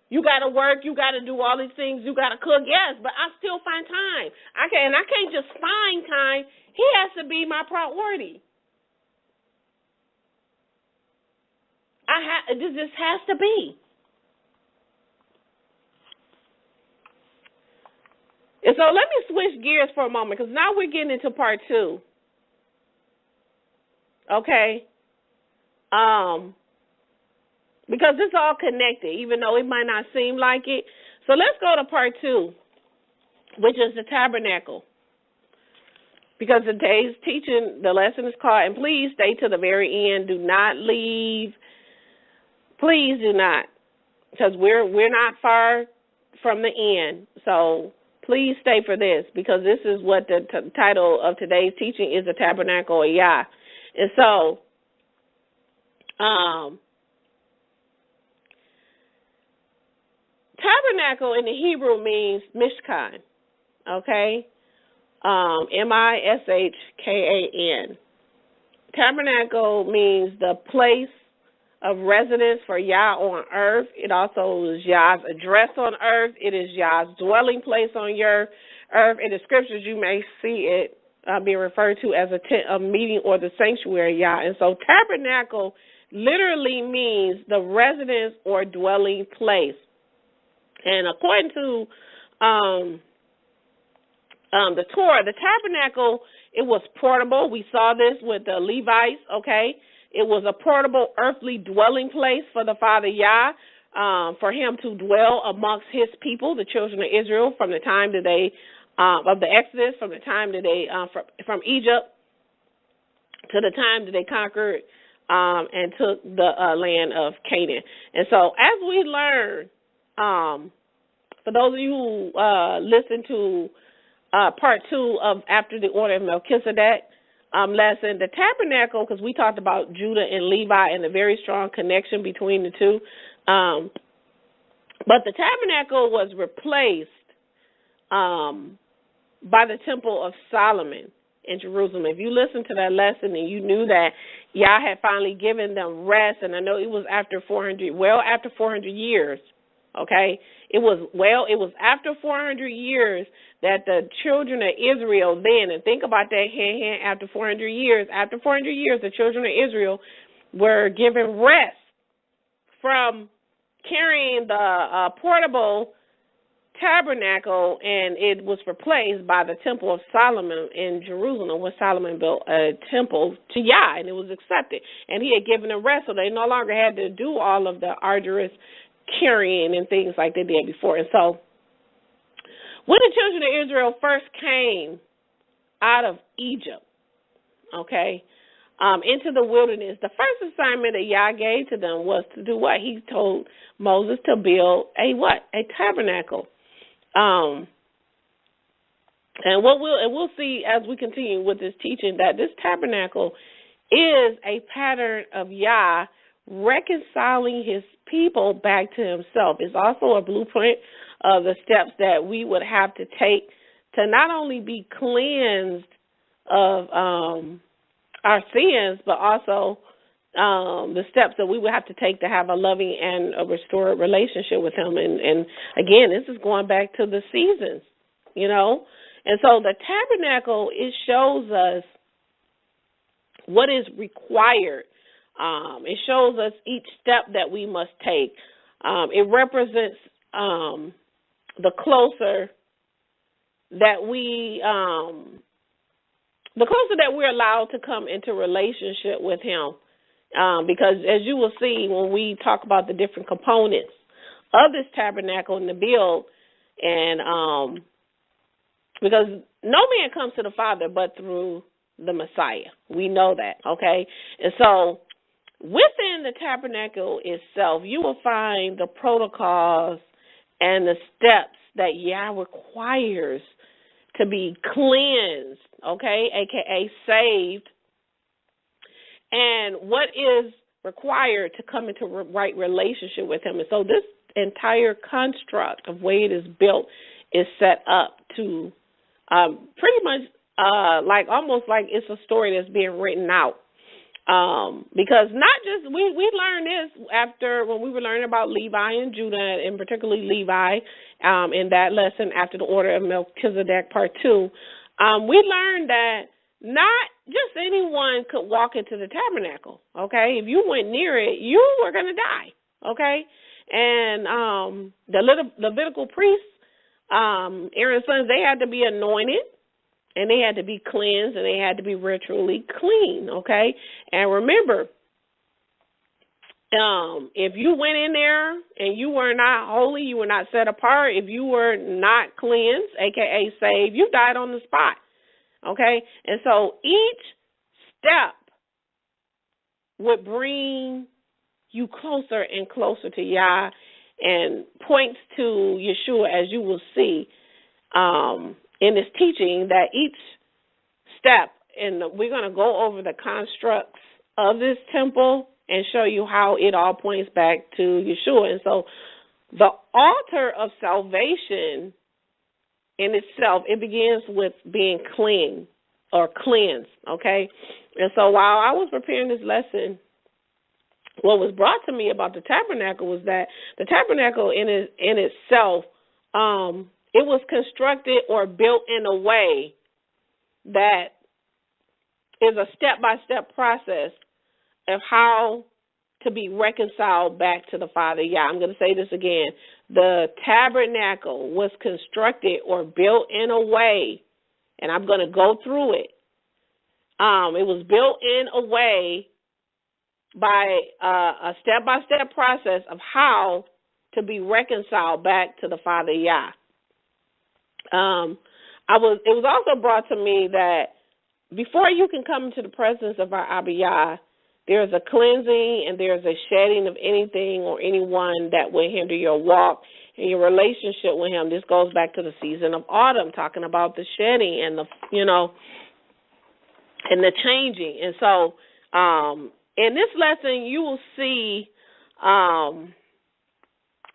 You got to work. You got to do all these things. You got to cook. Yes, but I still find time. I can't just find time. He has to be my priority. This has to be. And so let me switch gears for a moment, because now we're getting into part 2. Okay? Because it's all connected, even though it might not seem like it. So let's go to part 2, which is the tabernacle. Because today's teaching, the lesson is called, and please stay to the very end. Do not leave. Please do not, because we're not far from the end. So please stay for this, because this is what the title of today's teaching is, the Tabernacle of Yah. And so, tabernacle in the Hebrew means mishkan, okay? M-I-S-H-K-A-N. Tabernacle means the place of residence for Yah on earth. It also is Yah's address on earth. It is Yah's dwelling place on your earth. In the scriptures, you may see it being referred to as a tent of meeting or the sanctuary of Yah. And so tabernacle literally means the residence or dwelling place. And according to the Torah, the tabernacle, it was portable. We saw this with the Levites, okay? It was a portable earthly dwelling place for the Father Yah, for him to dwell amongst his people, the children of Israel, from the time that they, of the Exodus, from the time that they, from Egypt to the time that they conquered and took the land of Canaan. And so as we learn, for those of you who listen to part 2 of After the Order of Melchizedek lesson, the tabernacle, because we talked about Judah and Levi and the very strong connection between the two, but the tabernacle was replaced by the Temple of Solomon in Jerusalem. If you listened to that lesson and you knew that Yah had finally given them rest, and I know it was after 400 years, okay? It was after 400 years that the children of Israel then, and think about that, after 400 years, the children of Israel were given rest from carrying the portable tabernacle, and it was replaced by the Temple of Solomon in Jerusalem, where Solomon built a temple to Yah, and it was accepted. And he had given them rest, so they no longer had to do all of the arduous carrying and things like they did before. And so when the children of Israel first came out of Egypt, okay, into the wilderness, the first assignment that Yah gave to them was to do what? He told Moses to build a tabernacle. And we'll see as we continue with this teaching that this tabernacle is a pattern of Yah reconciling his people back to himself. It's also a blueprint of the steps that we would have to take to not only be cleansed of our sins, but also the steps that we would have to take to have a loving and a restored relationship with him. And again, this is going back to the seasons, you know. And so the tabernacle, it shows us what is required. It shows us each step that we must take. It represents the closer that we're allowed to come into relationship with him. Because as you will see when we talk about the different components of this tabernacle and the build, and because no man comes to the Father but through the Messiah. We know that, okay? And so within the tabernacle itself, you will find the protocols and the steps that Yah requires to be cleansed, okay, a.k.a. saved, and what is required to come into right relationship with him. And so this entire construct of way it is built is set up to pretty much almost like it's a story that's being written out Because not just, we learned this after, when we were learning about Levi and Judah, and particularly Levi, in that lesson after the order of Melchizedek, part 2, we learned that not just anyone could walk into the tabernacle, okay? If you went near it, you were going to die, okay? And the Levitical priests, Aaron's sons, they had to be anointed, and they had to be cleansed, and they had to be ritually clean, okay? And remember, if you went in there and you were not holy, you were not set apart, if you were not cleansed, a.k.a. saved, you died on the spot, okay? And so each step would bring you closer and closer to Yah, and points to Yahshua, as you will see in this teaching, that each step, and we're going to go over the constructs of this temple and show you how it all points back to Yahshua. And so the altar of salvation in itself, it begins with being clean or cleansed, okay? And so while I was preparing this lesson, what was brought to me about the tabernacle was that the tabernacle in itself, it was constructed or built in a way that is a step-by-step process of how to be reconciled back to the Father Yah. I'm going to say this again. The tabernacle was constructed or built in a way, and I'm going to go through it. It was built in a way by a step-by-step process of how to be reconciled back to the Father Yah. It was also brought to me that before you can come into the presence of our Abba Yah, there's a cleansing and there's a shedding of anything or anyone that will hinder your walk and your relationship with Him. This goes back to the season of autumn, talking about the shedding and and the changing. And so, in this lesson, you will see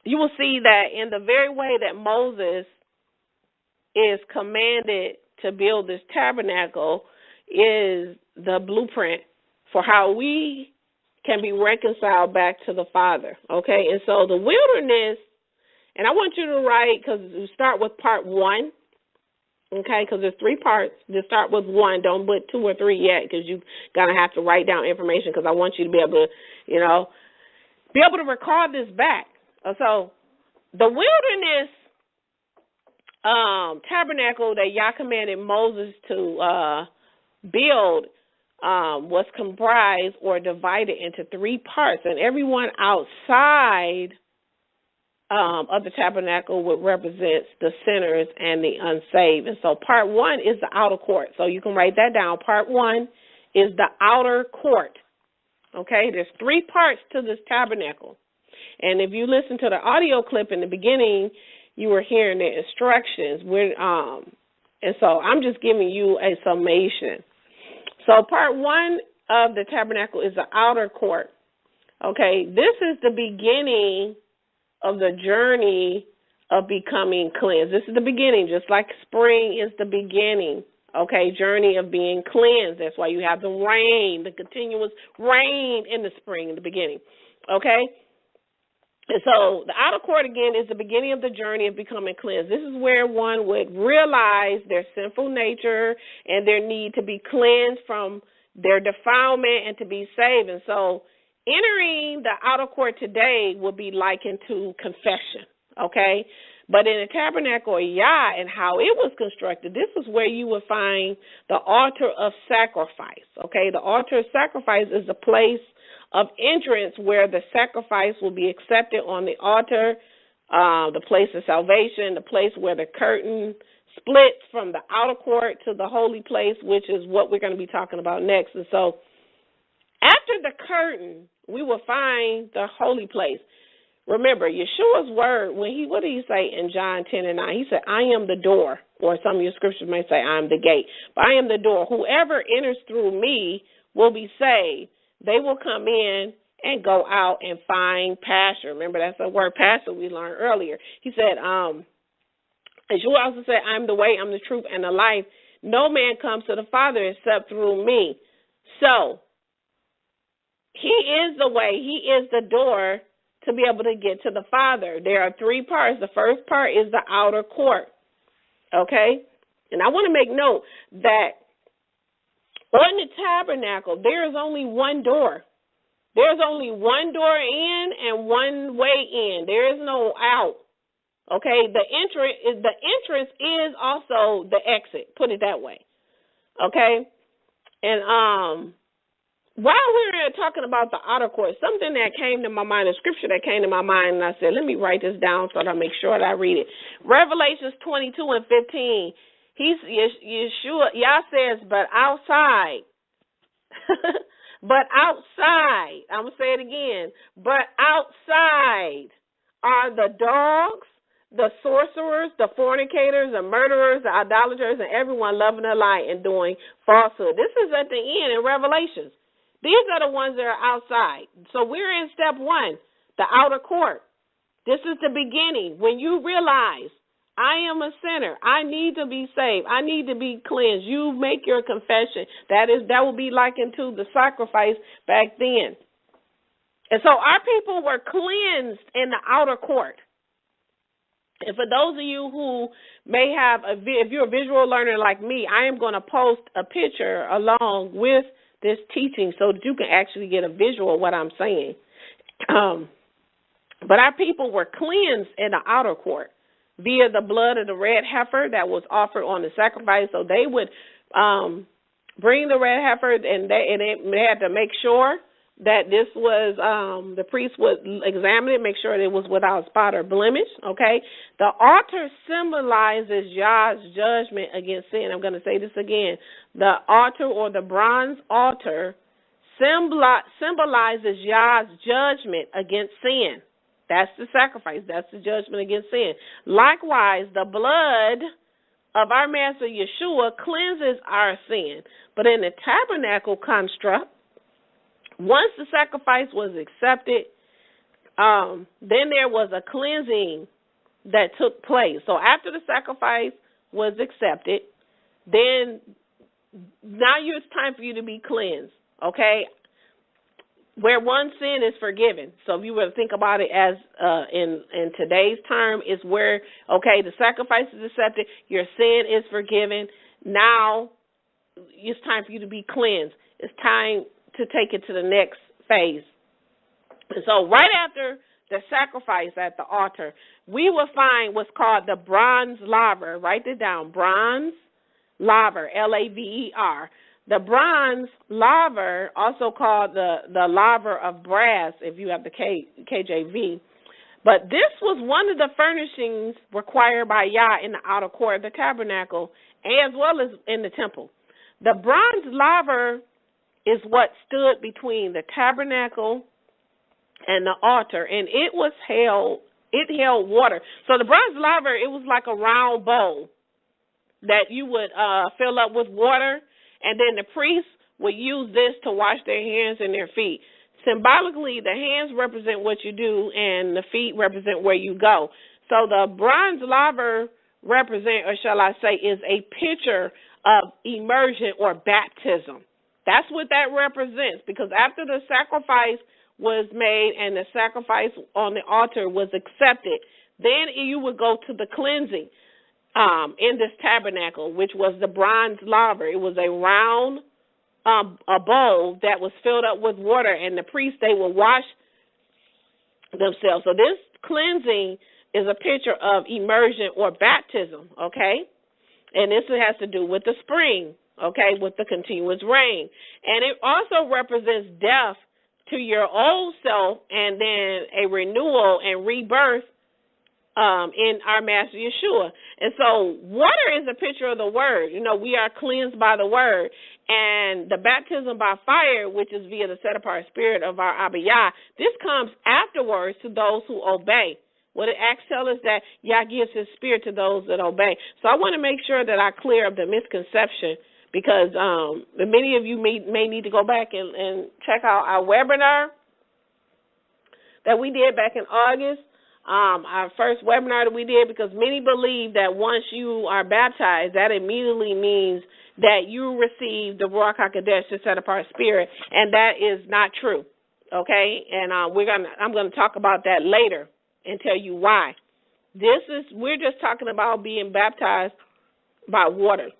that in the very way that Moses is commanded to build this tabernacle is the blueprint for how we can be reconciled back to the Father, okay? And so the wilderness, and I want you to write, because we start with part 1, okay, because there's 3 parts. Just start with 1. Don't put 2 or 3 yet, because you're going to have to write down information, because I want you to be able to, recall this back. So the wilderness tabernacle that Yah commanded Moses to build was comprised or divided into 3 parts, and everyone outside of the tabernacle would represent the sinners and the unsaved. And so part 1 is the outer court. So you can write that down. Part 1 is the outer court. Okay, there's 3 parts to this tabernacle. And if you listen to the audio clip in the beginning, you were hearing the instructions. And so I'm just giving you a summation. So part 1 of the tabernacle is the outer court. Okay, this is the beginning of the journey of becoming cleansed. This is the beginning, just like spring is the beginning, okay, journey of being cleansed. That's why you have the rain, the continuous rain in the spring, in the beginning, okay? And so the outer court, again, is the beginning of the journey of becoming cleansed. This is where one would realize their sinful nature and their need to be cleansed from their defilement and to be saved. And so entering the outer court today will be likened to confession, okay? But in the Tabernacle of Yah and how it was constructed, this is where you would find the altar of sacrifice, okay? The altar of sacrifice is a place of entrance where the sacrifice will be accepted on the altar, the place of salvation, the place where the curtain splits from the outer court to the holy place, which is what we're going to be talking about next. And so after the curtain, we will find the holy place. Remember, Yeshua's word, what did he say in John 10:9? He said, I am the door, or some of your scriptures may say, I am the gate. But I am the door. Whoever enters through me will be saved. They will come in and go out and find pasture. Remember, that's the word pasture we learned earlier. He said, Yeshua also said, I'm the way, I'm the truth, and the life. No man comes to the Father except through me. So, He is the way. He is the door to be able to get to the Father. There are three parts. The first part is the outer court, okay? And I want to make note that on the tabernacle, there is only one door. There's only one door in and one way in. There is no out, okay? The entrance is also the exit, put it that way, okay? And while we were talking about the outer court, something that came to my mind, a scripture that came to my mind, and I said, let me write this down so that I make sure that I read it. Revelations 22:15. Yahshua, Yah says, but outside, I'm going to say it again, but outside are the dogs, the sorcerers, the fornicators, the murderers, the idolaters, and everyone loving a lie and doing falsehood. This is at the end in Revelations. These are the ones that are outside. So we're in step one, the outer court. This is the beginning. When you realize, I am a sinner, I need to be saved, I need to be cleansed, you make your confession. That will be likened to the sacrifice back then. And so our people were cleansed in the outer court. And for those of you who may have, if you're a visual learner like me, I am going to post a picture along with this teaching so that you can actually get a visual of what I'm saying. But our people were cleansed in the outer court via the blood of the red heifer that was offered on the sacrifice. So they would bring the red heifer, and they had to make sure that this was, the priest would examine it, make sure that it was without spot or blemish, okay? The altar symbolizes Yah's judgment against sin. I'm going to say this again. The altar, or the bronze altar, symbolizes Yah's judgment against sin. That's the sacrifice. That's the judgment against sin. Likewise, the blood of our Master Yahshua cleanses our sin. But in the tabernacle construct, once the sacrifice was accepted, then there was a cleansing that took place. So after the sacrifice was accepted, then now it's time for you to be cleansed, okay? Where one sin is forgiven. So if you were to think about it as in today's term, is where, okay, the sacrifice is accepted, your sin is forgiven. Now it's time for you to be cleansed. It's time to take it to the next phase. And so right after the sacrifice at the altar, we will find what's called the bronze laver. Write it down, bronze laver, L-A-V-E-R. The bronze laver, also called the laver of brass, if you have the KJV. But this was one of the furnishings required by Yah in the outer court of the tabernacle, as well as in the temple. The bronze laver is what stood between the tabernacle and the altar, and it held water. So the bronze laver, it was like a round bowl that you would fill up with water, and then the priests would use this to wash their hands and their feet. Symbolically, the hands represent what you do, and the feet represent where you go. So the bronze laver represent, or shall I say, is a picture of immersion or baptism. That's what that represents, because after the sacrifice was made and the sacrifice on the altar was accepted, then you would go to the cleansing in this tabernacle, which was the bronze laver. It was a round a bowl that was filled up with water, and the priests, they would wash themselves. So this cleansing is a picture of immersion or baptism, okay? And this has to do with the spring, okay, with the continuous rain. And it also represents death to your old self and then a renewal and rebirth in our Master Yahshua. And so water is a picture of the word. You know, we are cleansed by the word. And the baptism by fire, which is via the set-apart spirit of our Abba Yah, this comes afterwards to those who obey. What it Acts tells us that Yah gives his spirit to those that obey. So I want to make sure that I clear up the misconception, because many of you may need to go back and check out our webinar that we did back in August, our first webinar that we did, because many believe that once you are baptized, that immediately means that you receive the Ruach HaKodesh, the set-apart spirit, and that is not true. okay? And I'm gonna talk about that later and tell you why. We're just talking about being baptized by water,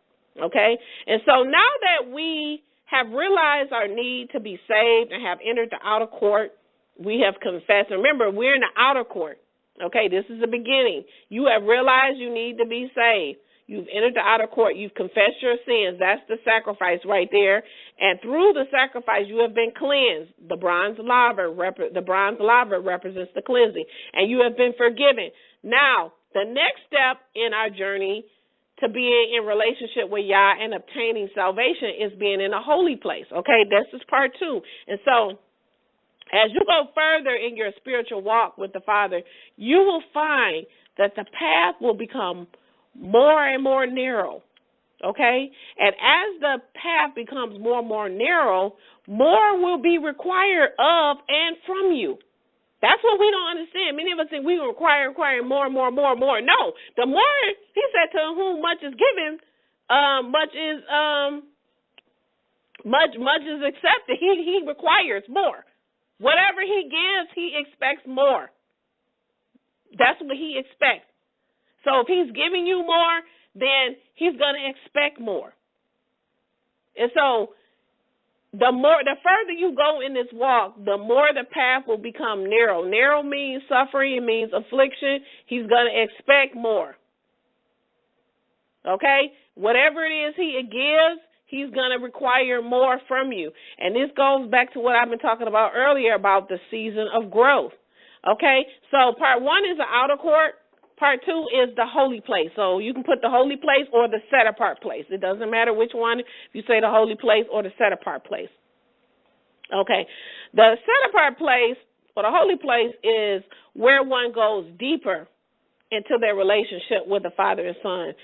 okay? And so now that we have realized our need to be saved and have entered the outer court, we have confessed. Remember, we're in the outer court, okay? This is the beginning. You have realized you need to be saved. You've entered the outer court. You've confessed your sins. That's the sacrifice right there. And through the sacrifice, you have been cleansed. The bronze laver represents the cleansing. And you have been forgiven. Now, the next step in our journey to being in relationship with Yah and obtaining salvation is being in a holy place. Okay, this is part 2. And so, as you go further in your spiritual walk with the Father, you will find that the path will become more and more narrow, okay? And as the path becomes more and more narrow, more will be required of and from you. That's what we don't understand. Many of us think we require more and more. No, the more, he said, to whom much is given, much is accepted. He requires more. Whatever he gives, he expects more. That's what he expects. So if he's giving you more, then he's going to expect more. And so the further you go in this walk, the more the path will become narrow. Narrow means suffering. It means affliction. He's going to expect more. Okay? Whatever it is he gives, he's going to require more from you. And this goes back to what I've been talking about earlier about the season of growth. Okay? So part 1 is the outer court. Part 2 is the holy place. So you can put the holy place or the set-apart place. It doesn't matter which one, if you say the holy place or the set-apart place. Okay. The set-apart place or the holy place is where one goes deeper into their relationship with the Father and Son.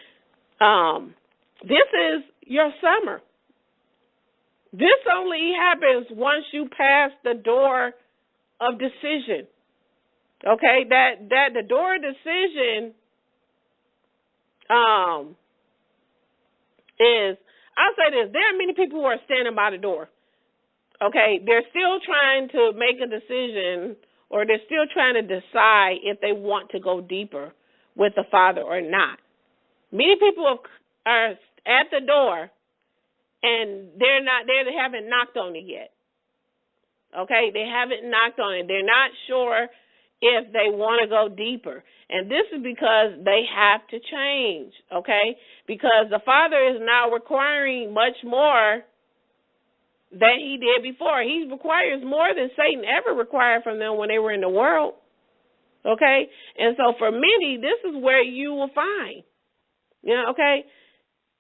This is your summer. This only happens once you pass the door of decision. Okay, that the door of decision is, I'll say this, there are many people who are standing by the door. Okay, they're still trying to make a decision, or they're still trying to decide if they want to go deeper with the Father or not. Many people are at the door and they haven't knocked on it yet. Okay, they haven't knocked on it. They're not sure if they want to go deeper. And this is because they have to change, okay? Because the Father is now requiring much more than he did before. He requires more than Satan ever required from them when they were in the world, okay? And so for many, this is where you will find, okay?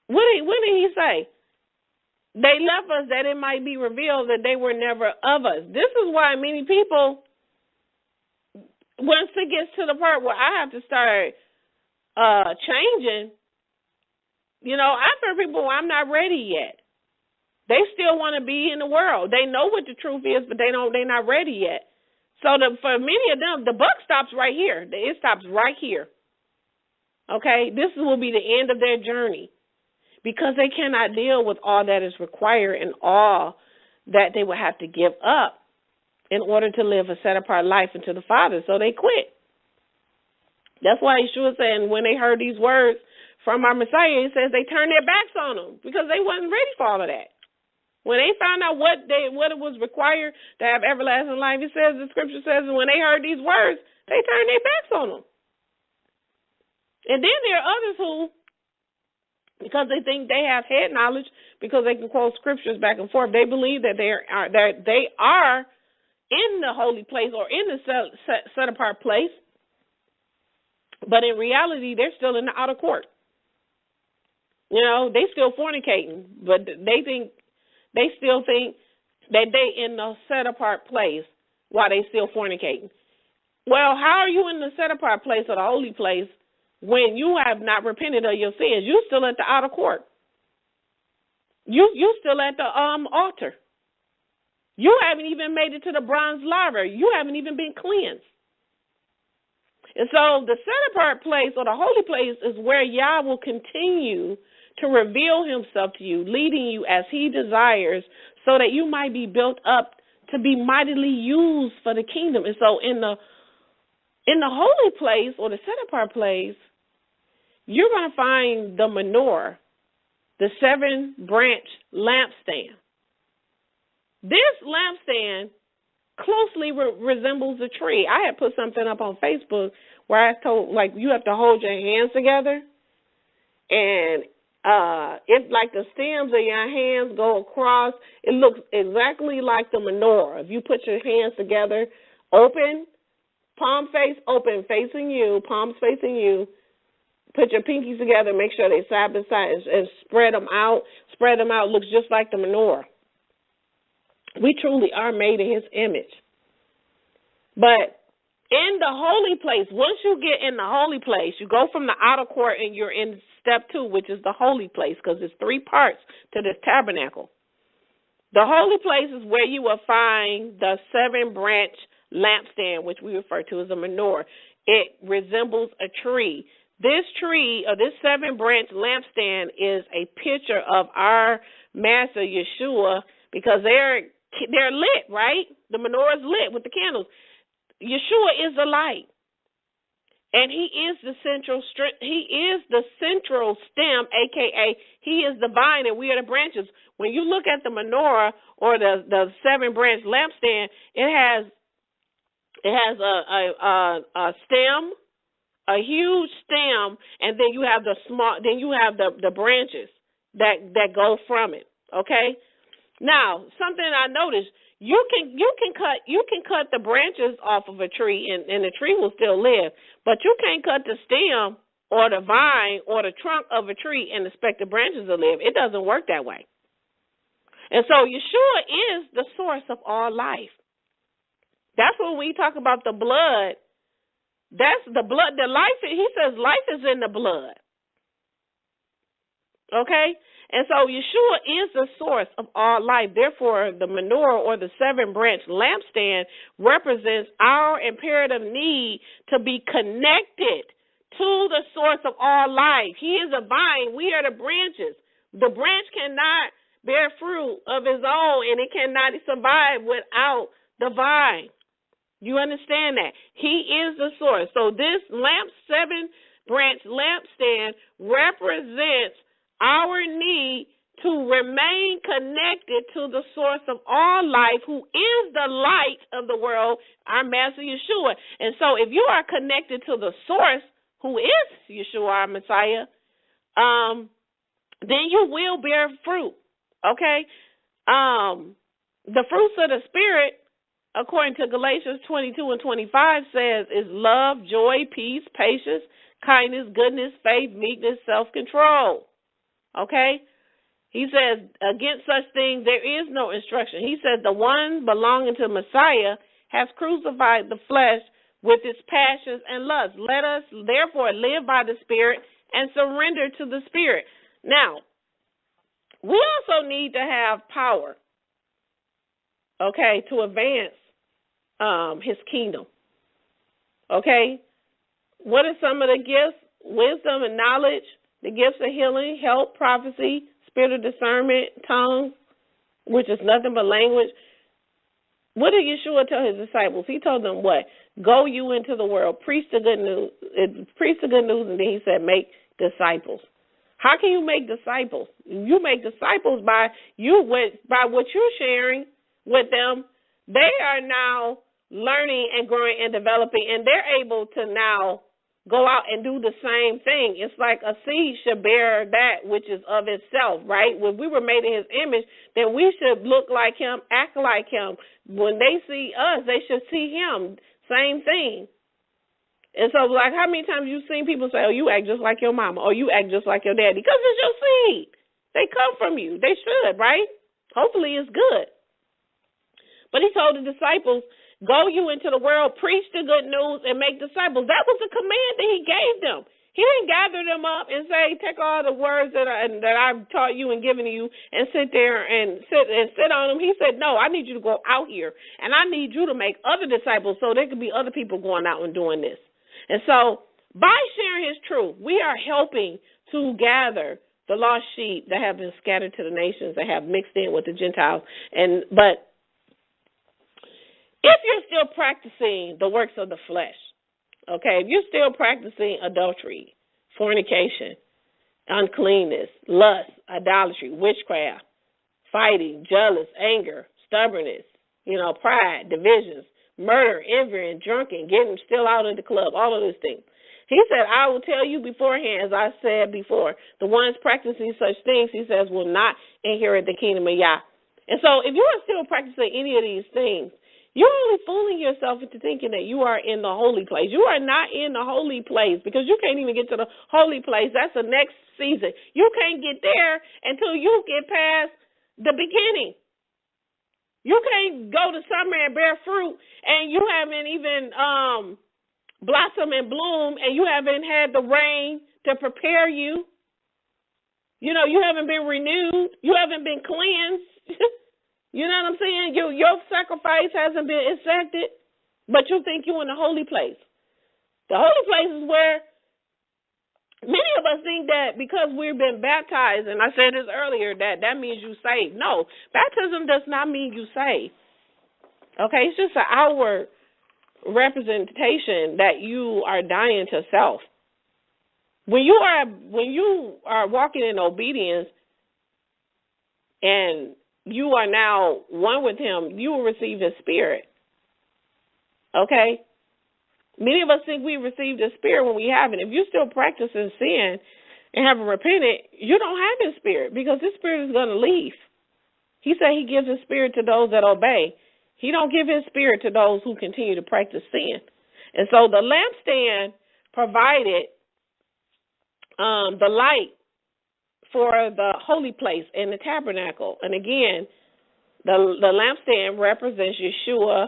What did he say? They left us that it might be revealed that they were never of us. This is why many people, once it gets to the part where I have to start changing, I've heard people, well, I'm not ready yet. They still want to be in the world. They know what the truth is, but they're not ready yet. So for many of them, the buck stops right here. It stops right here. Okay? This will be the end of their journey because they cannot deal with all that is required and all that they will have to give up in order to live a set-apart life into the Father. So they quit. That's why Yahshua said, when they heard these words from our Messiah, he says they turned their backs on him because they wasn't ready for all of that. When they found out what it was required to have everlasting life, the scripture says, when they heard these words, they turned their backs on him. And then there are others who, because they think they have head knowledge, because they can quote scriptures back and forth, they believe that they are in the holy place or in the set-apart place, but in reality, they're still in the outer court. They still fornicating, but they still think that they in the set-apart place while they still fornicating. Well, how are you in the set-apart place or the holy place when you have not repented of your sins? You still at the outer court. You still at the altar. You haven't even made it to the bronze laver. You haven't even been cleansed. And so the set-apart place or the holy place is where Yah will continue to reveal himself to you, leading you as he desires so that you might be built up to be mightily used for the kingdom. And so in the holy place or the set-apart place, you're going to find the menorah, the 7-branch lampstand. This lampstand closely resembles a tree. I had put something up on Facebook where I told, like, you have to hold your hands together, and if, like, the stems of your hands go across, it looks exactly like the menorah. If you put your hands together, open, palm face open, facing you, palms facing you, put your pinkies together, make sure they side by side, and spread them out. Spread them out, looks just like the menorah. We truly are made in his image. But in the holy place, once you get in the holy place, you go from the outer court and you're in step 2, which is the holy place, because there's 3 parts to this tabernacle. The holy place is where you will find the 7-branch lampstand, which we refer to as a menorah. It resembles a tree. This tree, or this 7-branch lampstand, is a picture of our Master Yahshua, because they're lit, right? The menorah is lit with the candles. Yahshua is the light, and he is the central stem, aka he is the vine, and we are the branches. When you look at the menorah or the 7-branch lampstand, it has a stem, a huge stem, and then you have the branches that go from it. Okay. Now, something I noticed, you can cut the branches off of a tree, and the tree will still live, but you can't cut the stem or the vine or the trunk of a tree and expect the branches to live. It doesn't work that way. And so Yahshua is the source of all life. That's when we talk about the blood. That's the blood. The life, he says life is in the blood. Okay? And so Yahshua is the source of all life. Therefore, the menorah or the 7-branch lampstand represents our imperative need to be connected to the source of all life. He is a vine. We are the branches. The branch cannot bear fruit of its own, and it cannot survive without the vine. You understand that? He is the source. So this 7-branch lampstand represents our need to remain connected to the source of all life, who is the light of the world, our Master Yahshua. And so if you are connected to the source, who is Yahshua, our Messiah, then you will bear fruit, okay? The fruits of the Spirit, according to Galatians 22 and 25, says is love, joy, peace, patience, kindness, goodness, faith, meekness, self-control. Okay? He says, against such things there is no instruction. He says, the one belonging to Messiah has crucified the flesh with its passions and lusts. Let us, therefore, live by the Spirit and surrender to the Spirit. Now, we also need to have power, okay, to advance his kingdom. Okay? What are some of the gifts? Wisdom and knowledge, the gifts of healing, help, prophecy, spirit of discernment, tongues, which is nothing but language. What did Yahshua tell his disciples? He told them what? Go you into the world, preach the good news, and then he said, make disciples. How can you make disciples? You make disciples by what you're sharing with them. They are now learning and growing and developing, and they're able to now go out and do the same thing. It's like a seed should bear that which is of itself, right? When we were made in his image, then we should look like him, act like him. When they see us, they should see him. Same thing. And so, like, how many times you've seen people say, oh, you act just like your mama, or you act just like your daddy? Because it's your seed. They come from you. They should, right? Hopefully it's good. But he told the disciples, go you into the world, preach the good news, and make disciples. That was the command that he gave them. He didn't gather them up and say, take all the words that I've taught you and given you and sit there and sit on them. He said, no, I need you to go out here, and I need you to make other disciples so there could be other people going out and doing this. And so by sharing his truth, we are helping to gather the lost sheep that have been scattered to the nations, that have mixed in with the Gentiles. But If you're still practicing the works of the flesh, okay, if you're still practicing adultery, fornication, uncleanness, lust, idolatry, witchcraft, fighting, jealous, anger, stubbornness, pride, divisions, murder, envy, and drunken, getting still out in the club, all of those things. He said, I will tell you beforehand, as I said before, the ones practicing such things, he says, will not inherit the kingdom of Yah. And so if you are still practicing any of these things, you're only fooling yourself into thinking that you are in the holy place. You are not in the holy place because you can't even get to the holy place. That's the next season. You can't get there until you get past the beginning. You can't go to summer and bear fruit and you haven't even blossom and bloom and you haven't had the rain to prepare you. You haven't been renewed. You haven't been cleansed. You know what I'm saying? Your sacrifice hasn't been accepted, but you think you're in the holy place. The holy place is where many of us think that because we've been baptized, and I said this earlier, that means you saved. No, baptism does not mean you saved. Okay, it's just an outward representation that you are dying to self. When you are walking in obedience and you are now one with him, you will receive his spirit. Okay? Many of us think we received his spirit when we haven't. If you're still practicing sin and haven't repented, you don't have his spirit because his spirit is going to leave. He said he gives his spirit to those that obey. He don't give his spirit to those who continue to practice sin. And so the lampstand provided the light for the holy place and the tabernacle. And again, the lampstand represents Yahshua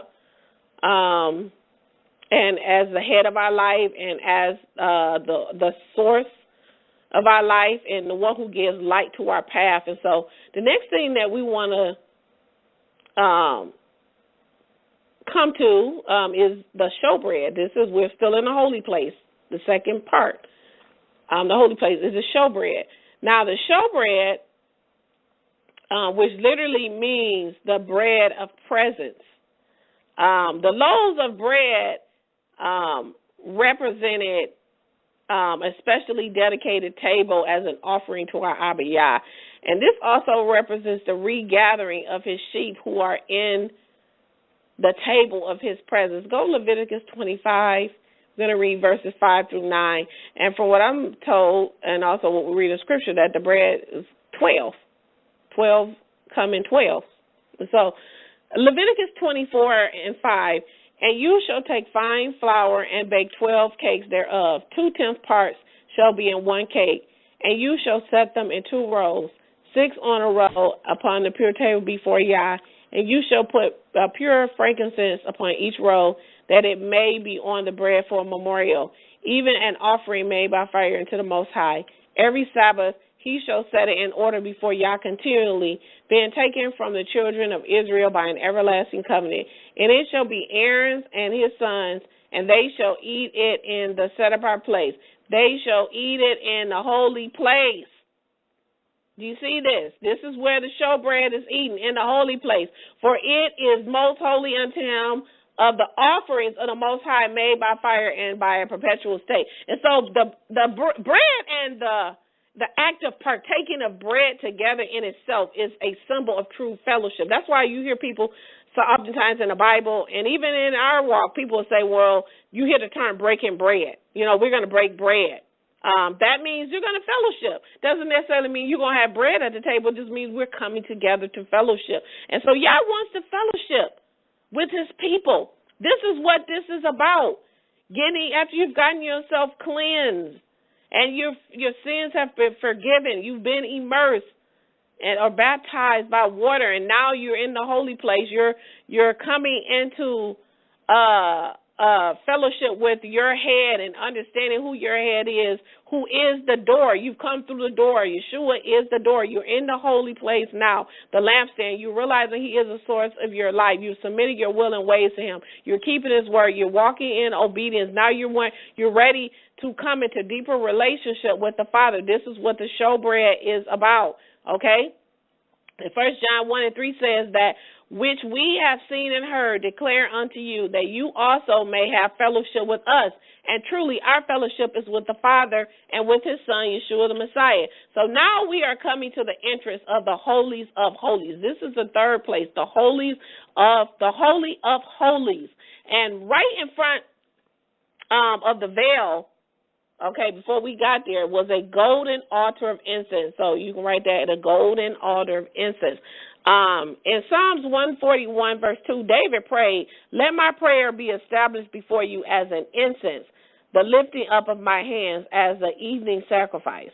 and as the head of our life and as the source of our life and the one who gives light to our path. And so the next thing that we want to come to is the showbread. We're still in the holy place, the second part. The holy place is the showbread. Now, the showbread, which literally means the bread of presence, the loaves of bread represented a specially dedicated table as an offering to our Abba Yah. And this also represents the regathering of his sheep who are in the table of his presence. Go to Leviticus 25. I'm going to read verses 5 through 9. And from what I'm told, and also what we read in Scripture, that the bread is 12. 12 come in 12. So Leviticus 24 and 5, and you shall take fine flour and bake 12 cakes thereof. 2/10 parts shall be in one cake, and you shall set them in 2 rows, 6 on a row upon the pure table before Yah. And you shall put pure frankincense upon each row, that it may be on the bread for a memorial, even an offering made by fire unto the Most High. Every Sabbath he shall set it in order before Yah continually, being taken from the children of Israel by an everlasting covenant. And it shall be Aaron's and his sons, and they shall eat it in the set-apart place. They shall eat it in the holy place. Do you see this? This is where the showbread is eaten, in the holy place. For it is most holy unto him of the offerings of the Most High made by fire and by a perpetual state. And so the bread and the act of partaking of bread together in itself is a symbol of true fellowship. That's why you hear people so oftentimes in the Bible and even in our walk, people will say, well, you hear the term breaking bread. We're going to break bread. That means you're going to fellowship. Doesn't necessarily mean you're going to have bread at the table. It just means we're coming together to fellowship. And so Yah wants to fellowship with his people. This is what this is about. After you've gotten yourself cleansed and your sins have been forgiven, you've been immersed or baptized by water, and now you're in the holy place. You're coming into fellowship with your head and understanding who your head is, who is the door. You've come through the door. Yahshua is the door. You're in the holy place now, the lampstand. You realize that he is the source of your life. You've submitted your will and ways to him. You're keeping his word. You're walking in obedience. Now you're ready to come into deeper relationship with the Father. This is what the showbread is about, okay? 1 John 1 and 3 says that which we have seen and heard, declare unto you, that you also may have fellowship with us. And truly, our fellowship is with the Father and with his Son, Yahshua the Messiah. So now we are coming to the entrance of the holies of holies. This is the third place, the Holy of Holies. And right in front of the veil, okay, before we got there, was a golden altar of incense. So you can write that, a golden altar of incense. In Psalms 141, verse 2, David prayed, let my prayer be established before you as an incense, the lifting up of my hands as the evening sacrifice.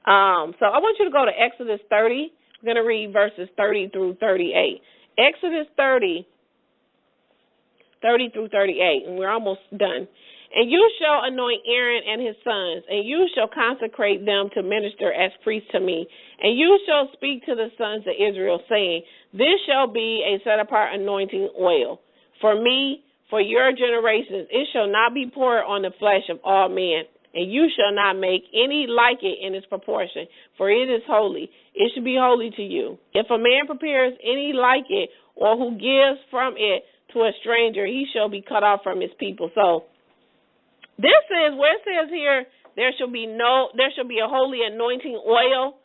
So I want you to go to Exodus 30. I'm going to read verses 30 through 38. Exodus 30 through 38, and we're almost done. And you shall anoint Aaron and his sons, and you shall consecrate them to minister as priests to me. And you shall speak to the sons of Israel, saying, this shall be a set-apart anointing oil for me, for your generations. It shall not be poured on the flesh of all men, and you shall not make any like it in its proportion, for it is holy. It should be holy to you. If a man prepares any like it, or who gives from it to a stranger, he shall be cut off from his people. So this is where it says here, there shall be a holy anointing oil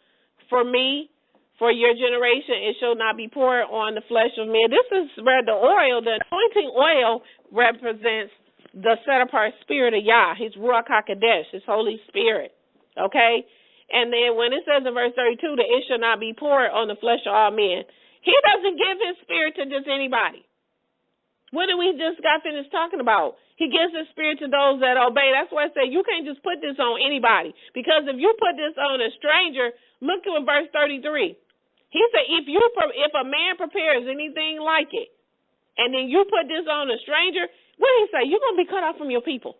for me, for your generation. It shall not be poured on the flesh of men. This is where the anointing oil represents the set-apart spirit of Yah, his RUACH-INSPIRED, his Holy Spirit, okay? And then when it says in verse 32 that it shall not be poured on the flesh of all men, he doesn't give his spirit to just anybody. What did we just got finished talking about? He gives his spirit to those that obey. That's why I say you can't just put this on anybody. Because if you put this on a stranger, look at verse 33. He said, if a man prepares anything like it, and then you put this on a stranger, what did he say? You're going to be cut off from your people.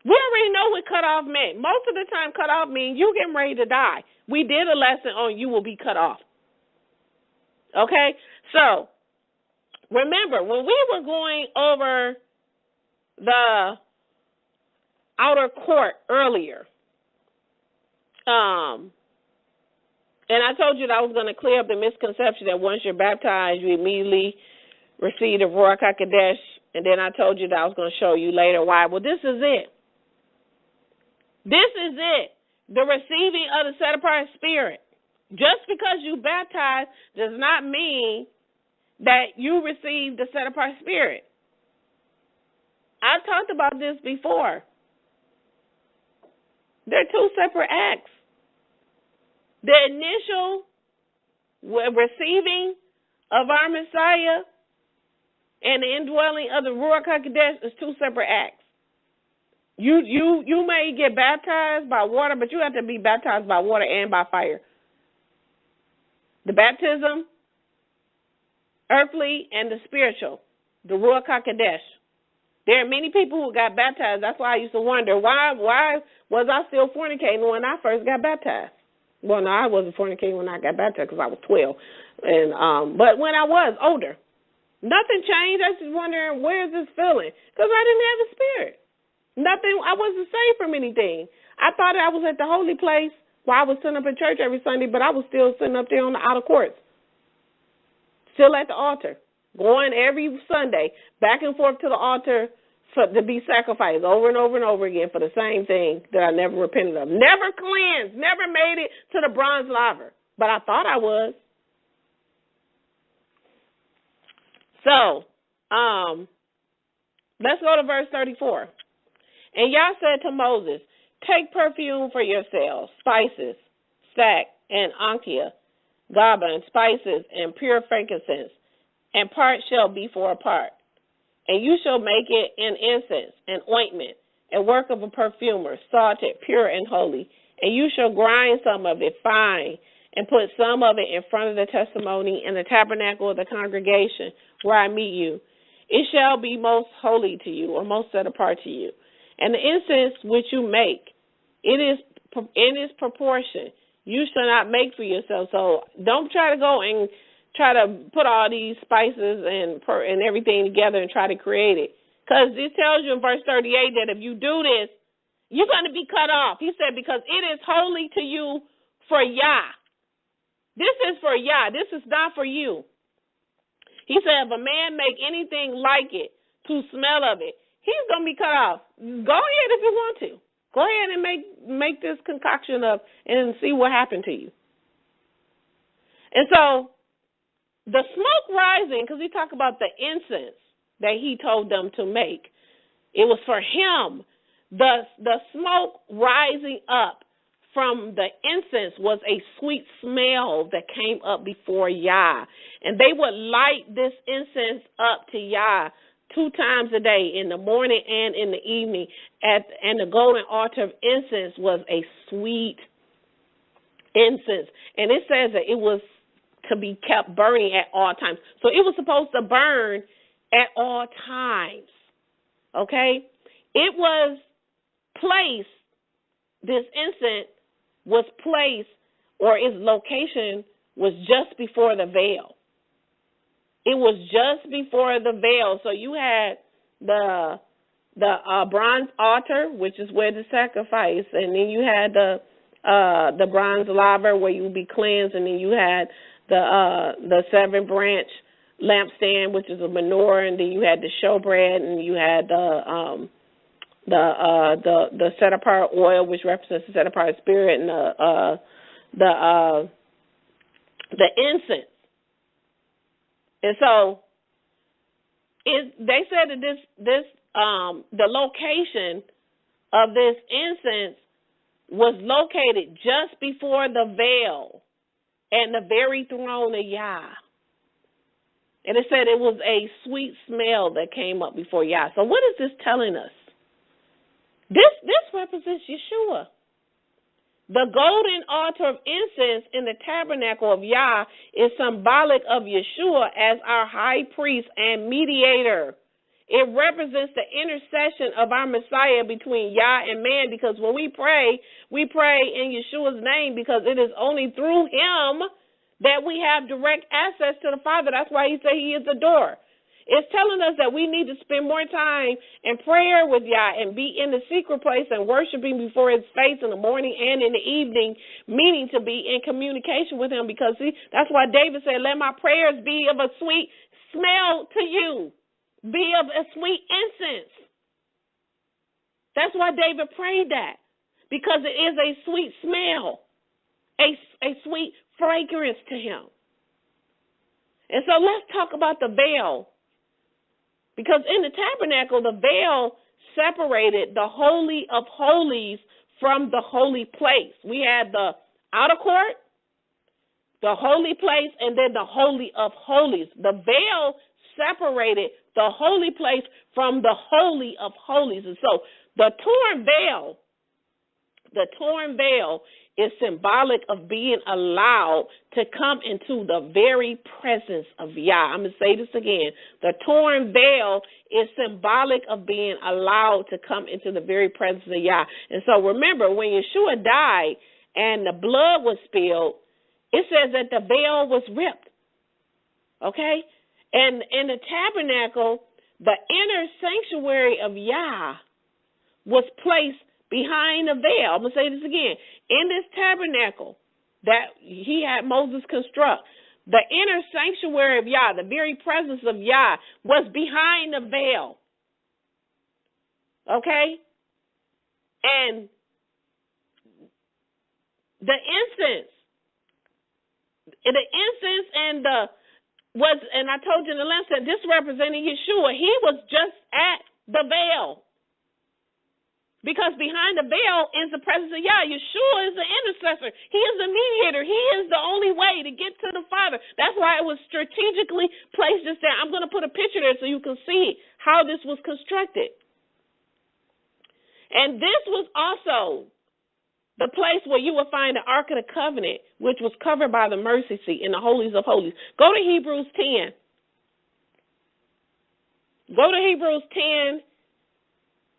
We already know what cut off meant. Most of the time, cut off means you getting ready to die. We did a lesson on you will be cut off. Okay? So, remember, when we were going over the outer court earlier, and I told you that I was going to clear up the misconception that once you're baptized, you immediately receive the RUACH-INSPIRED, and then I told you that I was going to show you later why. Well, this is it. This is it. The receiving of the set-apart spirit. Just because you baptized does not mean that you receive the set-apart spirit. I've talked about this before. They're two separate acts. The initial receiving of our Messiah and the indwelling of the RUACH-INSPIRED is two separate acts. You may get baptized by water, but you have to be baptized by water and by fire. The baptism, earthly and the spiritual, the RUACH-INSPIRED. There are many people who got baptized. That's why I used to wonder, why was I still fornicating when I first got baptized? Well, no, I wasn't fornicating when I got baptized because I was 12. But when I was older, nothing changed. I was just wondering, where is this feeling? Because I didn't have the spirit. Nothing. I wasn't saved from anything. I thought I was at the holy place while I was sitting up in church every Sunday, but I was still sitting up there on the outer courts, still at the altar, going every Sunday back and forth to the altar to be sacrificed over and over and over again for the same thing that I never repented of. Never cleansed, never made it to the bronze laver, but I thought I was. So, let's go to verse 34. And Yah said to Moses, take perfume for yourselves, spices, sack, and ankia, gaba, and spices, and pure frankincense, and part shall be for a part. And you shall make it an incense, an ointment, a work of a perfumer, salted, pure, and holy. And you shall grind some of it fine, and put some of it in front of the testimony in the tabernacle of the congregation where I meet you. It shall be most holy to you, or most set apart to you. And the incense which you make, it is in its proportion. You shall not make for yourself. So don't try to go and try to put all these spices and everything together and try to create it. Because it tells you in verse 38 that if you do this, you're going to be cut off. He said, because it is holy to you for Yah. This is for Yah. This is not for you. He said, if a man make anything like it, to smell of it, he's going to be cut off. Go ahead if you want to. Go ahead and make this concoction up and see what happened to you. And so the smoke rising, because he talked about the incense that he told them to make, it was for him. The smoke rising up from the incense was a sweet smell that came up before Yah. And they would light this incense up to Yah 2 times a day, in the morning and in the evening. And the golden altar of incense was a sweet incense. And it says that it was to be kept burning at all times. So it was supposed to burn at all times. Okay? It was placed, this incense was placed, or its location was just before the veil. It was just before the veil. So you had the bronze altar, which is where the sacrifice, and then you had the bronze laver where you would be cleansed, and then you had the 7-branch lampstand, which is a menorah, and then you had the showbread, and you had the set apart oil, which represents the set apart spirit, and the incense. And so they said that the location of this incense was located just before the veil and the very throne of Yah. And it said it was a sweet smell that came up before Yah. So what is this telling us? This represents Yahshua. The golden altar of incense in the Tabernacle of Yah is symbolic of Yahshua as our high priest and mediator. It represents the intercession of our Messiah between Yah and man, because when we pray in Yeshua's name, because it is only through him that we have direct access to the Father. That's why he said he is the door. It's telling us that we need to spend more time in prayer with Yah and be in the secret place and worshiping before his face in the morning and in the evening, meaning to be in communication with him, because that's why David said, let my prayers be of a sweet smell to you, be of a sweet incense. That's why David prayed that, because it is a sweet smell, a sweet fragrance to him. And so let's talk about the veil. Because in the tabernacle, the veil separated the Holy of Holies from the holy place. We had the outer court, the holy place, and then the Holy of Holies. The veil separated the holy place from the Holy of Holies. And so the torn veil is symbolic of being allowed to come into the very presence of Yah. I'm going to say this again. The torn veil is symbolic of being allowed to come into the very presence of Yah. And so remember, when Yahshua died and the blood was spilled, it says that the veil was ripped. Okay? And in the tabernacle, the inner sanctuary of Yah was placed behind the veil. I'm going to say this again. In this tabernacle that he had Moses construct, the inner sanctuary of Yah, the very presence of Yah, was behind the veil. Okay? And the incense and I told you in the lesson, this represented Yahshua. He was just at the veil. Because behind the veil is the presence of Yah. Yahshua is the intercessor. He is the mediator. He is the only way to get to the Father. That's why it was strategically placed just there. I'm going to put a picture there so you can see how this was constructed. And this was also the place where you will find the Ark of the Covenant, which was covered by the mercy seat in the Holies of Holies. Go to Hebrews 10. Go to Hebrews 10.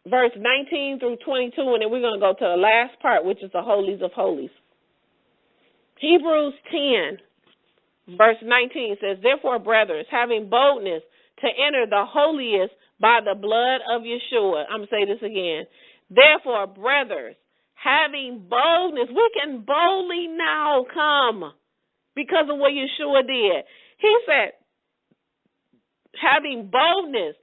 Verse 19 through 22, and then we're going to go to the last part, which is the Holies of Holies. Hebrews 10, verse 19 says, therefore, brothers, having boldness to enter the holiest by the blood of Yahshua. I'm going to say this again. Therefore, brothers, having boldness, we can boldly now come because of what Yahshua did. He said, having boldness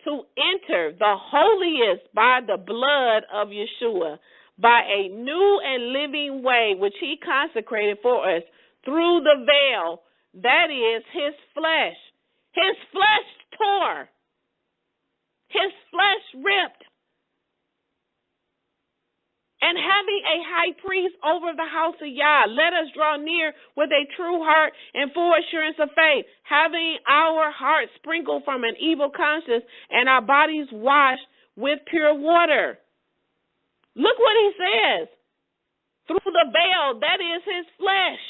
to enter the holiest by the blood of Yahshua, by a new and living way which he consecrated for us through the veil, that is his flesh. His flesh tore. His flesh ripped. And having a high priest over the house of Yah, let us draw near with a true heart and full assurance of faith, having our hearts sprinkled from an evil conscience and our bodies washed with pure water. Look what he says. Through the veil, that is his flesh.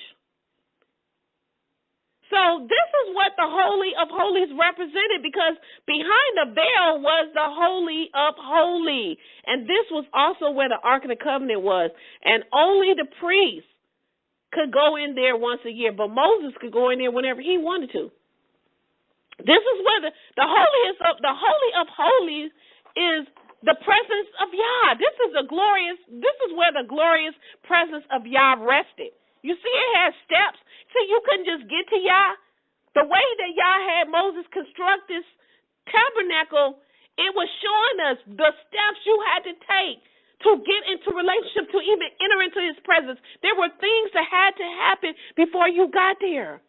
So this is what the Holy of Holies represented, because behind the veil was the Holy of Holies. And this was also where the Ark of the Covenant was. And only the priest could go in there once a year, but Moses could go in there whenever he wanted to. This is where the Holy of Holies is the presence of Yah. This is where the glorious presence of Yah rested. You see, it has steps. So you couldn't just get to Yah. The way that Yah had Moses construct this tabernacle, it was showing us the steps you had to take to get into relationship, to even enter into his presence. There were things that had to happen before you got there.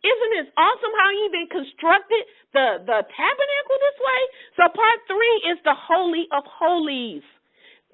Isn't it awesome how he even constructed the tabernacle this way? So part 3 is the Holy of Holies.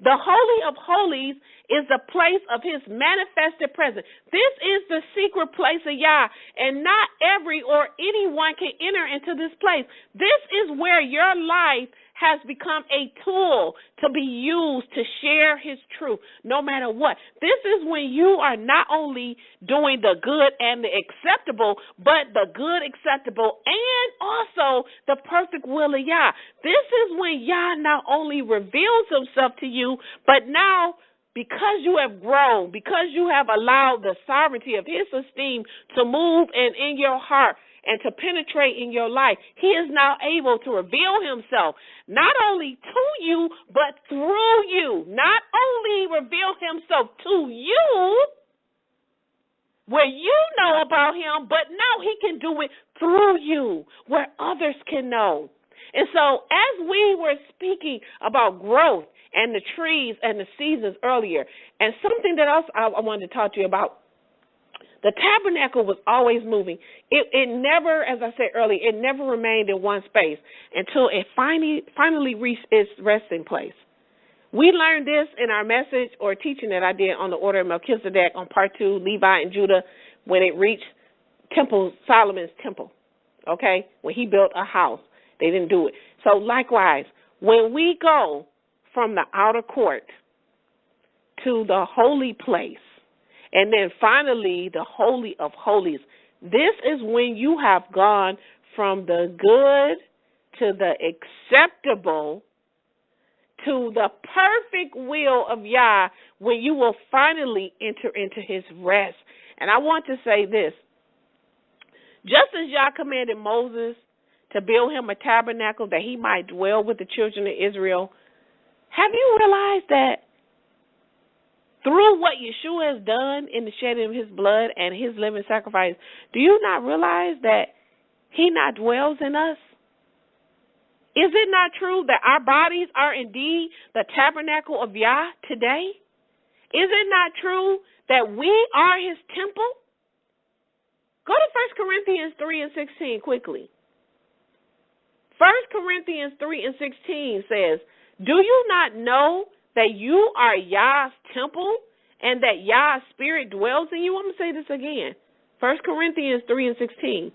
The Holy of Holies is the place of his manifested presence. This is the secret place of Yah, and not every or anyone can enter into this place. This is where your life has become a tool to be used to share his truth, no matter what. This is when you are not only doing the good and the acceptable, but the good, acceptable, and also the perfect will of Yah. This is when Yah not only reveals himself to you, but now, because you have grown, because you have allowed the sovereignty of his esteem to move in your heart and to penetrate in your life, he is now able to reveal himself not only to you, but through you. Not only reveal himself to you, where you know about him, but now he can do it through you, where others can know. And so as we were speaking about growth and the trees and the seasons earlier, and something that else I wanted to talk to you about, the tabernacle was always moving. It never, as I said earlier, it never remained in one space until it finally reached its resting place. We learned this in our message or teaching that I did on the order of Melchizedek on part 2, Levi and Judah, when it reached Solomon's temple, okay, when he built a house. They didn't do it. So likewise, when we go from the outer court to the holy place, and then finally the Holy of Holies, this is when you have gone from the good to the acceptable to the perfect will of Yah, when you will finally enter into his rest. And I want to say this. Just as Yah commanded Moses to build him a tabernacle that he might dwell with the children of Israel, have you realized that through what Yahshua has done in the shedding of his blood and his living sacrifice, do you not realize that he not dwells in us? Is it not true that our bodies are indeed the tabernacle of Yah today? Is it not true that we are his temple? Go to 1 Corinthians 3 and 16 quickly. 1 Corinthians 3 and 16 says, do you not know that you are Yah's temple and that Yah's spirit dwells in you? I'm going to say this again. 1 Corinthians 3 and 16.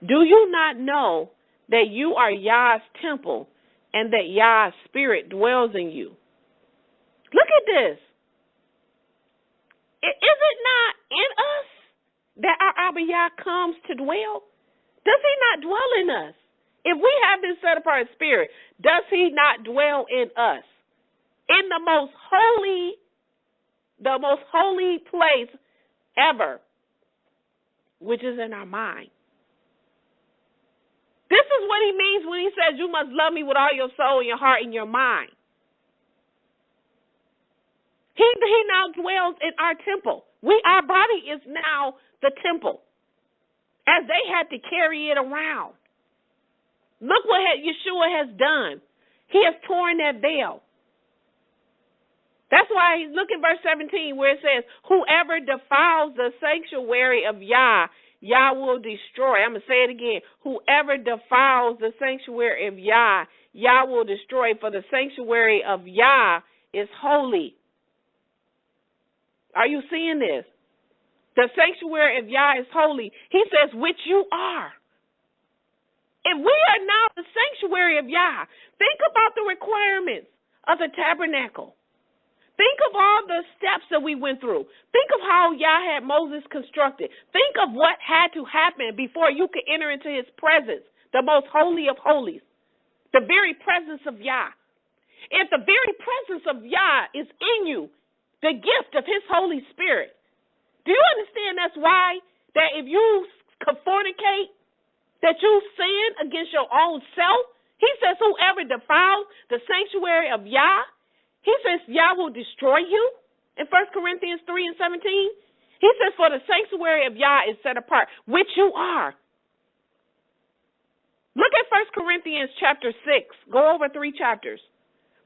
Do you not know that you are Yah's temple and that Yah's spirit dwells in you? Look at this. Is it not in us that our Abba Yah comes to dwell? Does he not dwell in us? If we have this set apart spirit, does he not dwell in us? In the most holy place ever, which is in our mind. This is what he means when he says you must love me with all your soul, your heart, and your mind. He now dwells in our temple. Our body is now the temple, as they had to carry it around. Look what Yahshua has done. He has torn that veil. That's why, look at verse 17 where it says, whoever defiles the sanctuary of Yah, Yah will destroy. I'm going to say it again. Whoever defiles the sanctuary of Yah, Yah will destroy, for the sanctuary of Yah is holy. Are you seeing this? The sanctuary of Yah is holy. He says, which you are. If we are now the sanctuary of Yah, think about the requirements of the tabernacle. Think of all the steps that we went through. Think of how Yah had Moses constructed. Think of what had to happen before you could enter into his presence, the most holy of holies, the very presence of Yah. If the very presence of Yah is in you, the gift of his Holy Spirit, do you understand that's why that if you fornicate, that you sin against your own self? He says whoever defiles the sanctuary of Yah, he says Yah will destroy you in 1 Corinthians 3 and 17. He says for the sanctuary of Yah is set apart, which you are. Look at 1 Corinthians chapter 6. Go over 3 chapters.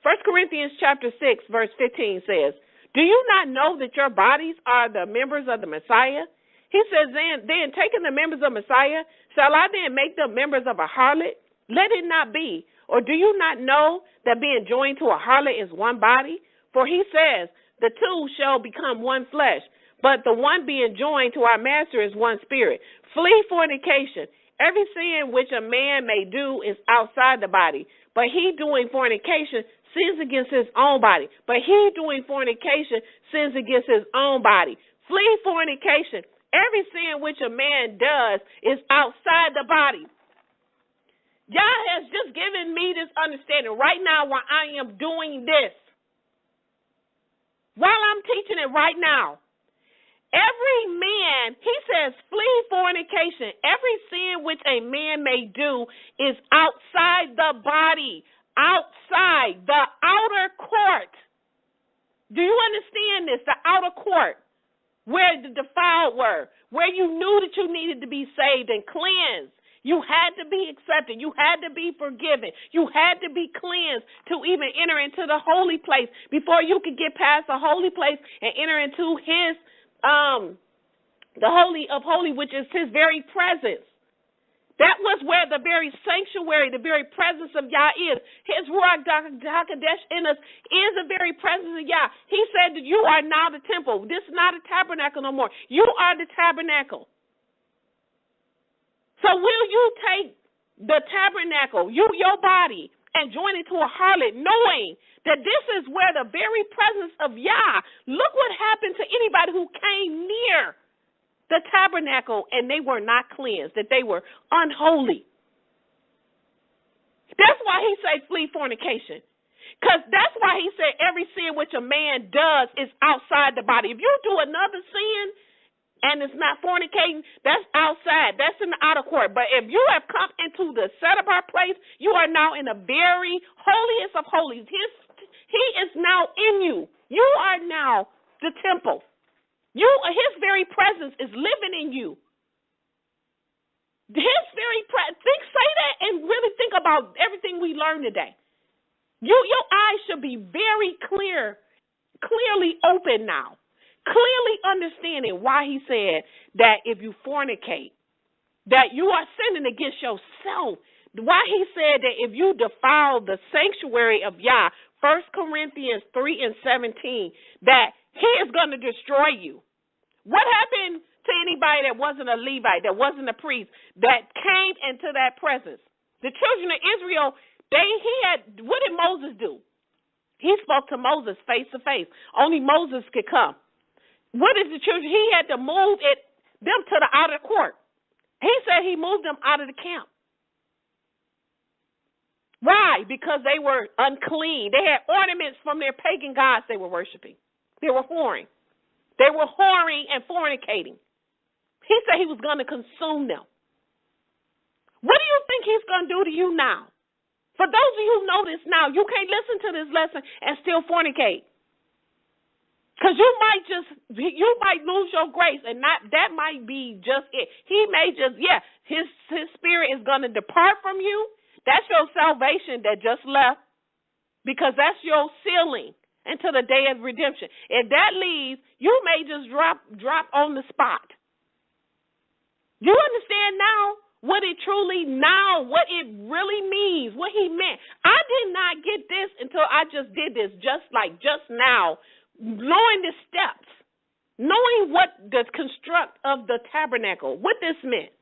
1 Corinthians chapter 6 verse 15 says, do you not know that your bodies are the members of the Messiah? He says, then taking the members of Messiah, shall I then make them members of a harlot? Let it not be. Or do you not know that being joined to a harlot is one body? For he says, the two shall become one flesh, but the one being joined to our master is one spirit. Flee fornication. Every sin which a man may do is outside the body, but he doing fornication sins against his own body. But he doing fornication sins against his own body. Flee fornication. Every sin which a man does is outside the body. Yah has just given me this understanding right now while I am doing this. While I'm teaching it right now. Every man, he says, flee fornication. Every sin which a man may do is outside the body. Outside the outer court. Do you understand this? The outer court. Where the defiled were. Where you knew that you needed to be saved and cleansed. You had to be accepted. You had to be forgiven. You had to be cleansed to even enter into the holy place before you could get past the holy place and enter into his, the holy of holy, which is his very presence. That was where the very sanctuary, the very presence of Yah is. His Ruach HaKodesh in us is the very presence of Yah. He said that you are now the temple. This is not a tabernacle no more. You are the tabernacle. So will you take the tabernacle, your body, and join it to a harlot, knowing that this is where the very presence of Yah, look what happened to anybody who came near the tabernacle and they were not cleansed, that they were unholy. That's why he said flee fornication. Because that's why he said every sin which a man does is outside the body. If you do another sin and it's not fornicating, that's outside. That's in the outer court. But if you have come into the set-apart place, you are now in the very holiest of holies. He is now in you. You are now the temple. His very presence is living in you. His very presence. Say that and really think about everything we learned today. Your eyes should be very clearly open now. Clearly understanding why he said that if you fornicate, that you are sinning against yourself. Why he said that if you defile the sanctuary of Yah, 1 Corinthians 3 and 17, that he is going to destroy you. What happened to anybody that wasn't a Levite, that wasn't a priest, that came into that presence? The children of Israel, what did Moses do? He spoke to Moses face to face. Only Moses could come. What is the children? He had to move them to the outer court. He said he moved them out of the camp. Why? Because they were unclean. They had ornaments from their pagan gods they were worshiping. They were whoring. They were whoring and fornicating. He said he was going to consume them. What do you think he's going to do to you now? For those of you who know this now, you can't listen to this lesson and still fornicate. Because you might lose your grace, and that might be just it. He may just, his spirit is going to depart from you. That's your salvation that just left, because that's your sealing until the day of redemption. If that leaves, you may just drop on the spot. You understand now what it really means, what he meant. I did not get this until I just did this, just now, knowing the steps, knowing what the construct of the tabernacle, what this meant.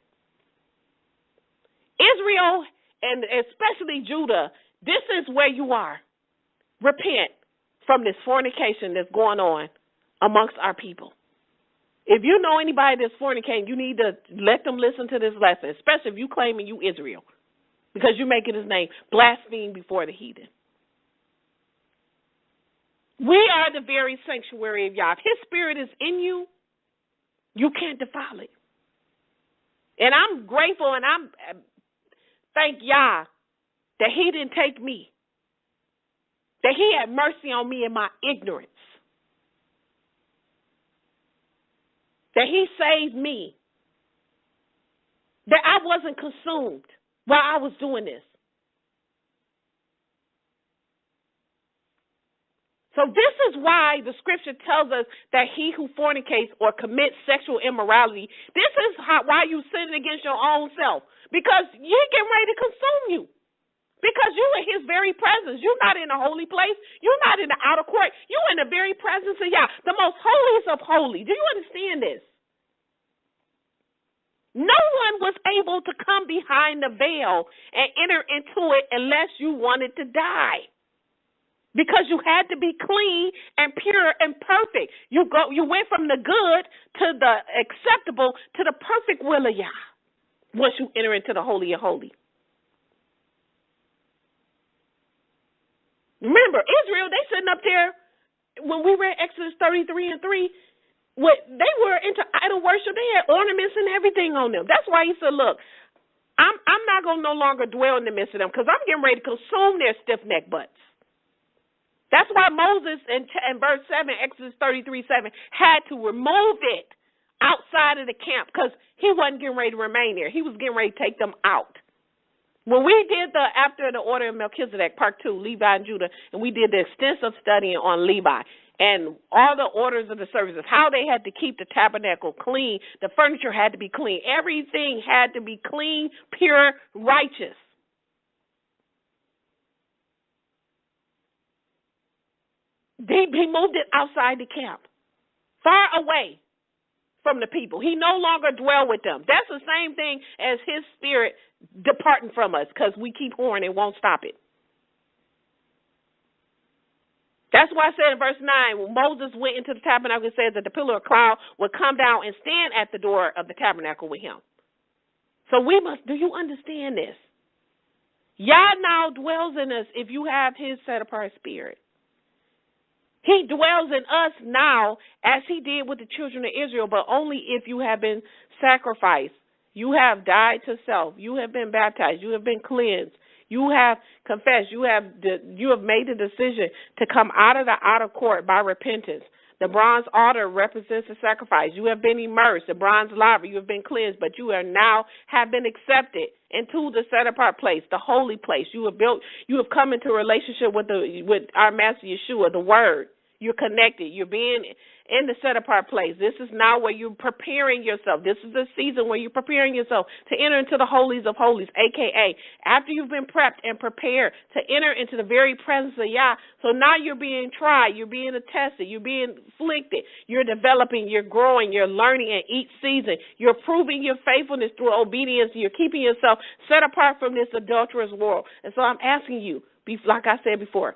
Israel, and especially Judah, this is where you are. Repent from this fornication that's going on amongst our people. If you know anybody that's fornicating, you need to let them listen to this lesson, especially if you claiming you Israel, because you're making his name blaspheme before the heathen. We are the very sanctuary of Yah. If his spirit is in you, you can't defile it. And I'm grateful and I'm thank Yah that he didn't take me, that he had mercy on me in my ignorance, that he saved me, that I wasn't consumed while I was doing this. So this is why the scripture tells us that he who fornicates or commits sexual immorality, this is why you sinning against your own self, because you're getting ready to consume you. Because you're in his very presence. You're not in a holy place. You're not in the outer court. You're in the very presence of Yah, the most holiest of holy. Do you understand this? No one was able to come behind the veil and enter into it unless you wanted to die. Because you had to be clean and pure and perfect. You went from the good to the acceptable to the perfect will of Yah once you enter into the Holy of Holies. Remember, Israel, they sitting up there, when we read Exodus 33:3, they were into idol worship. They had ornaments and everything on them. That's why he said, look, I'm not going to no longer dwell in the midst of them, because I'm getting ready to consume their stiff-necked butts. That's why Moses in verse 7, Exodus 33:7, had to remove it outside of the camp, because he wasn't getting ready to remain there. He was getting ready to take them out. When we did after the order of Melchizedek, part 2, Levi and Judah, and we did the extensive studying on Levi and all the orders of the services, how they had to keep the tabernacle clean, the furniture had to be clean, everything had to be clean, pure, righteous. He moved it outside the camp, far away from the people. He no longer dwelled with them. That's the same thing as his spirit departing from us, because we keep whoring and won't stop it. That's why I said in verse 9, when Moses went into the tabernacle, it says that the pillar of cloud would come down and stand at the door of the tabernacle with him. So do you understand this? Yah now dwells in us if you have his set-apart spirit. He dwells in us now as he did with the children of Israel, but only if you have been sacrificed. You have died to self. You have been baptized. You have been cleansed. You have confessed. You have made the decision to come out of the outer court by repentance. The bronze altar represents the sacrifice. You have been immersed. The bronze laver, you have been cleansed, but you are now have been accepted into the set-apart place, the holy place. You have come into a relationship with our Master Yahshua, the Word. You're connected. You're being in the set-apart place. This is now where you're preparing yourself. This is the season where you're preparing yourself to enter into the holies of holies, a.k.a. after you've been prepped and prepared to enter into the very presence of Yah. So now you're being tried. You're being tested. You're being afflicted. You're developing. You're growing. You're learning in each season. You're proving your faithfulness through obedience. You're keeping yourself set apart from this adulterous world. And so I'm asking you, like I said before,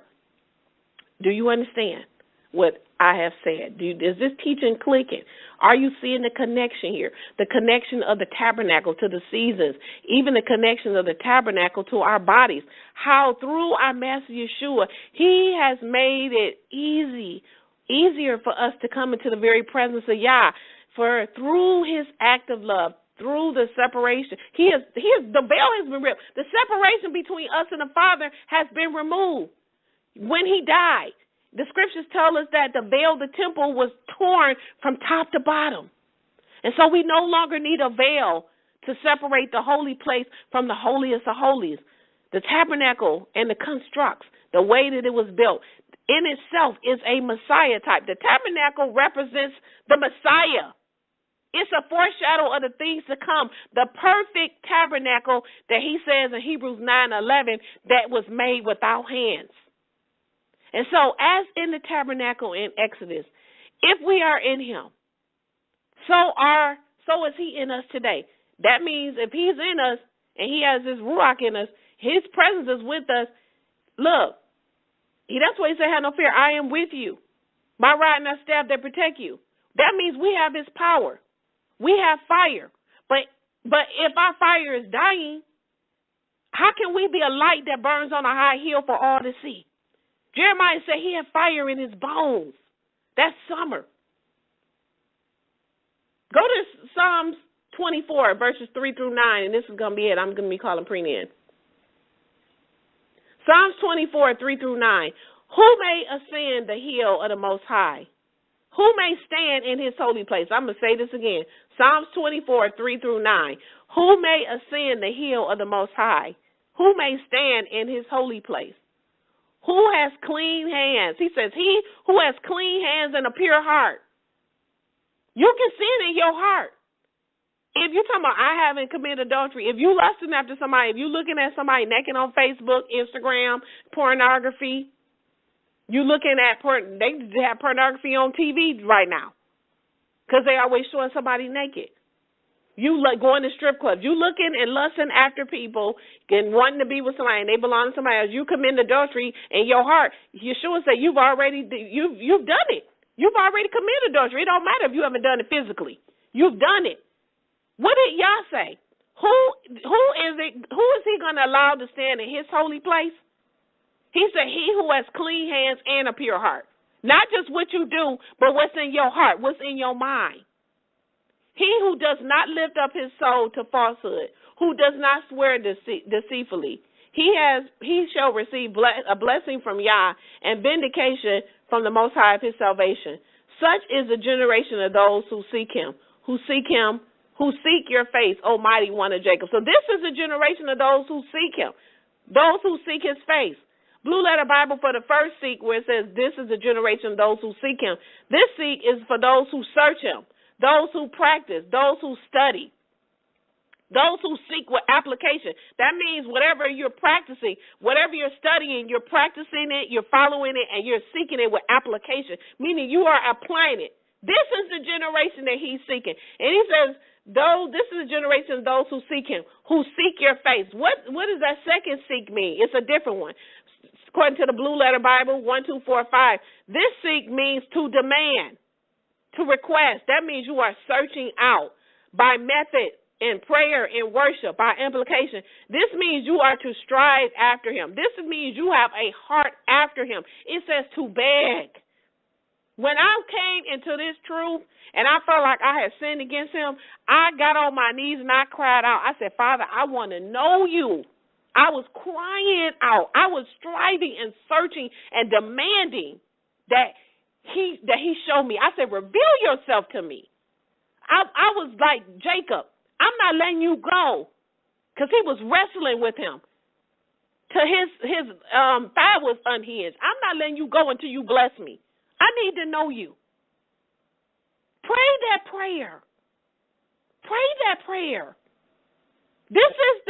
do you understand what I have said? Is this teaching clicking? Are you seeing the connection here? The connection of the tabernacle to the seasons, even the connection of the tabernacle to our bodies. How through our Master Yahshua, he has made it easier for us to come into the very presence of Yah. For through his act of love, through the separation, the veil has been ripped. The separation between us and the Father has been removed when he died. The scriptures tell us that the veil of the temple was torn from top to bottom. And so we no longer need a veil to separate the holy place from the holiest of holies. The tabernacle and the constructs, the way that it was built, in itself is a Messiah type. The tabernacle represents the Messiah. It's a foreshadow of the things to come. The perfect tabernacle that he says in Hebrews 9:11 that was made without hands. And so as in the tabernacle in Exodus, if we are in him, so is he in us today. That means if he's in us and he has his ruach in us, his presence is with us. Look, that's why he said, have no fear. I am with you. My rod and my staff that protect you. That means we have his power. We have fire. But if our fire is dying, how can we be a light that burns on a high hill for all to see? Jeremiah said he had fire in his bones. That's summer. Go to Psalms 24, verses 3 through 9, and this is going to be it. I'm going to be calling Preenin. Psalms 24, 3 through 9. Who may ascend the hill of the Most High? Who may stand in his holy place? I'm going to say this again. Psalms 24, 3 through 9. Who may ascend the hill of the Most High? Who may stand in his holy place? Who has clean hands? He says, he who has clean hands and a pure heart. You can sin in your heart. If you're talking about I haven't committed adultery, if you lusting after somebody, if you're looking at somebody naked on Facebook, Instagram, pornography, you looking at they have pornography on TV right now because they always showing somebody naked. You going to strip clubs. You looking and lusting after people and wanting to be with somebody and they belong to somebody else. You commit adultery in your heart. Yahshua said you've done it. You've already committed adultery. It don't matter if you haven't done it physically. You've done it. What did Yah say? Who is he going to allow to stand in his holy place? He said, he who has clean hands and a pure heart. Not just what you do, but what's in your heart, what's in your mind. He who does not lift up his soul to falsehood, who does not swear deceitfully, he shall receive a blessing from Yah and vindication from the Most High of his salvation. Such is the generation of those who seek him, who seek your face, O mighty one of Jacob. So this is the generation of those who seek him, those who seek his face. Blue Letter Bible for the first seek, where it says this is the generation of those who seek him. This seek is for those who search him, those who practice, those who study, those who seek with application. That means whatever you're practicing, whatever you're studying, you're practicing it, you're following it, and you're seeking it with application, meaning you are applying it. This is the generation that he's seeking. And he says, this is the generation of those who seek him, who seek your face. What does that second seek mean? It's a different one. According to the Blue Letter Bible, 1, 2, 4, 5, this seek means to demand, to request. That means you are searching out by method, in prayer, in worship, by implication. This means you are to strive after him. This means you have a heart after him. It says to beg. When I came into this truth and I felt like I had sinned against him, I got on my knees and I cried out. I said, Father, I want to know you. I was crying out. I was striving and searching and demanding that he show me. I said, reveal yourself to me. I was like Jacob. I'm not letting you go, because he was wrestling with him till his thigh was unhinged. I'm not letting you go until you bless me. I need to know you. Pray that prayer. Pray that prayer. This is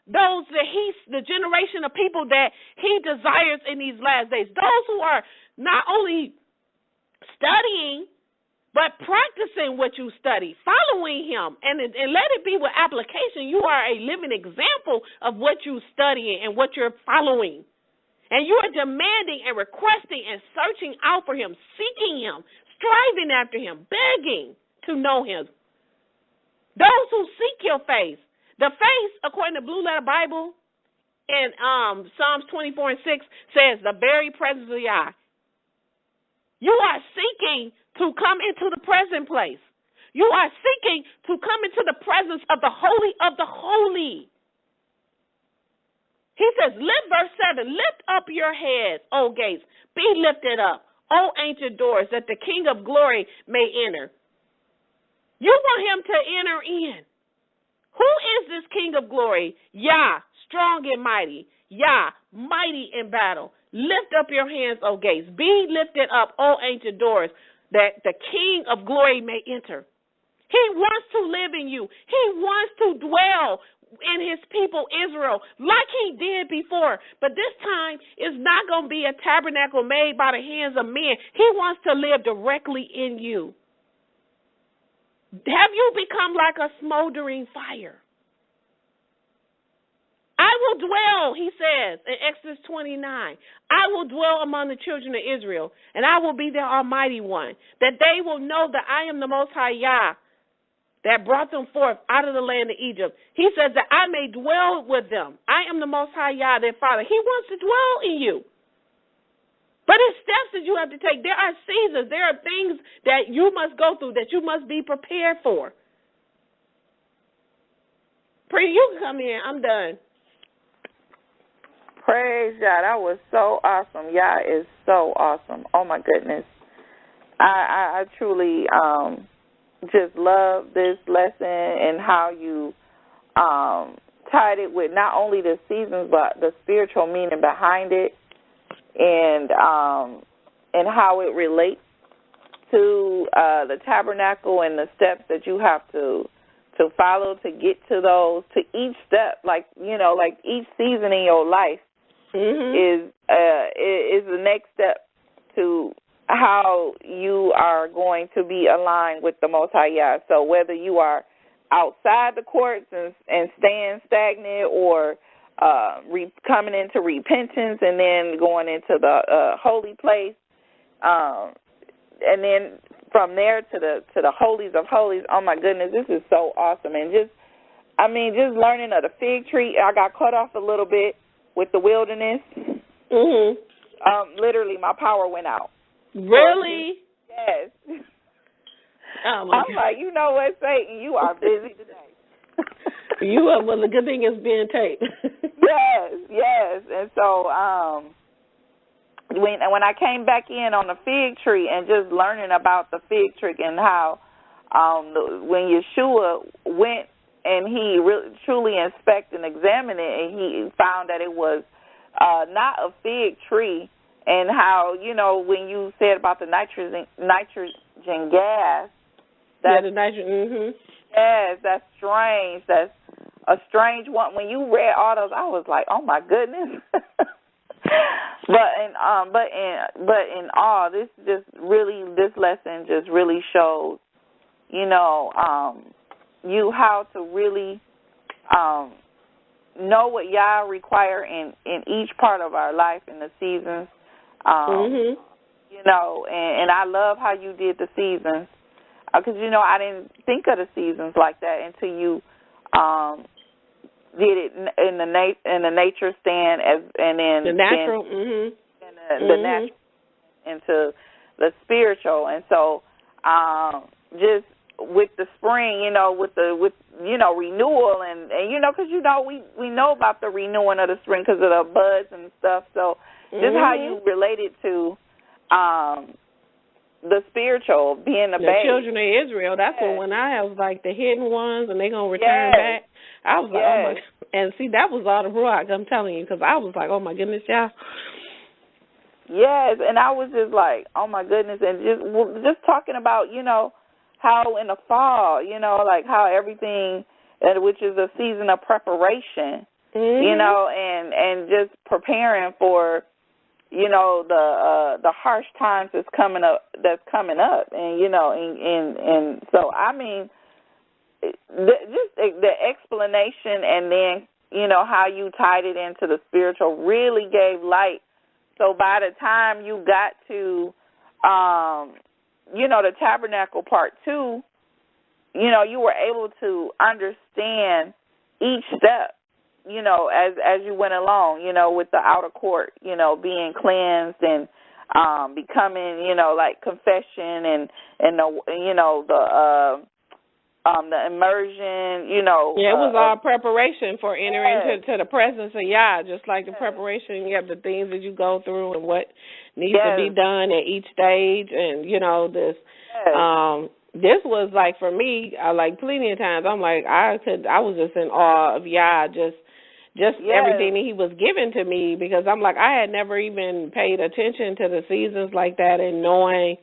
the generation of people that he desires in these last days. Those who are not only studying, but practicing what you study, following him, and let it be with application. You are a living example of what you're studying and what you're following. And you are demanding and requesting and searching out for him, seeking him, striving after him, begging to know him. Those who seek your face. The face, according to Blue Letter Bible, in Psalms 24 and 6, says the very presence of Yah. You are seeking to come into the present place. You are seeking to come into the presence of the Holy of the Holy. He says, verse 7, lift up your heads, O gates, be lifted up, O ancient doors, that the King of glory may enter. You want him to enter in. Who is this King of glory? Yah, strong and mighty. Yah, mighty in battle. Lift up your hands, O gates. Be lifted up, O ancient doors, that the King of glory may enter. He wants to live in you. He wants to dwell in his people Israel like he did before. But this time it's not going to be a tabernacle made by the hands of men. He wants to live directly in you. Have you become like a smoldering fire? I will dwell, he says in Exodus 29. I will dwell among the children of Israel, and I will be their almighty one, that they will know that I am the Most High Yah, that brought them forth out of the land of Egypt. He says that I may dwell with them. I am the Most High Yah, their Father. He wants to dwell in you. But there's steps that you have to take. There are seasons. There are things that you must go through, that you must be prepared for. Pretty, you can come in. I'm done. Praise Yah. That was so awesome. Yah is so awesome. Oh, my goodness. I truly just love this lesson and how you tied it with not only the seasons but the spiritual meaning behind it, and how it relates to the tabernacle and the steps that you have to follow to get to those, to each step, like each season in your life is the next step to how you are going to be aligned with the Most High Yah. So whether you are outside the courts and staying stagnant, or coming into repentance and then going into the holy place, and then from there to the holies of holies. Oh my goodness, this is so awesome. And just learning of the fig tree. I got cut off a little bit with the wilderness. Literally, my power went out. Really? Yes. Oh my God. Like, you know what, Satan, you are busy today. You are. Well, the good thing is being taped. Yes. And so when I came back in on the fig tree and just learning about the fig tree and how when Yahshua went and he really, truly inspected and examined it, and he found that it was not a fig tree, and how, when you said about the nitrogen gas, the nitrogen, yes, that's strange. That's a strange one. When you read all those, I was like, oh my goodness. But in all, this lesson just really shows, you how to really know what Yah require in each part of our life in the seasons. And I love how you did the seasons, because I didn't think of the seasons like that until you did it in the nature stand, and then the natural, the natural into the spiritual. And so just with the spring, with renewal, and because we know about the renewing of the spring because of the buds and stuff. So just how you related to the spiritual, being the babe. Children of Israel. That's when I was like the hidden ones, and they're gonna return back. I was like, oh my, and see, that was all the RUACH, I'm telling you, because I was like, oh my goodness, Yah. Yes, and I was just like, oh my goodness, and just talking about, how in the fall, like how everything, which is a season of preparation, and just preparing for, the harsh times that's coming up, and and so I mean, just the explanation, and then how you tied it into the spiritual really gave light. So by the time you got to the tabernacle part 2, you were able to understand each step, as you went along, with the outer court, being cleansed and becoming, like confession and the immersion, Yeah, it was all preparation for entering to the presence of Yah, just like the preparation, you have the things that you go through and what needs to be done at each stage. And, this was like, for me, like plenty of times, I'm like, I was just in awe of Yah, just just everything that he was giving to me, because I'm like, I had never even paid attention to the seasons like that, and knowing,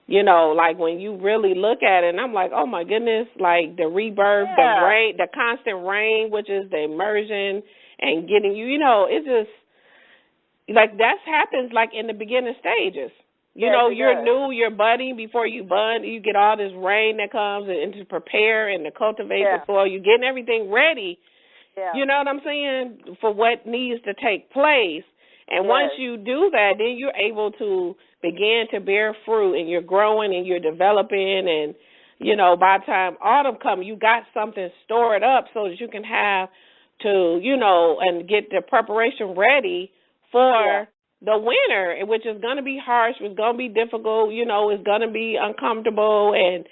you know, like when you really look at it, and I'm like, oh my goodness, like the rebirth, the rain, the constant rain, which is the immersion and getting you, you know, it's just like that happens like in the beginning stages. You know, you're new, you're budding before you bud. You get all this rain that comes and to prepare and to cultivate the soil. You're getting everything ready. You know what I'm saying, for what needs to take place. And once you do that, then you're able to begin to bear fruit, and you're growing and you're developing. And, you know, by the time autumn comes, you got something stored up so that you can have to, you know, and get the preparation ready for the winter, which is going to be harsh, it's going to be difficult, you know, it's going to be uncomfortable, and,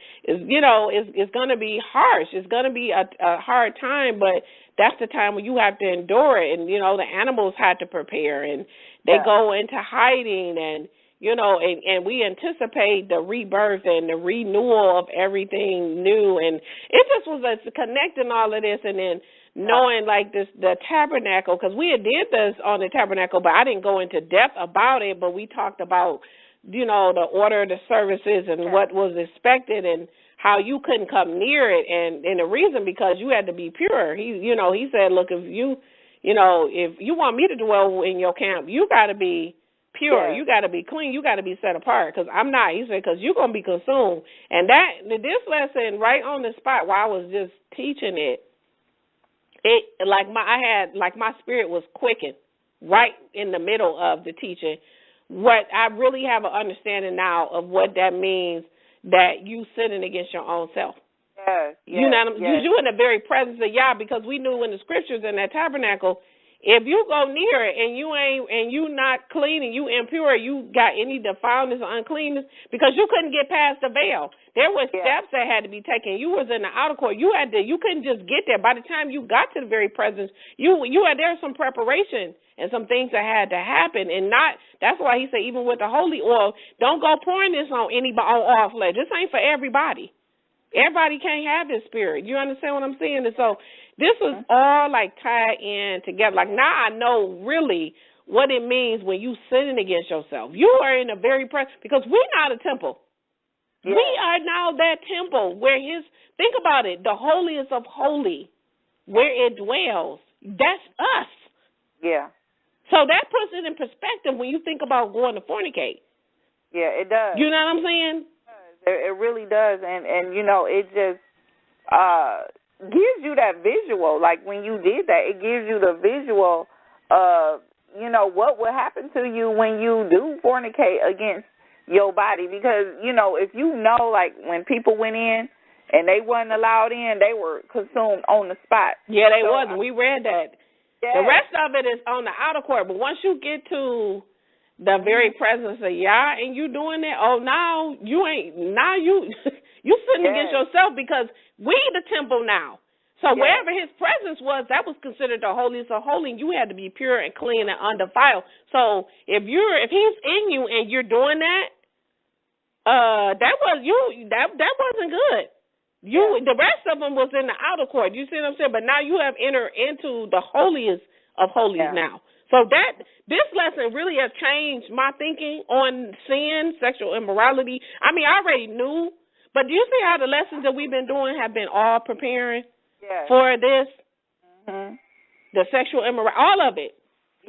you know, it's going to be harsh. It's going to be a hard time, but that's the time when you have to endure it. And, you know, the animals had to prepare, and they go into hiding, and, you know, and we anticipate the rebirth and the renewal of everything new. And it just was connecting all of this, and then knowing like this, the tabernacle, because we had did this on the tabernacle, but I didn't go into depth about it, but we talked about, you know, the order of the services and what was expected and how you couldn't come near it. And the reason, because you had to be pure. He, you know, he said, look, if you want me to dwell in your camp, you got to be pure. You got to be clean. You got to be set apart, because I'm not. He said, because you're going to be consumed. And this lesson right on the spot while I was just teaching it, my spirit was quickened right in the middle of the teaching. What I really have an understanding now of what that means, that you sinning against your own self. You know, you in the very presence of Yah, because we knew in the scriptures in that tabernacle, if you go near it and you not clean and you impure, you got any defilement or uncleanness, because you couldn't get past the veil. There were steps that had to be taken. You was in the outer court. You couldn't just get there. By the time you got to the very presence, there was some preparation and some things that had to happen. And that's why he said, even with the holy oil, don't go pouring this on anybody, on all flesh. This ain't for everybody. Everybody can't have this spirit. You understand what I'm saying? And so this was all like tied in together. Like now I know really what it means when you sinning against yourself. You are in a very presence, because we're not a temple. We are now that temple where think about it, the holiest of holy, where it dwells. That's us. So that puts it in perspective when you think about going to fornicate. It does. You know what I'm saying? It really does. And you know, it just gives you that visual. Like when you did that, it gives you the visual of, you know, what will happen to you when you do fornicate against your body. Because, you know, if you know, like when people went in and they wasn't allowed in, they were consumed on the spot. Yeah, they wasn't. We read that. The rest of it is on the outer court. But once you get to the very presence of Yah and you doing that, you sitting against yourself, because we the temple now. So wherever his presence was, that was considered the holiest of holy. You had to be pure and clean and undefiled. So if he's in you and you're doing that, that wasn't good. The rest of them was in the outer court. You see what I'm saying? But now you have entered into the holiest of holies now. So this lesson really has changed my thinking on sin, sexual immorality. I mean, I already knew, but do you see how the lessons that we've been doing have been all preparing for this? The sexual immorality, all of it.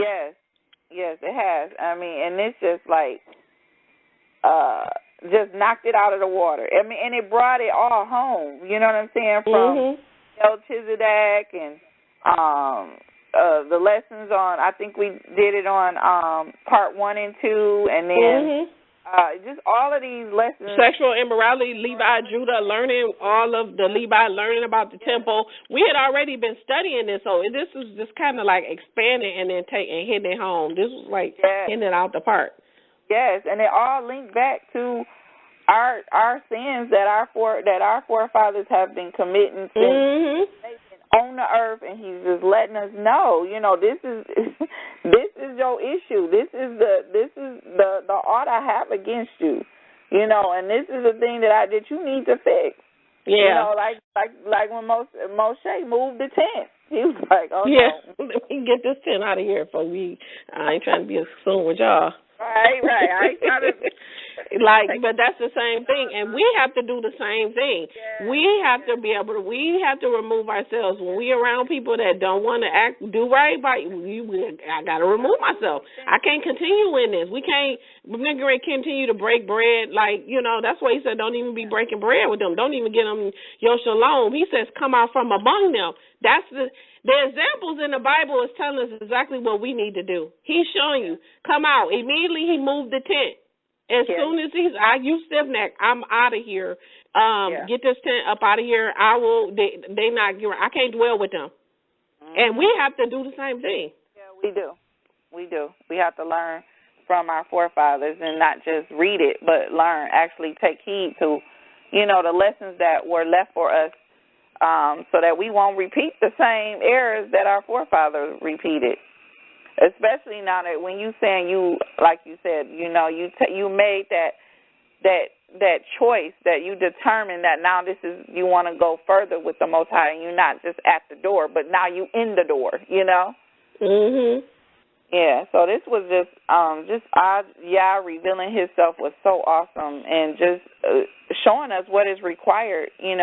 Yes, it has. I mean, and it's just like, just knocked it out of the water. I mean, and it brought it all home. You know what I'm saying? From Melchizedek and the lessons on, I think we did it on part 1 and 2, and then just all of these lessons. Sexual immorality, Levi, Judah, learning all of the Levi, learning about the temple. We had already been studying this, so this was just kind of like expanding and then hitting it home. This was like hitting it out the park. Yes, and it all linked back to our sins that our forefathers have been committing since on the earth, and he's just letting us know, you know, this is your issue. This is the ought I have against you, you know, and this is the thing that you need to fix. You know, like when Moshe moved the tent. He was like, oh, yeah, no. let me get this tent out of here for me. I ain't trying to be assumed with y'all. Right. I ain't trying to. But that's the same thing, and we have to do the same thing. Yeah. We have to be able to. We have to remove ourselves when we around people that don't want to do right by you. I got to remove myself. I can't continue in this. We can't. We're going to continue to break bread. That's why he said, don't even be breaking bread with them. Don't even get them your shalom. He says, come out from among them. That's the examples in the Bible is telling us exactly what we need to do. He's showing you, come out. Immediately he moved the tent. As soon as you stiff neck, I'm out of here. Get this tent up out of here. I can't dwell with them. And we have to do the same thing. Yeah, we do. We have to learn from our forefathers and not just read it, but learn, actually take heed to, the lessons that were left for us, so that we won't repeat the same errors that our forefathers repeated. Especially now that when you saying like you said, you made that choice, that you determined that now you want to go further with the Most High, and you're not just at the door, but now you in the door, Mhm. Yeah. So this was just Yah revealing Himself was so awesome, and just showing us what is required, and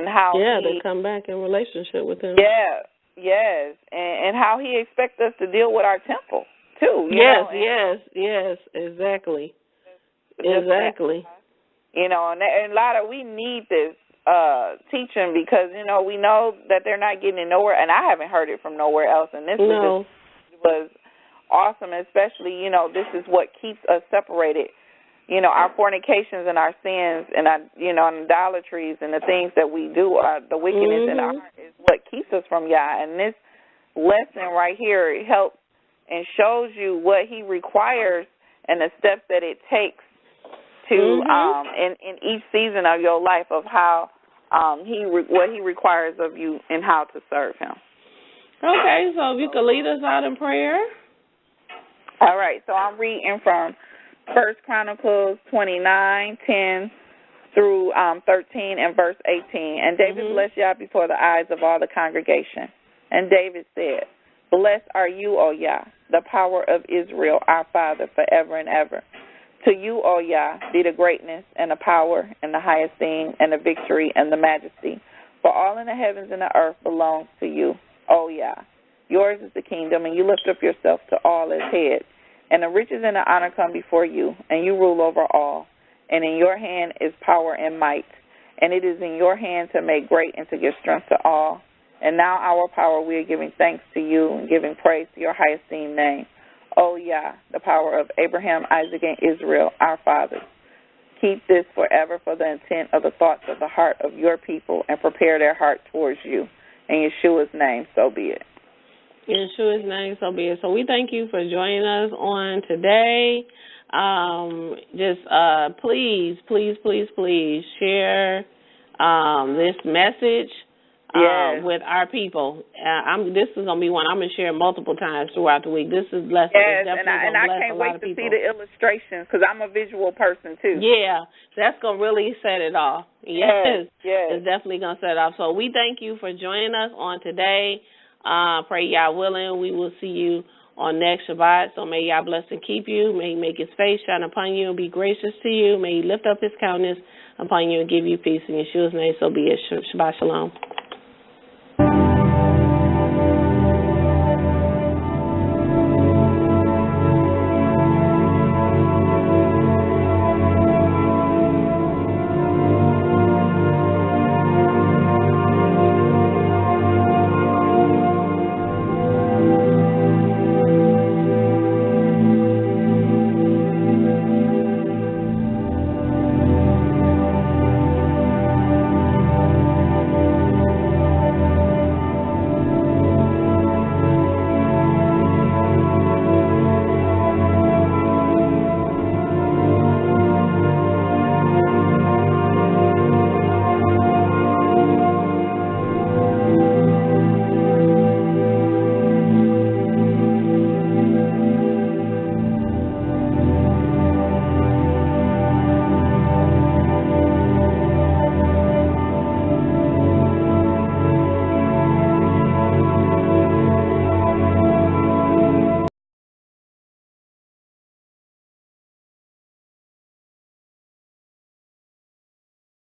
how to come back in relationship with Him. Yeah. Yes, and how He expects us to deal with our temple, too. Yes, exactly. Exactly. And a lot of, we need this teaching because, we know that they're not getting it nowhere, and I haven't heard it from nowhere else, and this was awesome, especially, this is what keeps us separated. Our fornications and our sins and our, idolatries and the things that we do, the wickedness in our heart is what keeps us from Yah. And this lesson right here helps and shows you what He requires and the steps that it takes to, in each season of your life, of how what He requires of you and how to serve Him. Okay, so if you could lead us out in prayer. All right, so I'm reading from 1 Chronicles 29:10 through 13 and verse 18. And David blessed Yah before the eyes of all the congregation. And David said, blessed are you, O Yah, the power of Israel, our Father, forever and ever. To you, O Yah, be the greatness and the power and the high esteem and the victory and the majesty. For all in the heavens and the earth belongs to you, O Yah. Yours is the kingdom, and you lift up yourself to all as head. And the riches and the honor come before you, and you rule over all. And in your hand is power and might. And it is in your hand to make great and to give strength to all. And now our power, we are giving thanks to you and giving praise to your high esteemed name. O Yah, the power of Abraham, Isaac, and Israel, our fathers. Keep this forever for the intent of the thoughts of the heart of your people, and prepare their heart towards you. In Yeshua's name, so be it. In Yeshua's name, so be it. So we thank you for joining us on today. Please share this message with our people. This is going to be one I'm going to share multiple times throughout the week. This is lesson. Yes, and I can't wait to see the illustrations because I'm a visual person too. Yeah, that's going to really set it off. Yes. It's definitely going to set it off. So we thank you for joining us on today. Pray Yah willing, we will see you on next Shabbat. So may Yah bless and keep you. May He make His face shine upon you and be gracious to you. May He lift up His countenance upon you and give you peace. In Yeshua's name, so be it. Shabbat shalom.